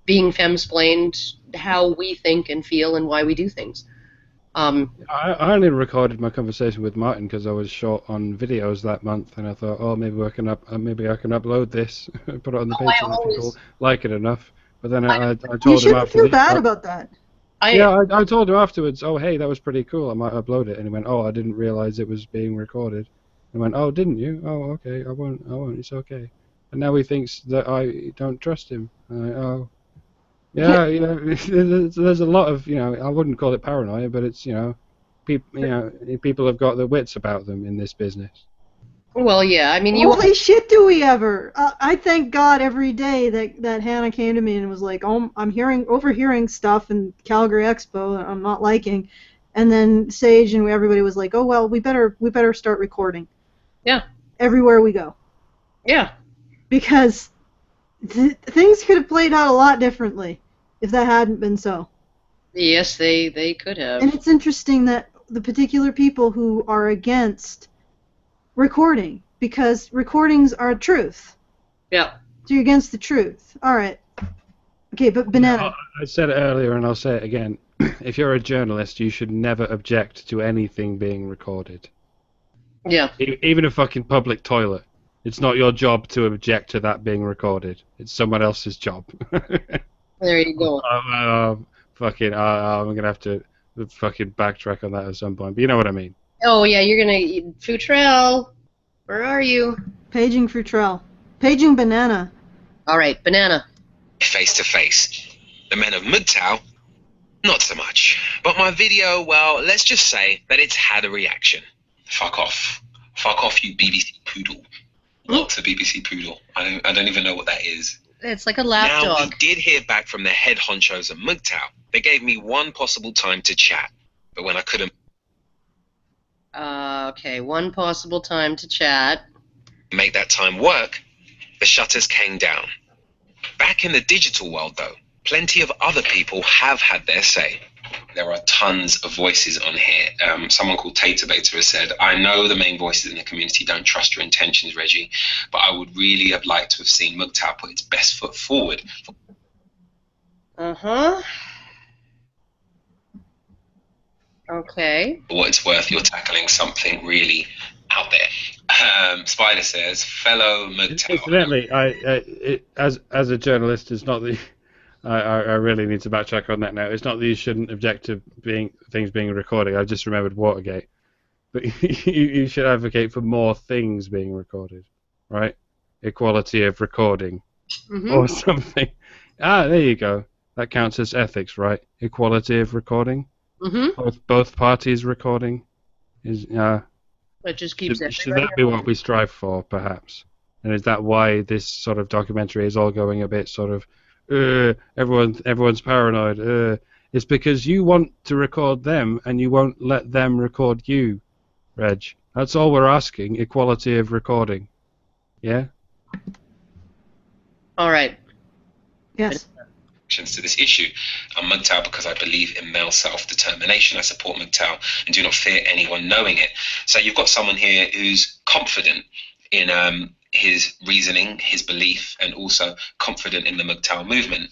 being femsplained how we think and feel and why we do things. I only recorded my conversation with Martin because I was short on videos that month, and I thought, oh, maybe I can upload this, put it on the page, and people like it enough. But then I told him after. You shouldn't feel bad about that. I told him afterwards, oh, hey, that was pretty cool, I might upload it. And he went, oh, I didn't realize it was being recorded. I went, oh, didn't you? Oh, okay, I won't, it's okay. And now he thinks that I don't trust him. Oh. Yeah, there's a lot of, I wouldn't call it paranoia, but it's, people have got their wits about them in this business. Well, yeah, I mean, holy shit, do we ever? I thank God every day that Hannah came to me and was like, oh, I'm overhearing stuff in Calgary Expo that I'm not liking, and then Sage and everybody was like, oh well, we better start recording. Yeah. Everywhere we go. Yeah. Because things could have played out a lot differently if that hadn't been so. Yes, they could have. And it's interesting that the particular people who are against recording, because recordings are truth. Yeah. So you're against the truth. All right. Okay, but Banana. I said it earlier and I'll say it again. if you're a journalist, you should never object to anything being recorded. Yeah. Even a fucking public toilet. It's not your job to object to that being recorded. It's someone else's job. There you go. I'm gonna have to fucking backtrack on that at some point. But you know what I mean. Oh yeah, you're gonna Futrell. Where are you? Paging Futrell. Paging Banana. All right, Banana. Face to face. The men of MGTOW, not so much. But my video, well, let's just say that it's had a reaction. Fuck off. Fuck off, you BBC poodle. What's a BBC poodle? I don't even know what that is. It's like a lap Now, dog. we did hear back from the head honchos at MGTOW. They gave me one possible time to chat. But when I couldn't Okay, one possible time to chat. make that time work, the shutters came down. Back in the digital world, though, plenty of other people have had their say. There are tons of voices on here. Someone called Tatabeta has said, I know the main voices in the community don't trust your intentions, Reggie, but I would really have liked to have seen MGTOW put its best foot forward. Uh-huh. Okay. For what it's worth, you're tackling something really out there. Spider says, fellow MGTOW. Incidentally, as a journalist, it's not the. I really need to backtrack on that now. It's not that you shouldn't object to things being recorded. I just remembered Watergate, but you should advocate for more things being recorded, right? Equality of recording, or something. There you go. That counts as ethics, right? Equality of recording. Both parties recording is. It just keeps Should that be what we strive for, perhaps? And is that why this sort of documentary is all going a bit sort of, everyone's paranoid? It's because you want to record them and you won't let them record you, Reg. That's all we're asking, equality of recording. Yeah? All right. Yes. To this issue. I'm MGTOW because I believe in male self-determination. I support MGTOW and do not fear anyone knowing it. So you've got someone here who's confident in his reasoning, his belief, and also confident in the MGTOW movement.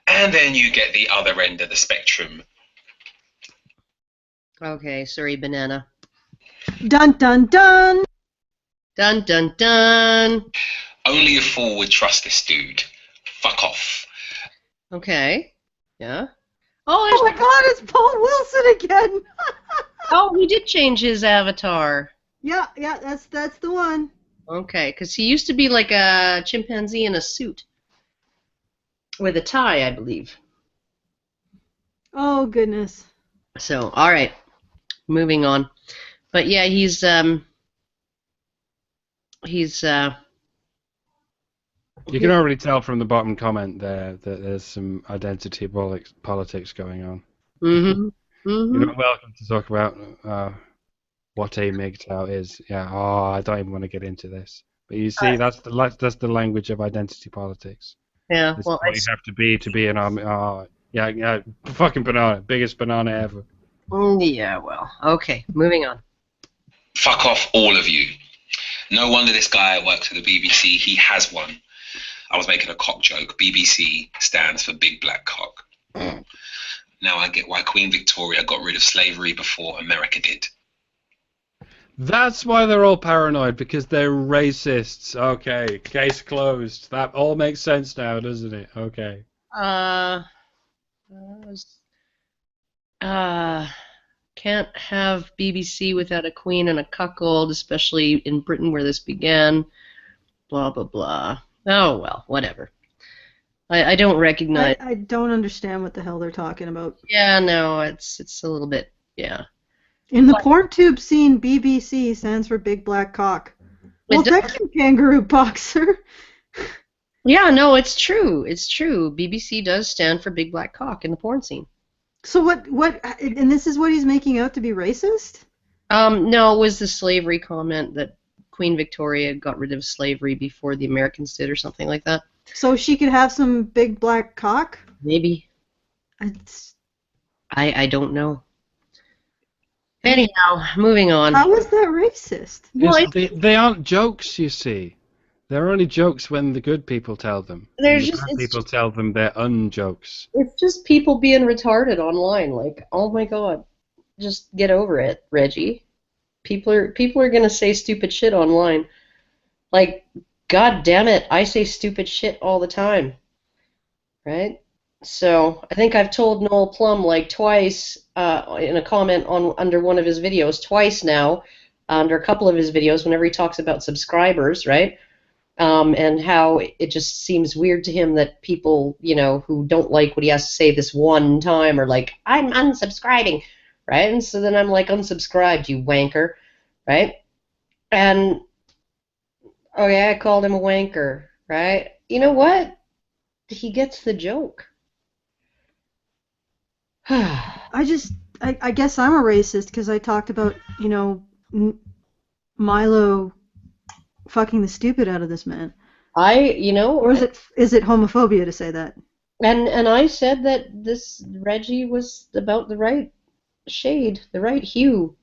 And then you get the other end of the spectrum. Okay, sorry, Banana. Dun dun dun! Dun dun dun! Only a fool would trust this dude. Fuck off. Okay. Yeah. Oh my god, it's Paul Wilson again! Oh, he did change his avatar. Yeah, that's the one. Okay, because he used to be like a chimpanzee in a suit. With a tie, I believe. Oh, goodness. So, alright. Moving on. But yeah, he's You can already tell from the bottom comment there that there's some identity politics going on. You're not welcome to talk about what a MGTOW is. Yeah. Oh, I don't even want to get into this. But you see, that's the language of identity politics. Yeah. It's Well, what you have to be an army. Yeah. Fucking banana, biggest banana ever. yeah. Well. Okay. Moving on. Fuck off, all of you. No wonder this guy works for the BBC. He has one. I was making a cock joke. BBC stands for Big Black Cock. Now I get why Queen Victoria got rid of slavery before America did. That's why they're all paranoid, because they're racists. Okay, case closed. That all makes sense now, doesn't it? Okay. Can't have BBC without a queen and a cuckold, especially in Britain where this began. Blah, blah, blah. Oh, well, whatever. I don't recognize... I don't understand what the hell they're talking about. Yeah, no, it's a little bit, yeah. In the PornTube scene, BBC stands for Big Black Cock. Well, thank you, Kangaroo Boxer. Yeah, no, it's true. It's true. BBC does stand for Big Black Cock in the porn scene. So what, and this is what he's making out to be racist? No, it was the slavery comment that Queen Victoria got rid of slavery before the Americans did or something like that. So she could have some big black cock? Maybe. I don't know. Anyhow, moving on. How is that racist? Well, they aren't jokes, you see. They're only jokes when the good people tell them. There's And the just bad it's people just, tell them they're unjokes. it's just people being retarded online. Like, oh my god, just get over it, Reggie. People are gonna say stupid shit online. Like, god damn it, I say stupid shit all the time, right? So I think I've told Noel Plum like twice in a comment on under one of his videos, twice now, under a couple of his videos, whenever he talks about subscribers, right? And how it just seems weird to him that people, who don't like what he has to say this one time are like, I'm unsubscribing, right? And so then I'm like, unsubscribed, you wanker, right? And, oh yeah, I called him a wanker, right? You know what? He gets the joke. I guess I'm a racist because I talked about, Milo fucking the stupid out of this man. Or is it homophobia to say that? And I said that this Reggie was about the right shade, the right hue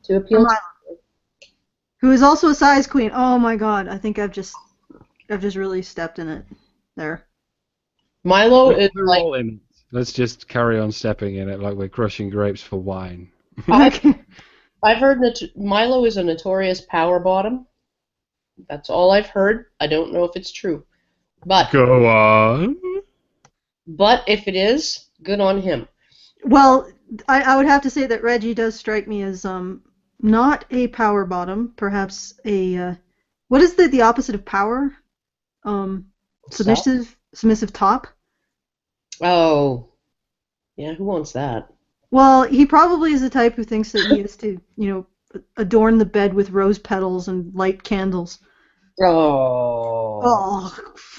to appeal to. Who is also a size queen. Oh my god, I think I've just really stepped in it there. Milo is We're like, all in it. Let's just carry on stepping in it like we're crushing grapes for wine. I've heard that Milo is a notorious power bottom. That's all I've heard. I don't know if it's true. But Go on. But if it is, good on him. Well, I would have to say that Reggie does strike me as not a power bottom, perhaps a what is the opposite of power? Submissive top. Oh, yeah. Who wants that? Well, he probably is the type who thinks that he has to, adorn the bed with rose petals and light candles. Oh.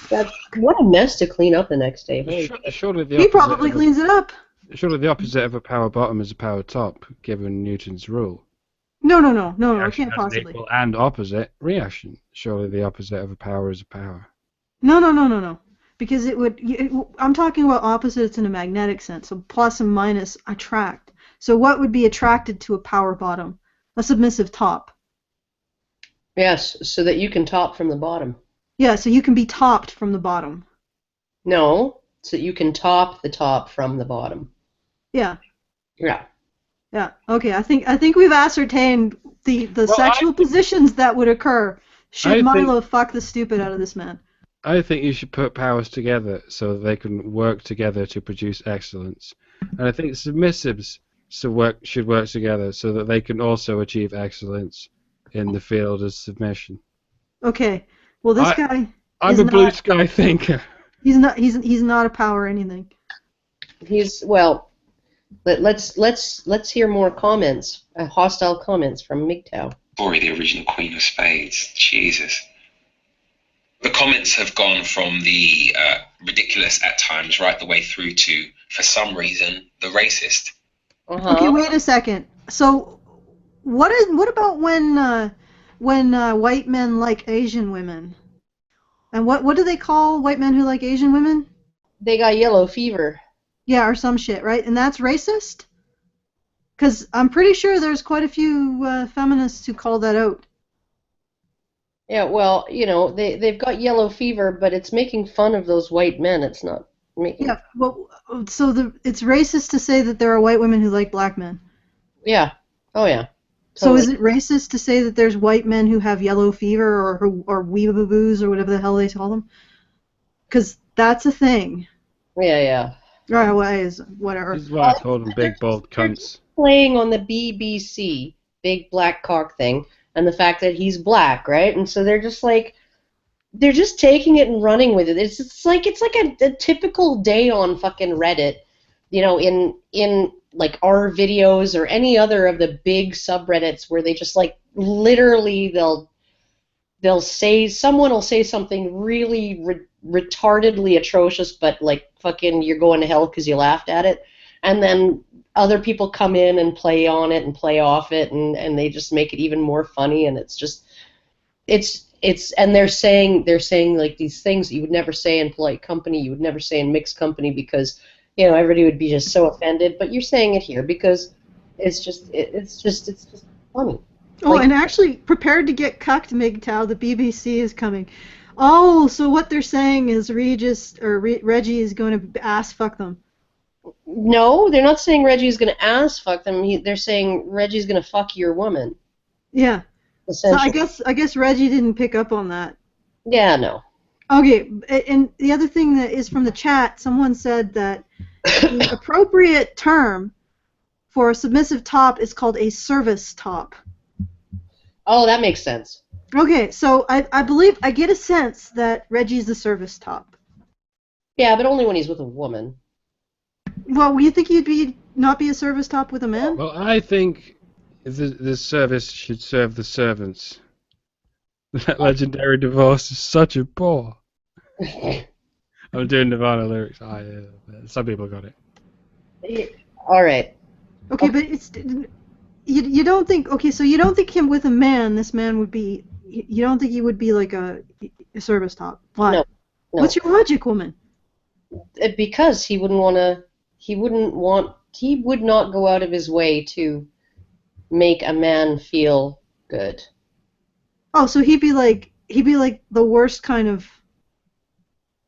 What a mess to clean up the next day. Surely he probably cleans it up. Surely the opposite of a power bottom is a power top, given Newton's rule. No, I can't possibly. Equal and opposite reaction. Surely the opposite of a power is a power. No. Because I'm talking about opposites in a magnetic sense. So plus and minus attract. So what would be attracted to a power bottom? A submissive top. Yes, so that you can top from the bottom. Yeah, so you can be topped from the bottom. No, so you can top the top from the bottom. Yeah. Yeah. Yeah. Okay. I think we've ascertained the sexual positions that would occur should Milo fuck the stupid out of this man. I think you should put powers together so that they can work together to produce excellence. And I think submissives should work together so that they can also achieve excellence in the field of submission. Okay. Well, this guy. I'm a blue sky thinker. He's not a power anything. Let's hear more comments, hostile comments from MGTOW. Ori, the original Queen of Spades. Jesus. The comments have gone from the ridiculous at times right the way through to, for some reason, the racist. Okay, wait a second. So, what about when white men like Asian women? And what do they call white men who like Asian women? They got yellow fever. Yeah, or some shit, right? And that's racist? Because I'm pretty sure there's quite a few feminists who call that out. Yeah, well, they've got yellow fever, but it's making fun of those white men. It's not making. Yeah, well, so it's racist to say that there are white women who like black men. Yeah. Oh yeah. Totally. So is it racist to say that there's white men who have yellow fever or weeaboos or whatever the hell they call them? Because that's a thing. Yeah. Right, whatever. This is why I call them big bald cunts. Playing on the BBC, big black cock thing, and the fact that he's black, right? And so they're just taking it and running with it. It's like a typical day on fucking Reddit, in like our videos or any other of the big subreddits where they just like literally someone will say something really retardedly atrocious, but like fucking you're going to hell because you laughed at it, and then other people come in and play on it and play off it, and they just make it even more funny, and and they're saying like these things that you would never say in polite company, you would never say in mixed company because everybody would be just so offended, but you're saying it here because it's just funny. Oh, Like- and actually, prepared to get cucked, MGTOW, the BBC is coming. Oh, so what they're saying is Reggie is going to ass fuck them. No, they're not saying Reggie's going to ass fuck them. They're saying Reggie's going to fuck your woman. Yeah. So Essentially. I guess Reggie didn't pick up on that. Yeah, no. Okay, and the other thing that is from the chat, someone said that the appropriate term for a submissive top is called a service top. Oh, that makes sense. Okay, so I believe, I get a sense that Reggie's the service top. Yeah, but only when he's with a woman. Well, you think he'd not be a service top with a man? Well, I think the service should serve the servants. That legendary divorce is such a bore. I'm doing Nirvana lyrics. Some people got it. All right. Okay, but it's you don't think, okay, so you don't think him with a man, this man would be, you don't think he would be like a service top? Why? No. What's your logic, woman? Because he would not go out of his way to make a man feel good. Oh, so he'd be like the worst kind of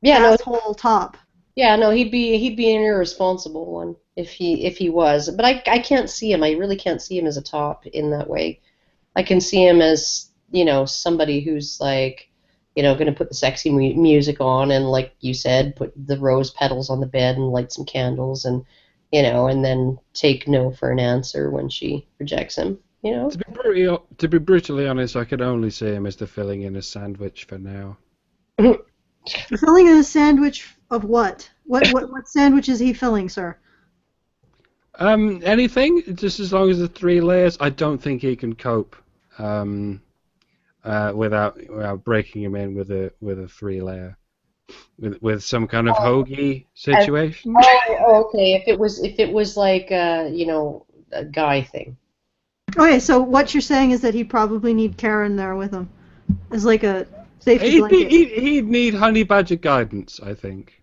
asshole top. Yeah, no, he'd be an irresponsible one if he was. But I can't see him. I really can't see him as a top in that way. I can see him as, somebody who's like, going to put the sexy music on and, like you said, put the rose petals on the bed and light some candles and, and then take no for an answer when she rejects him. To be brutally honest, I could only see him as the filling in a sandwich for now. Filling in a sandwich of what? What sandwich is he filling, sir? Anything, just as long as the 3 layers. I don't think he can cope without breaking him in with a 3-layer, with some kind of hoagie situation. Oh, okay. If it was like a guy thing. Okay, so what you're saying is that he'd probably need Karen there with him, as like a safety blanket. He'd need honey badger guidance, I think.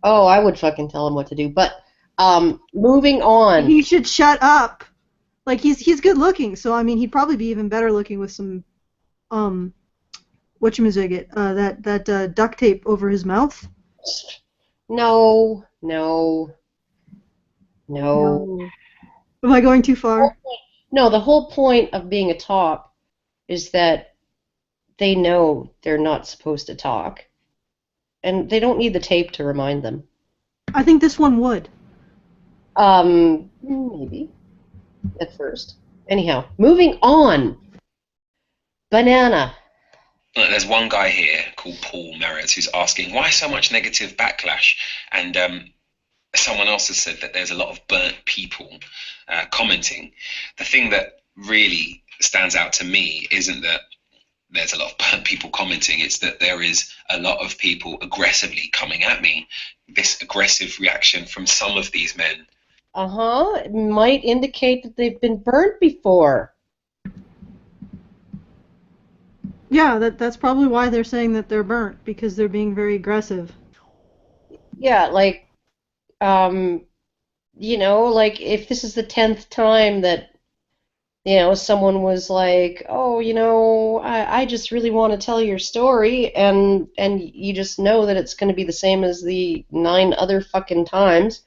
Oh, I would fucking tell him what to do. But moving on. He should shut up. Like he's good looking, so I mean he'd probably be even better looking with some whatchamajigget, that duct tape over his mouth. No. Am I going too far? No, the whole point of being a top is that they know they're not supposed to talk. And they don't need the tape to remind them. I think this one would. Maybe. At first. Anyhow, moving on. Banana. There's one guy here called Paul Merritt who's asking, why so much negative backlash? And someone else has said that there's a lot of burnt people commenting. The thing that really stands out to me isn't that there's a lot of burnt people commenting, it's that there is a lot of people aggressively coming at me. This aggressive reaction from some of these men. It might indicate that they've been burnt before. Yeah, that's probably why they're saying that they're burnt, because they're being very aggressive. Yeah, like, like if this is the 10th time that, someone was like, oh, I just really want to tell your story, and you just know that it's going to be the same as the 9 other fucking times,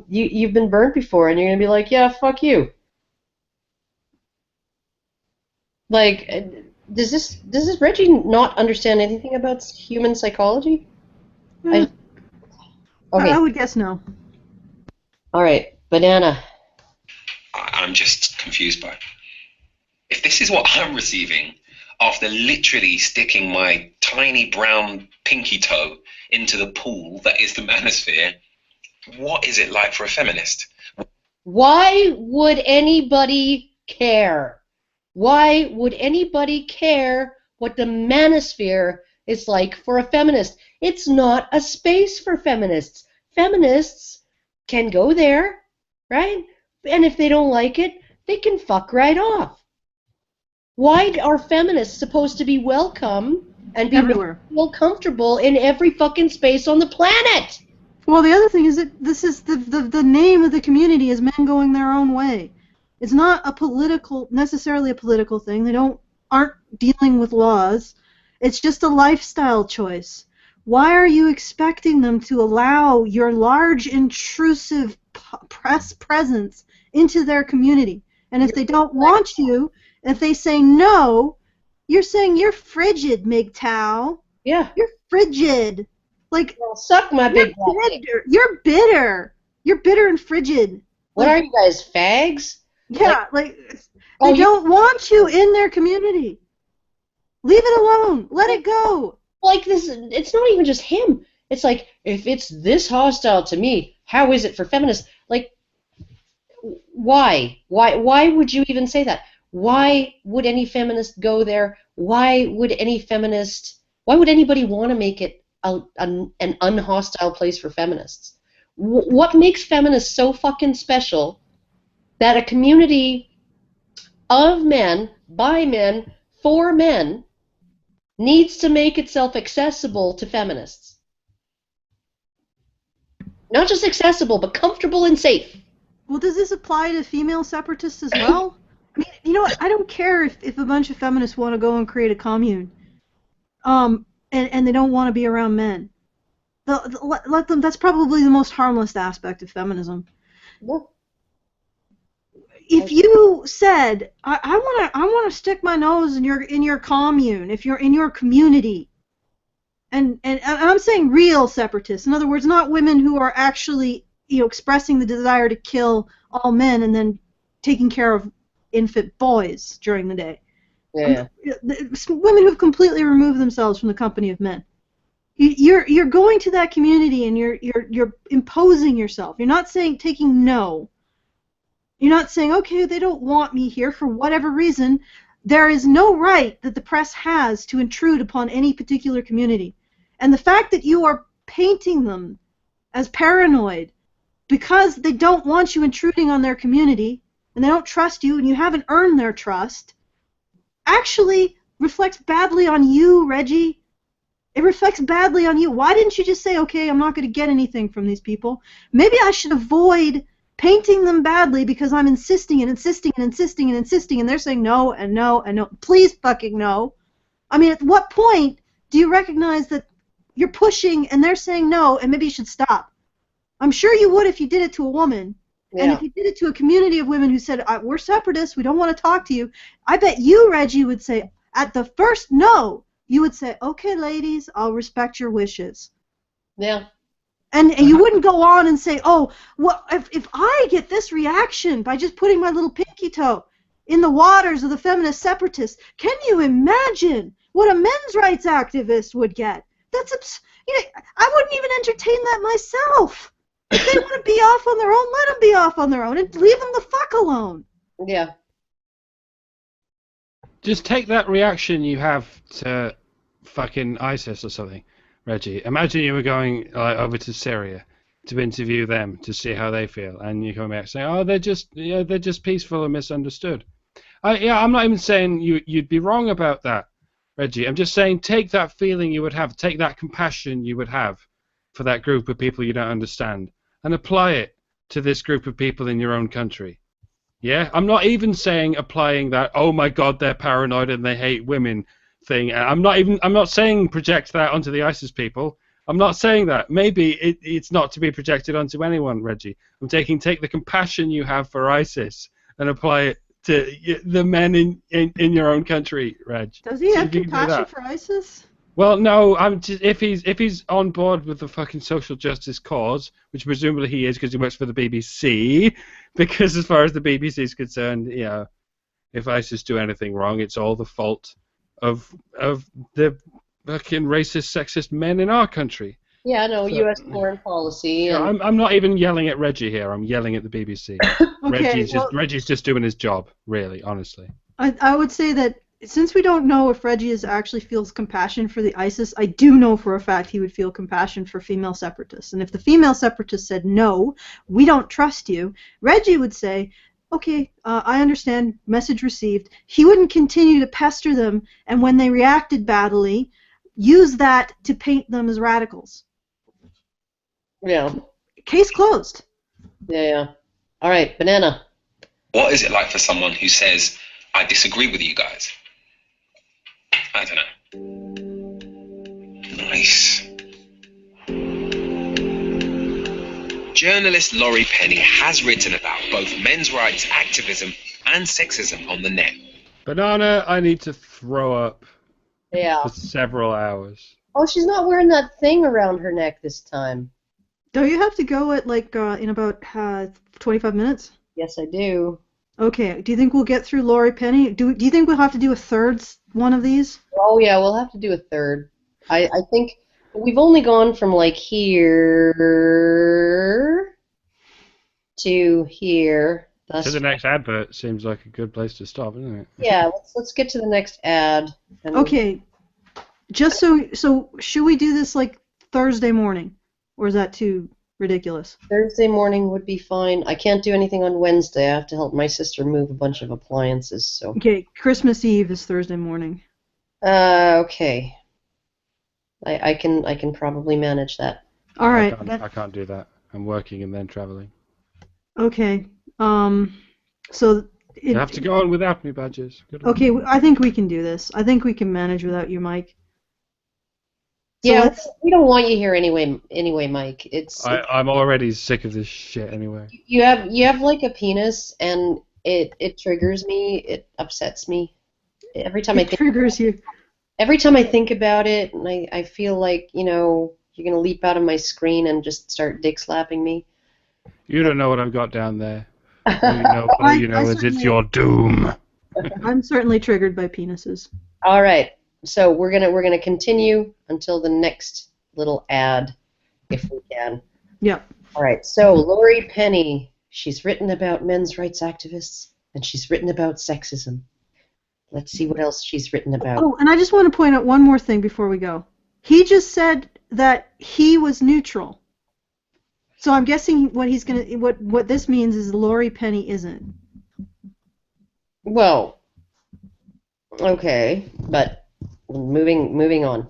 you've been burnt before, and you're going to be like, yeah, fuck you. Like, does this Reggie not understand anything about human psychology? Yeah. Okay. I would guess no. All right, Banana. I'm just confused by it. If this is what I'm receiving after literally sticking my tiny brown pinky toe into the pool that is the manosphere, what is it like for a feminist? Why would anybody care? Why would anybody care what the manosphere is like for a feminist? It's not a space for feminists. Feminists can go there, right? And if they don't like it, they can fuck right off. Why are feminists supposed to be welcome and be everywhere, feel comfortable in every fucking space on the planet? Well, the other thing is that this is the name of the community is men going their own way. It's not necessarily a political thing. They aren't dealing with laws. It's just a lifestyle choice. Why are you expecting them to allow your large, intrusive press presence into their community? And if they don't want you, if they say no, you're saying you're frigid, MGTOW. Yeah. You're frigid. Like, well, suck my big black dick. You're bitter. You're bitter and frigid. What are you guys, fags? Yeah, they don't want you in their community. Leave it alone. Let it go. Like this, it's not even just him. It's like, if it's this hostile to me, how is it for feminists? Like, why? Why would you even say that? Why would any feminist go there? Why would anybody want to make it an unhostile place for feminists? What makes feminists so fucking special that a community of men, by men, for men, needs to make itself accessible to feminists? Not just accessible, but comfortable and safe. Well, does this apply to female separatists as well? I mean, you know what? I don't care if a bunch of feminists want to go and create a commune, and they don't want to be around men. Let them. That's probably the most harmless aspect of feminism. Yeah. If you said, I want to stick my nose in your commune, if you're in your community, and I'm saying real separatists, in other words, not women who are actually expressing the desire to kill all men and then taking care of infant boys during the day. Yeah. Women who've completely removed themselves from the company of men. You're going to that community and you're imposing yourself. You're not saying taking no. You're not saying, okay, they don't want me here for whatever reason. There is no right that the press has to intrude upon any particular community. And the fact that you are painting them as paranoid because they don't want you intruding on their community and they don't trust you and you haven't earned their trust actually reflects badly on you, Reggie. It reflects badly on you. Why didn't you just say, okay, I'm not going to get anything from these people? Maybe I should avoid painting them badly because I'm insisting and insisting and insisting and insisting, and they're saying no and no and no. Please fucking no. I mean, at what point do you recognize that you're pushing and they're saying no and maybe you should stop? I'm sure you would if you did it to a woman. Yeah. And if you did it to a community of women who said, we're separatists, we don't want to talk to you, I bet you, Reggie, would say, at the first no, you would say, okay, ladies, I'll respect your wishes. Yeah. And you wouldn't go on and say, oh, well, if I get this reaction by just putting my little pinky toe in the waters of the feminist separatists, can you imagine what a men's rights activist would get? I wouldn't even entertain that myself. If they want to be off on their own, let them be off on their own and leave them the fuck alone. Yeah. Just take that reaction you have to fucking ISIS or something. Reggie, imagine you were going over to Syria to interview them to see how they feel, and you come back saying, "Oh, they're just peaceful and misunderstood." I'm not even saying you'd be wrong about that, Reggie. I'm just saying take that feeling you would have, take that compassion you would have for that group of people you don't understand, and apply it to this group of people in your own country. Yeah, I'm not even saying applying that. Oh my God, they're paranoid and they hate women. Thing. I'm not saying project that onto the ISIS people. I'm not saying that. Maybe it's not to be projected onto anyone, Reggie. I'm take the compassion you have for ISIS and apply it to the men in your own country, Reg. Does he have compassion for ISIS? Well, no. If he's on board with the fucking social justice cause, which presumably he is because he works for the BBC, because as far as the BBC is concerned, if ISIS do anything wrong, it's all the fault of the fucking racist, sexist men in our country. Yeah, no, so, U.S. foreign policy. And... I'm not even yelling at Reggie here. I'm yelling at the BBC. Okay, Reggie's just doing his job, really, honestly. I would say that since we don't know if Reggie actually feels compassion for the ISIS, I do know for a fact he would feel compassion for female separatists. And if the female separatists said, no, we don't trust you, Reggie would say, okay, I understand, message received. He wouldn't continue to pester them, and when they reacted badly, use that to paint them as radicals. Yeah. Case closed. Yeah. All right, Banana. What is it like for someone who says, I disagree with you guys? I don't know. Nice. Journalist Laurie Penny has written about both men's rights activism and sexism on the net. Banana, I need to throw up Yeah. for several hours. Oh, she's not wearing that thing around her neck this time. Don't you have to go at in about 25 minutes? Yes, I do. Okay. Do you think we'll get through Laurie Penny? Do you think we'll have to do a third one of these? Oh yeah, we'll have to do a third. I think we've only gone from like here to here. To the next advert seems like a good place to stop, isn't it? Yeah, let's get to the next ad. Okay. Just so should we do this like Thursday morning, or is that too ridiculous? Thursday morning would be fine. I can't do anything on Wednesday. I have to help my sister move a bunch of appliances. So. Okay, Christmas Eve is Thursday morning. Okay. I can probably manage that. All right. I can't do that. I'm working and then traveling. Okay. So. You have to go on without me, Badges. Okay, I think we can do this. I think we can manage without you, Mike. So yeah, we don't want you here anyway, Mike. I'm already sick of this shit anyway. You have like a penis, and it triggers me. It upsets me every time it triggers you. Every time I think about it, and I feel like you're gonna leap out of my screen and just start dick slapping me. You don't know what I've got down there. All you know is it's your doom. I'm certainly triggered by penises. All right. So we're gonna continue until the next little ad, if we can. Yeah. All right. So Laurie Penny, she's written about men's rights activists, and she's written about sexism. Let's see what else she's written about. Oh, and I just want to point out one more thing before we go. He just said that he was neutral. So I'm guessing what this means is Laurie Penny isn't. Well, okay, but. Moving on.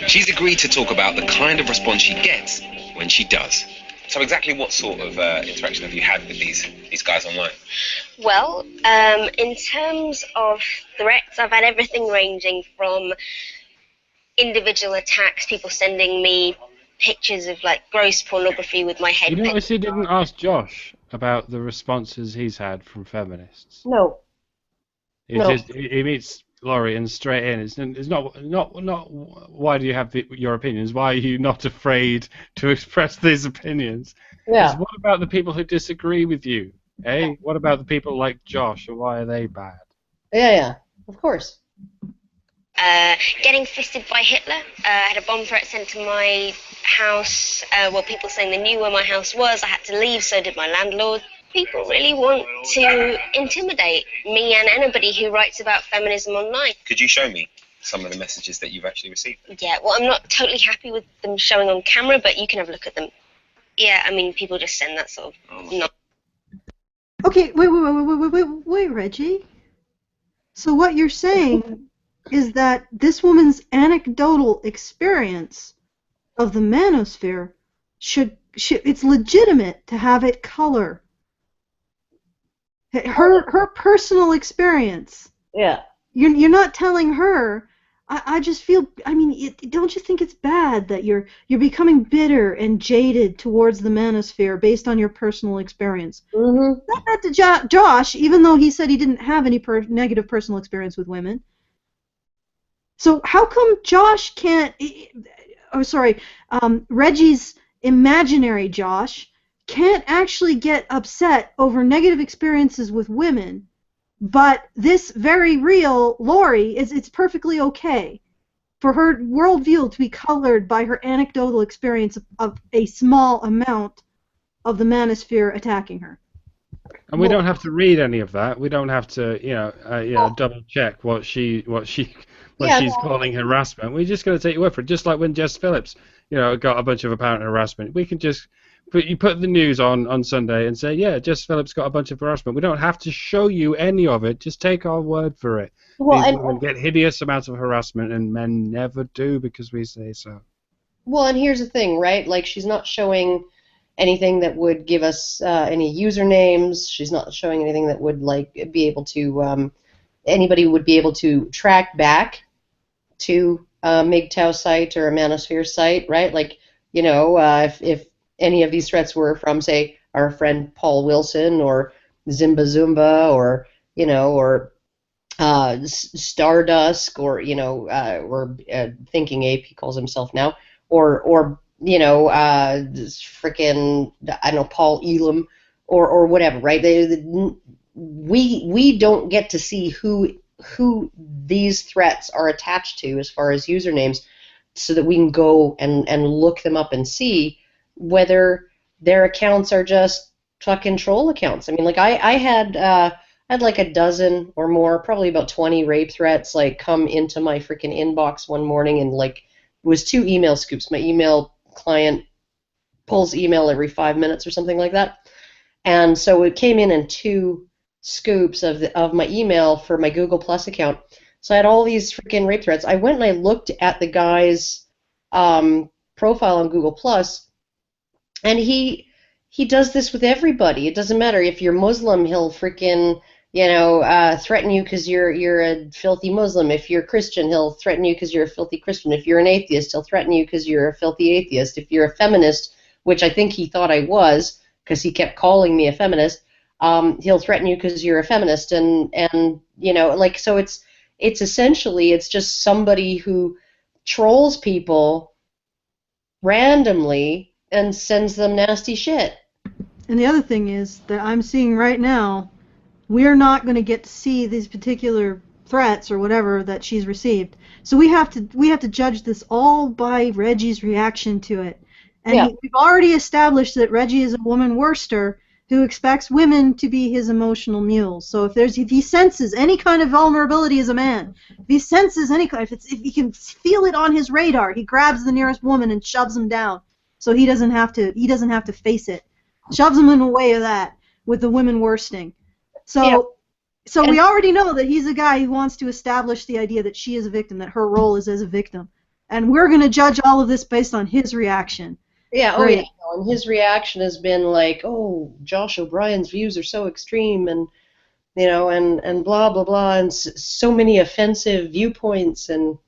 She's agreed to talk about the kind of response she gets when she does. So exactly what sort of interaction have you had with these guys online? Well, in terms of threats, I've had everything ranging from individual attacks, people sending me pictures of like gross pornobaphy with my head. You notice he didn't ask Josh about the responses he's had from feminists. No. He meets Laurie and straight in. It's not why do you have your opinions? Why are you not afraid to express these opinions? Yeah. It's what about the people who disagree with you? Eh? What about the people like Josh, and why are they bad? Yeah, of course. Getting fisted by Hitler. I had a bomb threat sent to my house. People saying they knew where my house was. I had to leave, so did my landlord. People really want to intimidate me and anybody who writes about feminism online. Could you show me some of the messages that you've actually received? Yeah, well, I'm not totally happy with them showing on camera, but you can have a look at them. Yeah, I mean, people just send that sort of Okay, wait, Reggie. So what you're saying is that this woman's anecdotal experience of the manosphere should it's legitimate to have it color her personal experience. Yeah. You're not telling her. I just feel. I mean, don't you think it's bad that you're becoming bitter and jaded towards the manosphere based on your personal experience? Mm-hmm. Not that to Josh, even though he said he didn't have any negative personal experience with women. So how come Josh can't? Oh, sorry, Reggie's imaginary Josh can't actually get upset over negative experiences with women, but this very real Laurie it's perfectly okay for her worldview to be colored by her anecdotal experience of a small amount of the manosphere attacking her. And we don't have to read any of that. We don't have to, double check what she's calling harassment. We're just going to take your word for it. Just like when Jess Phillips, got a bunch of apparent harassment. We can just put the news on Sunday and say, yeah, Jess Phillips got a bunch of harassment. We don't have to show you any of it. Just take our word for it. Well, these women get hideous amounts of harassment, and men never do because we say so. Well, and here's the thing, right? Like, she's not showing anything that would give us any usernames. She's not showing anything that would be able to anybody would be able to track back to a MGTOW site or a Manosphere site, right? Like, if any of these threats were from, say, our friend Paul Wilson or Zimba Zumba or Stardusk or Thinking Ape, he calls himself now, or frickin' I don't know, Paul Elam or whatever, right? We don't get to see who these threats are attached to as far as usernames, so that we can go and look them up and see whether their accounts are just fucking troll accounts. I mean, like I had like a dozen or more, probably about 20 rape threats come into my freaking inbox one morning, and it was 2 email scoops. My email client pulls email every 5 minutes or something like that, and so it came in 2 scoops of my email for my Google Plus account. So I had all these freaking rape threats. I went and I looked at the guy's profile on Google Plus, and he does this with everybody. It doesn't matter if you're Muslim, he'll freaking threaten you because you're a filthy Muslim. If you're Christian, he'll threaten you because you're a filthy Christian. If you're an atheist, he'll threaten you because you're a filthy atheist. If you're a feminist, which I think he thought I was because he kept calling me a feminist, he'll threaten you because you're a feminist. And so it's essentially, it's just somebody who trolls people randomly and sends them nasty shit. And the other thing is that I'm seeing right now, we're not going to get to see these particular threats or whatever that she's received. So we have to judge this all by Reggie's reaction to it. And we've already established that Reggie is a woman worster who expects women to be his emotional mules. So if he senses any kind of vulnerability as a man, if he senses if he can feel it on his radar, he grabs the nearest woman and shoves him down, so he doesn't have to face it. Shoves him in the way of that with the women worsting. So we already know that he's a guy who wants to establish the idea that she is a victim, that her role is as a victim, and we're going to judge all of this based on his reaction. Yeah, oh yeah, and his reaction has been like, oh, Josh O'Brien's views are so extreme, and and blah blah blah, and so many offensive viewpoints, and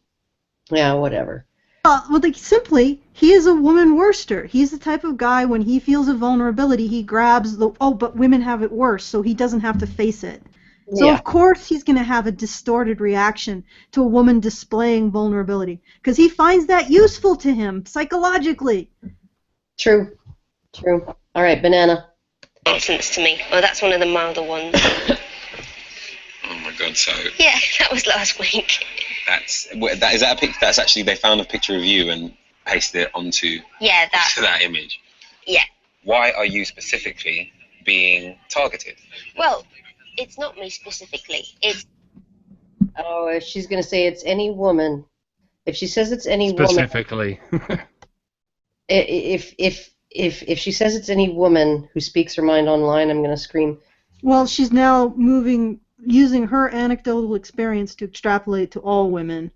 whatever. Well, simply, he is a woman worster. He's the type of guy, when he feels a vulnerability, he grabs but women have it worse, so he doesn't have to face it. So of course he's going to have a distorted reaction to a woman displaying vulnerability, because he finds that useful to him psychologically. True. All right, banana. Nonsense to me. Well, that's one of the milder ones. Oh my God! So yeah, that was last week. Is that a picture? That's actually, they found a picture of you and pasted it onto that image. Yeah. Why are you specifically being targeted? Well, it's not me specifically. It's. Oh, if she's gonna say it's any woman, if she says it's any specifically. woman. If she says it's any woman who speaks her mind online, I'm gonna scream. Well, she's now using her anecdotal experience to extrapolate to all women.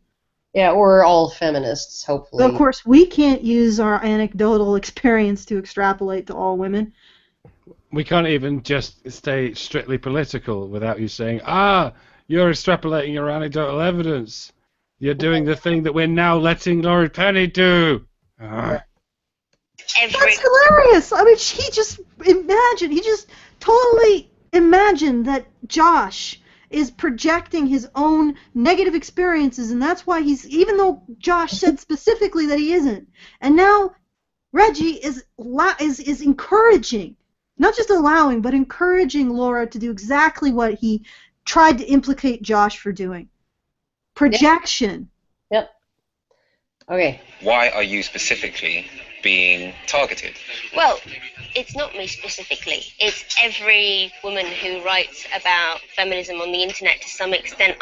Yeah, or all feminists, hopefully. But of course, we can't use our anecdotal experience to extrapolate to all women. We can't even just stay strictly political without you saying, you're extrapolating your anecdotal evidence. You're doing the thing that we're now letting Laurie Penny do. That's hilarious. I mean, he just totally imagined that Josh is projecting his own negative experiences, and that's why even though Josh said specifically that he isn't, and now Reggie is encouraging, not just allowing, but encouraging Laura to do exactly what he tried to implicate Josh for doing. Projection. Yep. Okay. Why are you specifically being targeted? Well, it's not me specifically. It's every woman who writes about feminism on the internet to some extent.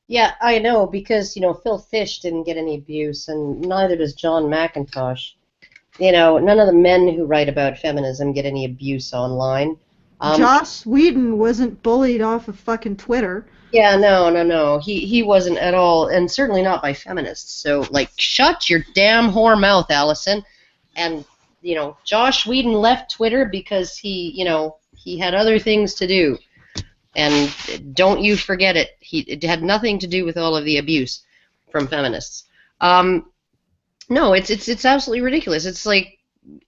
Yeah, I know, because, Phil Fish didn't get any abuse, and neither does John McIntosh. None of the men who write about feminism get any abuse online. Joss Whedon wasn't bullied off of fucking Twitter. Yeah, no. He wasn't at all, and certainly not by feminists. So, shut your damn whore mouth, Allison. And, Josh Whedon left Twitter because he had other things to do. And don't you forget it. It had nothing to do with all of the abuse from feminists. No, it's absolutely ridiculous. It's like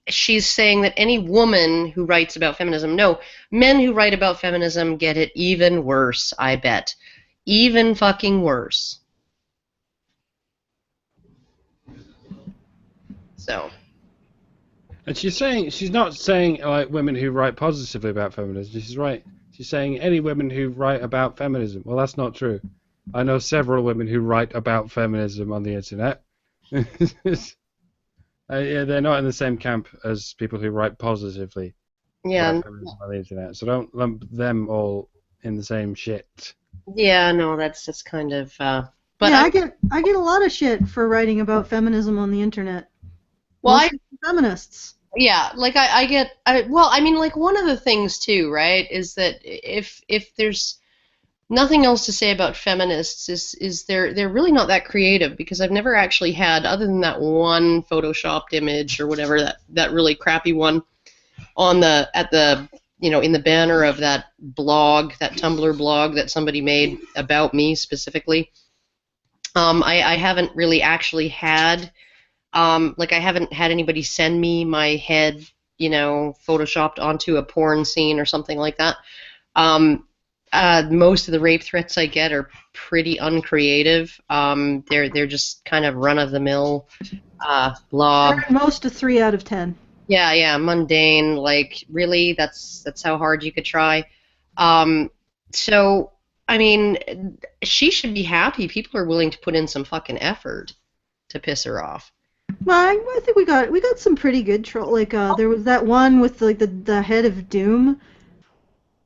she's saying that any woman who writes about feminism, no, men who write about feminism get it even worse, I bet. Even fucking worse. So. And she's not saying like women who write positively about feminism. She's saying any women who write about feminism. Well, that's not true. I know several women who write about feminism on the internet. Yeah, they're not in the same camp as people who write positively about feminism on the internet. So don't lump them all in the same shit. Yeah, no, that's just kind of. But yeah, I get a lot of shit for writing about feminism on the internet. Well, feminists. Yeah, like I get. Like one of the things too, right, is that if there's nothing else to say about feminists, is they're really not that creative, because I've never actually had, other than that one photoshopped image or whatever, that really crappy one on in the banner of that blog, that Tumblr blog that somebody made about me specifically. I haven't really actually had. I haven't had anybody send me my head, photoshopped onto a porn scene or something like that. Most of the rape threats I get are pretty uncreative. They're just kind of run-of-the-mill blob. They're most a 3 out of 10. Yeah, mundane. Like, really, that's how hard you could try. So, I mean, she should be happy. People are willing to put in some fucking effort to piss her off. Well, I think we got some pretty good troll. Like there was that one with like the head of Doom.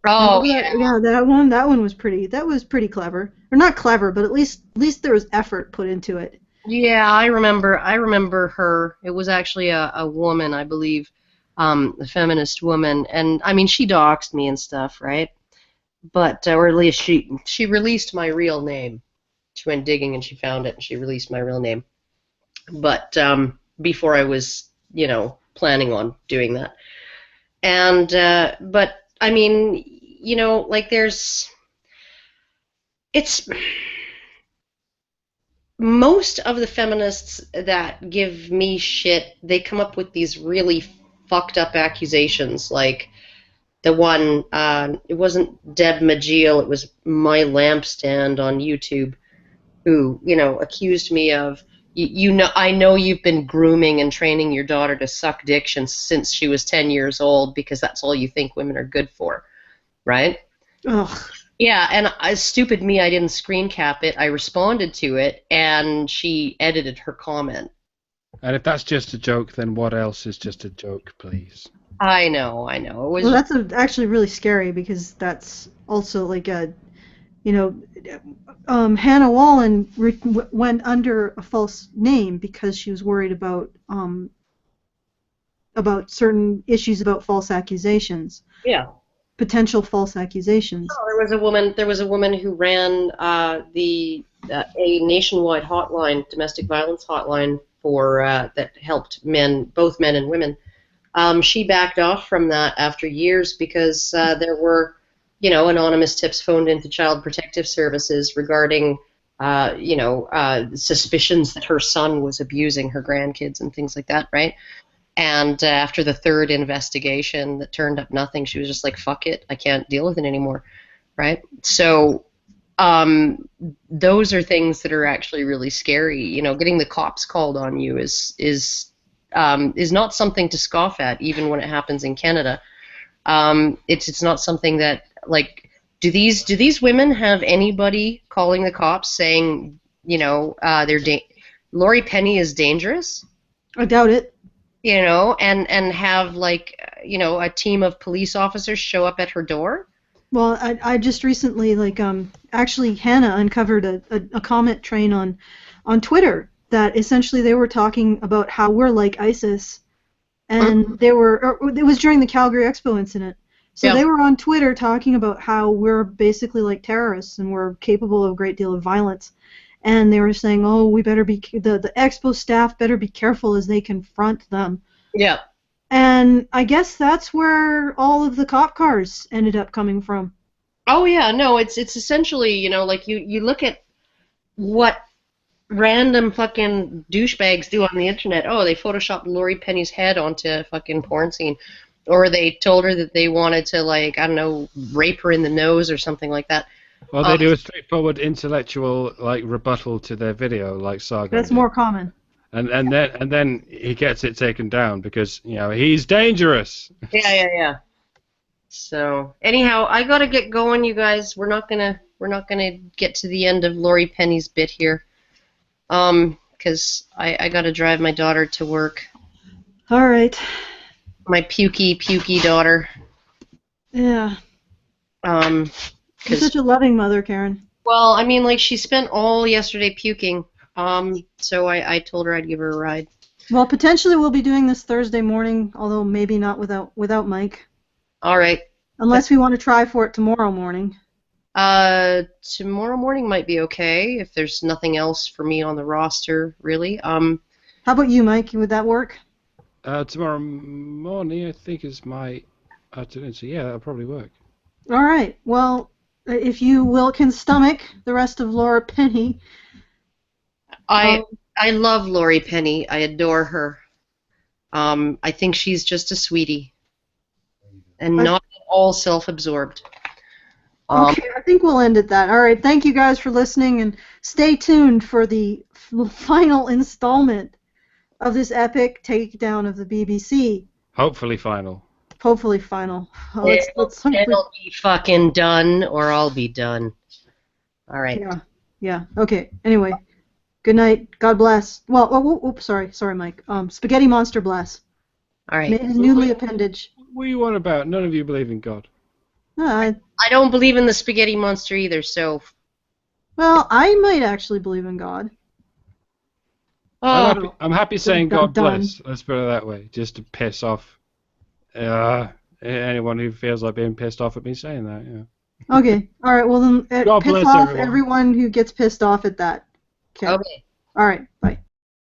Oh yeah, that one was pretty. That was pretty clever, or not clever, but at least there was effort put into it. Yeah, I remember her. It was actually a woman, I believe, a feminist woman, and I mean she doxed me and stuff, right? But or at least she released my real name. She went digging and she found it, and she released my real name. But before I was, planning on doing that. And, but, I mean, it's, most of the feminists that give me shit, they come up with these really fucked up accusations, like the one, it wasn't Deb Majil, it was My Lampstand on YouTube, who, accused me of, I know you've been grooming and training your daughter to suck dick since she was 10 years old, because that's all you think women are good for, right? Ugh. Yeah, and stupid me, I didn't screen cap it. I responded to it, and she edited her comment. And if that's just a joke, then what else is just a joke, please? I know. It was. Well, that's actually really scary, because that's also like a, Hannah Wallen went under a false name because she was worried about certain issues about false accusations. Yeah. Potential false accusations. Oh, there was a woman who ran a nationwide hotline, domestic violence hotline, for that helped both men and women. She backed off from that after years because there were, anonymous tips phoned into Child Protective Services regarding, suspicions that her son was abusing her grandkids and things like that, right? And after the third investigation that turned up nothing, she was just like, fuck it, I can't deal with it anymore, right? So those are things that are actually really scary. Getting the cops called on you is not something to scoff at, even when it happens in Canada. It's not something that, like, do these women have anybody calling the cops saying, Lori Penny is dangerous? I doubt it. And have, like, a team of police officers show up at her door? Well, I just recently, actually Hannah uncovered a comment train on Twitter that essentially they were talking about how we're like ISIS, and it was during the Calgary Expo incident. So they were on Twitter talking about how we're basically like terrorists and we're capable of a great deal of violence. And they were saying, oh, we better be, the Expo staff better be careful as they confront them. Yeah. And I guess that's where all of the cop cars ended up coming from. Oh yeah, no, it's essentially, you know, like you look at what random fucking douchebags do on the internet. Oh, they photoshopped Lori Penny's head onto a fucking porn scene. Or they told her that they wanted to, like, I don't know, rape her in the nose or something like that. Well, they do a straightforward intellectual like rebuttal to their video, like Sargon That's did. more common. And then he gets it taken down because he's dangerous. Yeah. So anyhow, I gotta get going, you guys. We're not gonna get to the end of Lori Penny's bit here, because I gotta drive my daughter to work. All right. My pukey daughter. Yeah. You're 'Cause, such a loving mother, Karen. well, I mean, like, she spent all yesterday puking. So I told her I'd give her a ride. Well, potentially we'll be doing this Thursday morning, although maybe not without Mike. All right. Unless we want to try for it tomorrow morning. Tomorrow morning might be okay if there's nothing else for me on the roster, really. How about you, Mike? Would that work? Tomorrow morning, I think, is my afternoon, so yeah, that'll probably work. All right. Well, if you can stomach the rest of Laura Penny. I love Lori Penny. I adore her. I think she's just a sweetie, and not at all self-absorbed. Okay, I think we'll end at that. All right, thank you guys for listening, and stay tuned for the final installment of this epic takedown of the BBC. Hopefully final. Hopefully final. Let's It'll be fucking done, or I'll be done. All right. Yeah. Okay. Anyway, good night. God bless. Well, oops, sorry, Mike. Spaghetti Monster bless. All right. His newly appendage. What are you on about? None of you believe in God. I don't believe in the spaghetti monster either, so... Well, I might actually believe in God. I'm happy saying God bless. Let's put it that way, just to piss off anyone who feels like being pissed off at me saying that. Yeah. Okay. All right. Well then, God piss bless off everyone who gets pissed off at that. Okay. All right. Bye.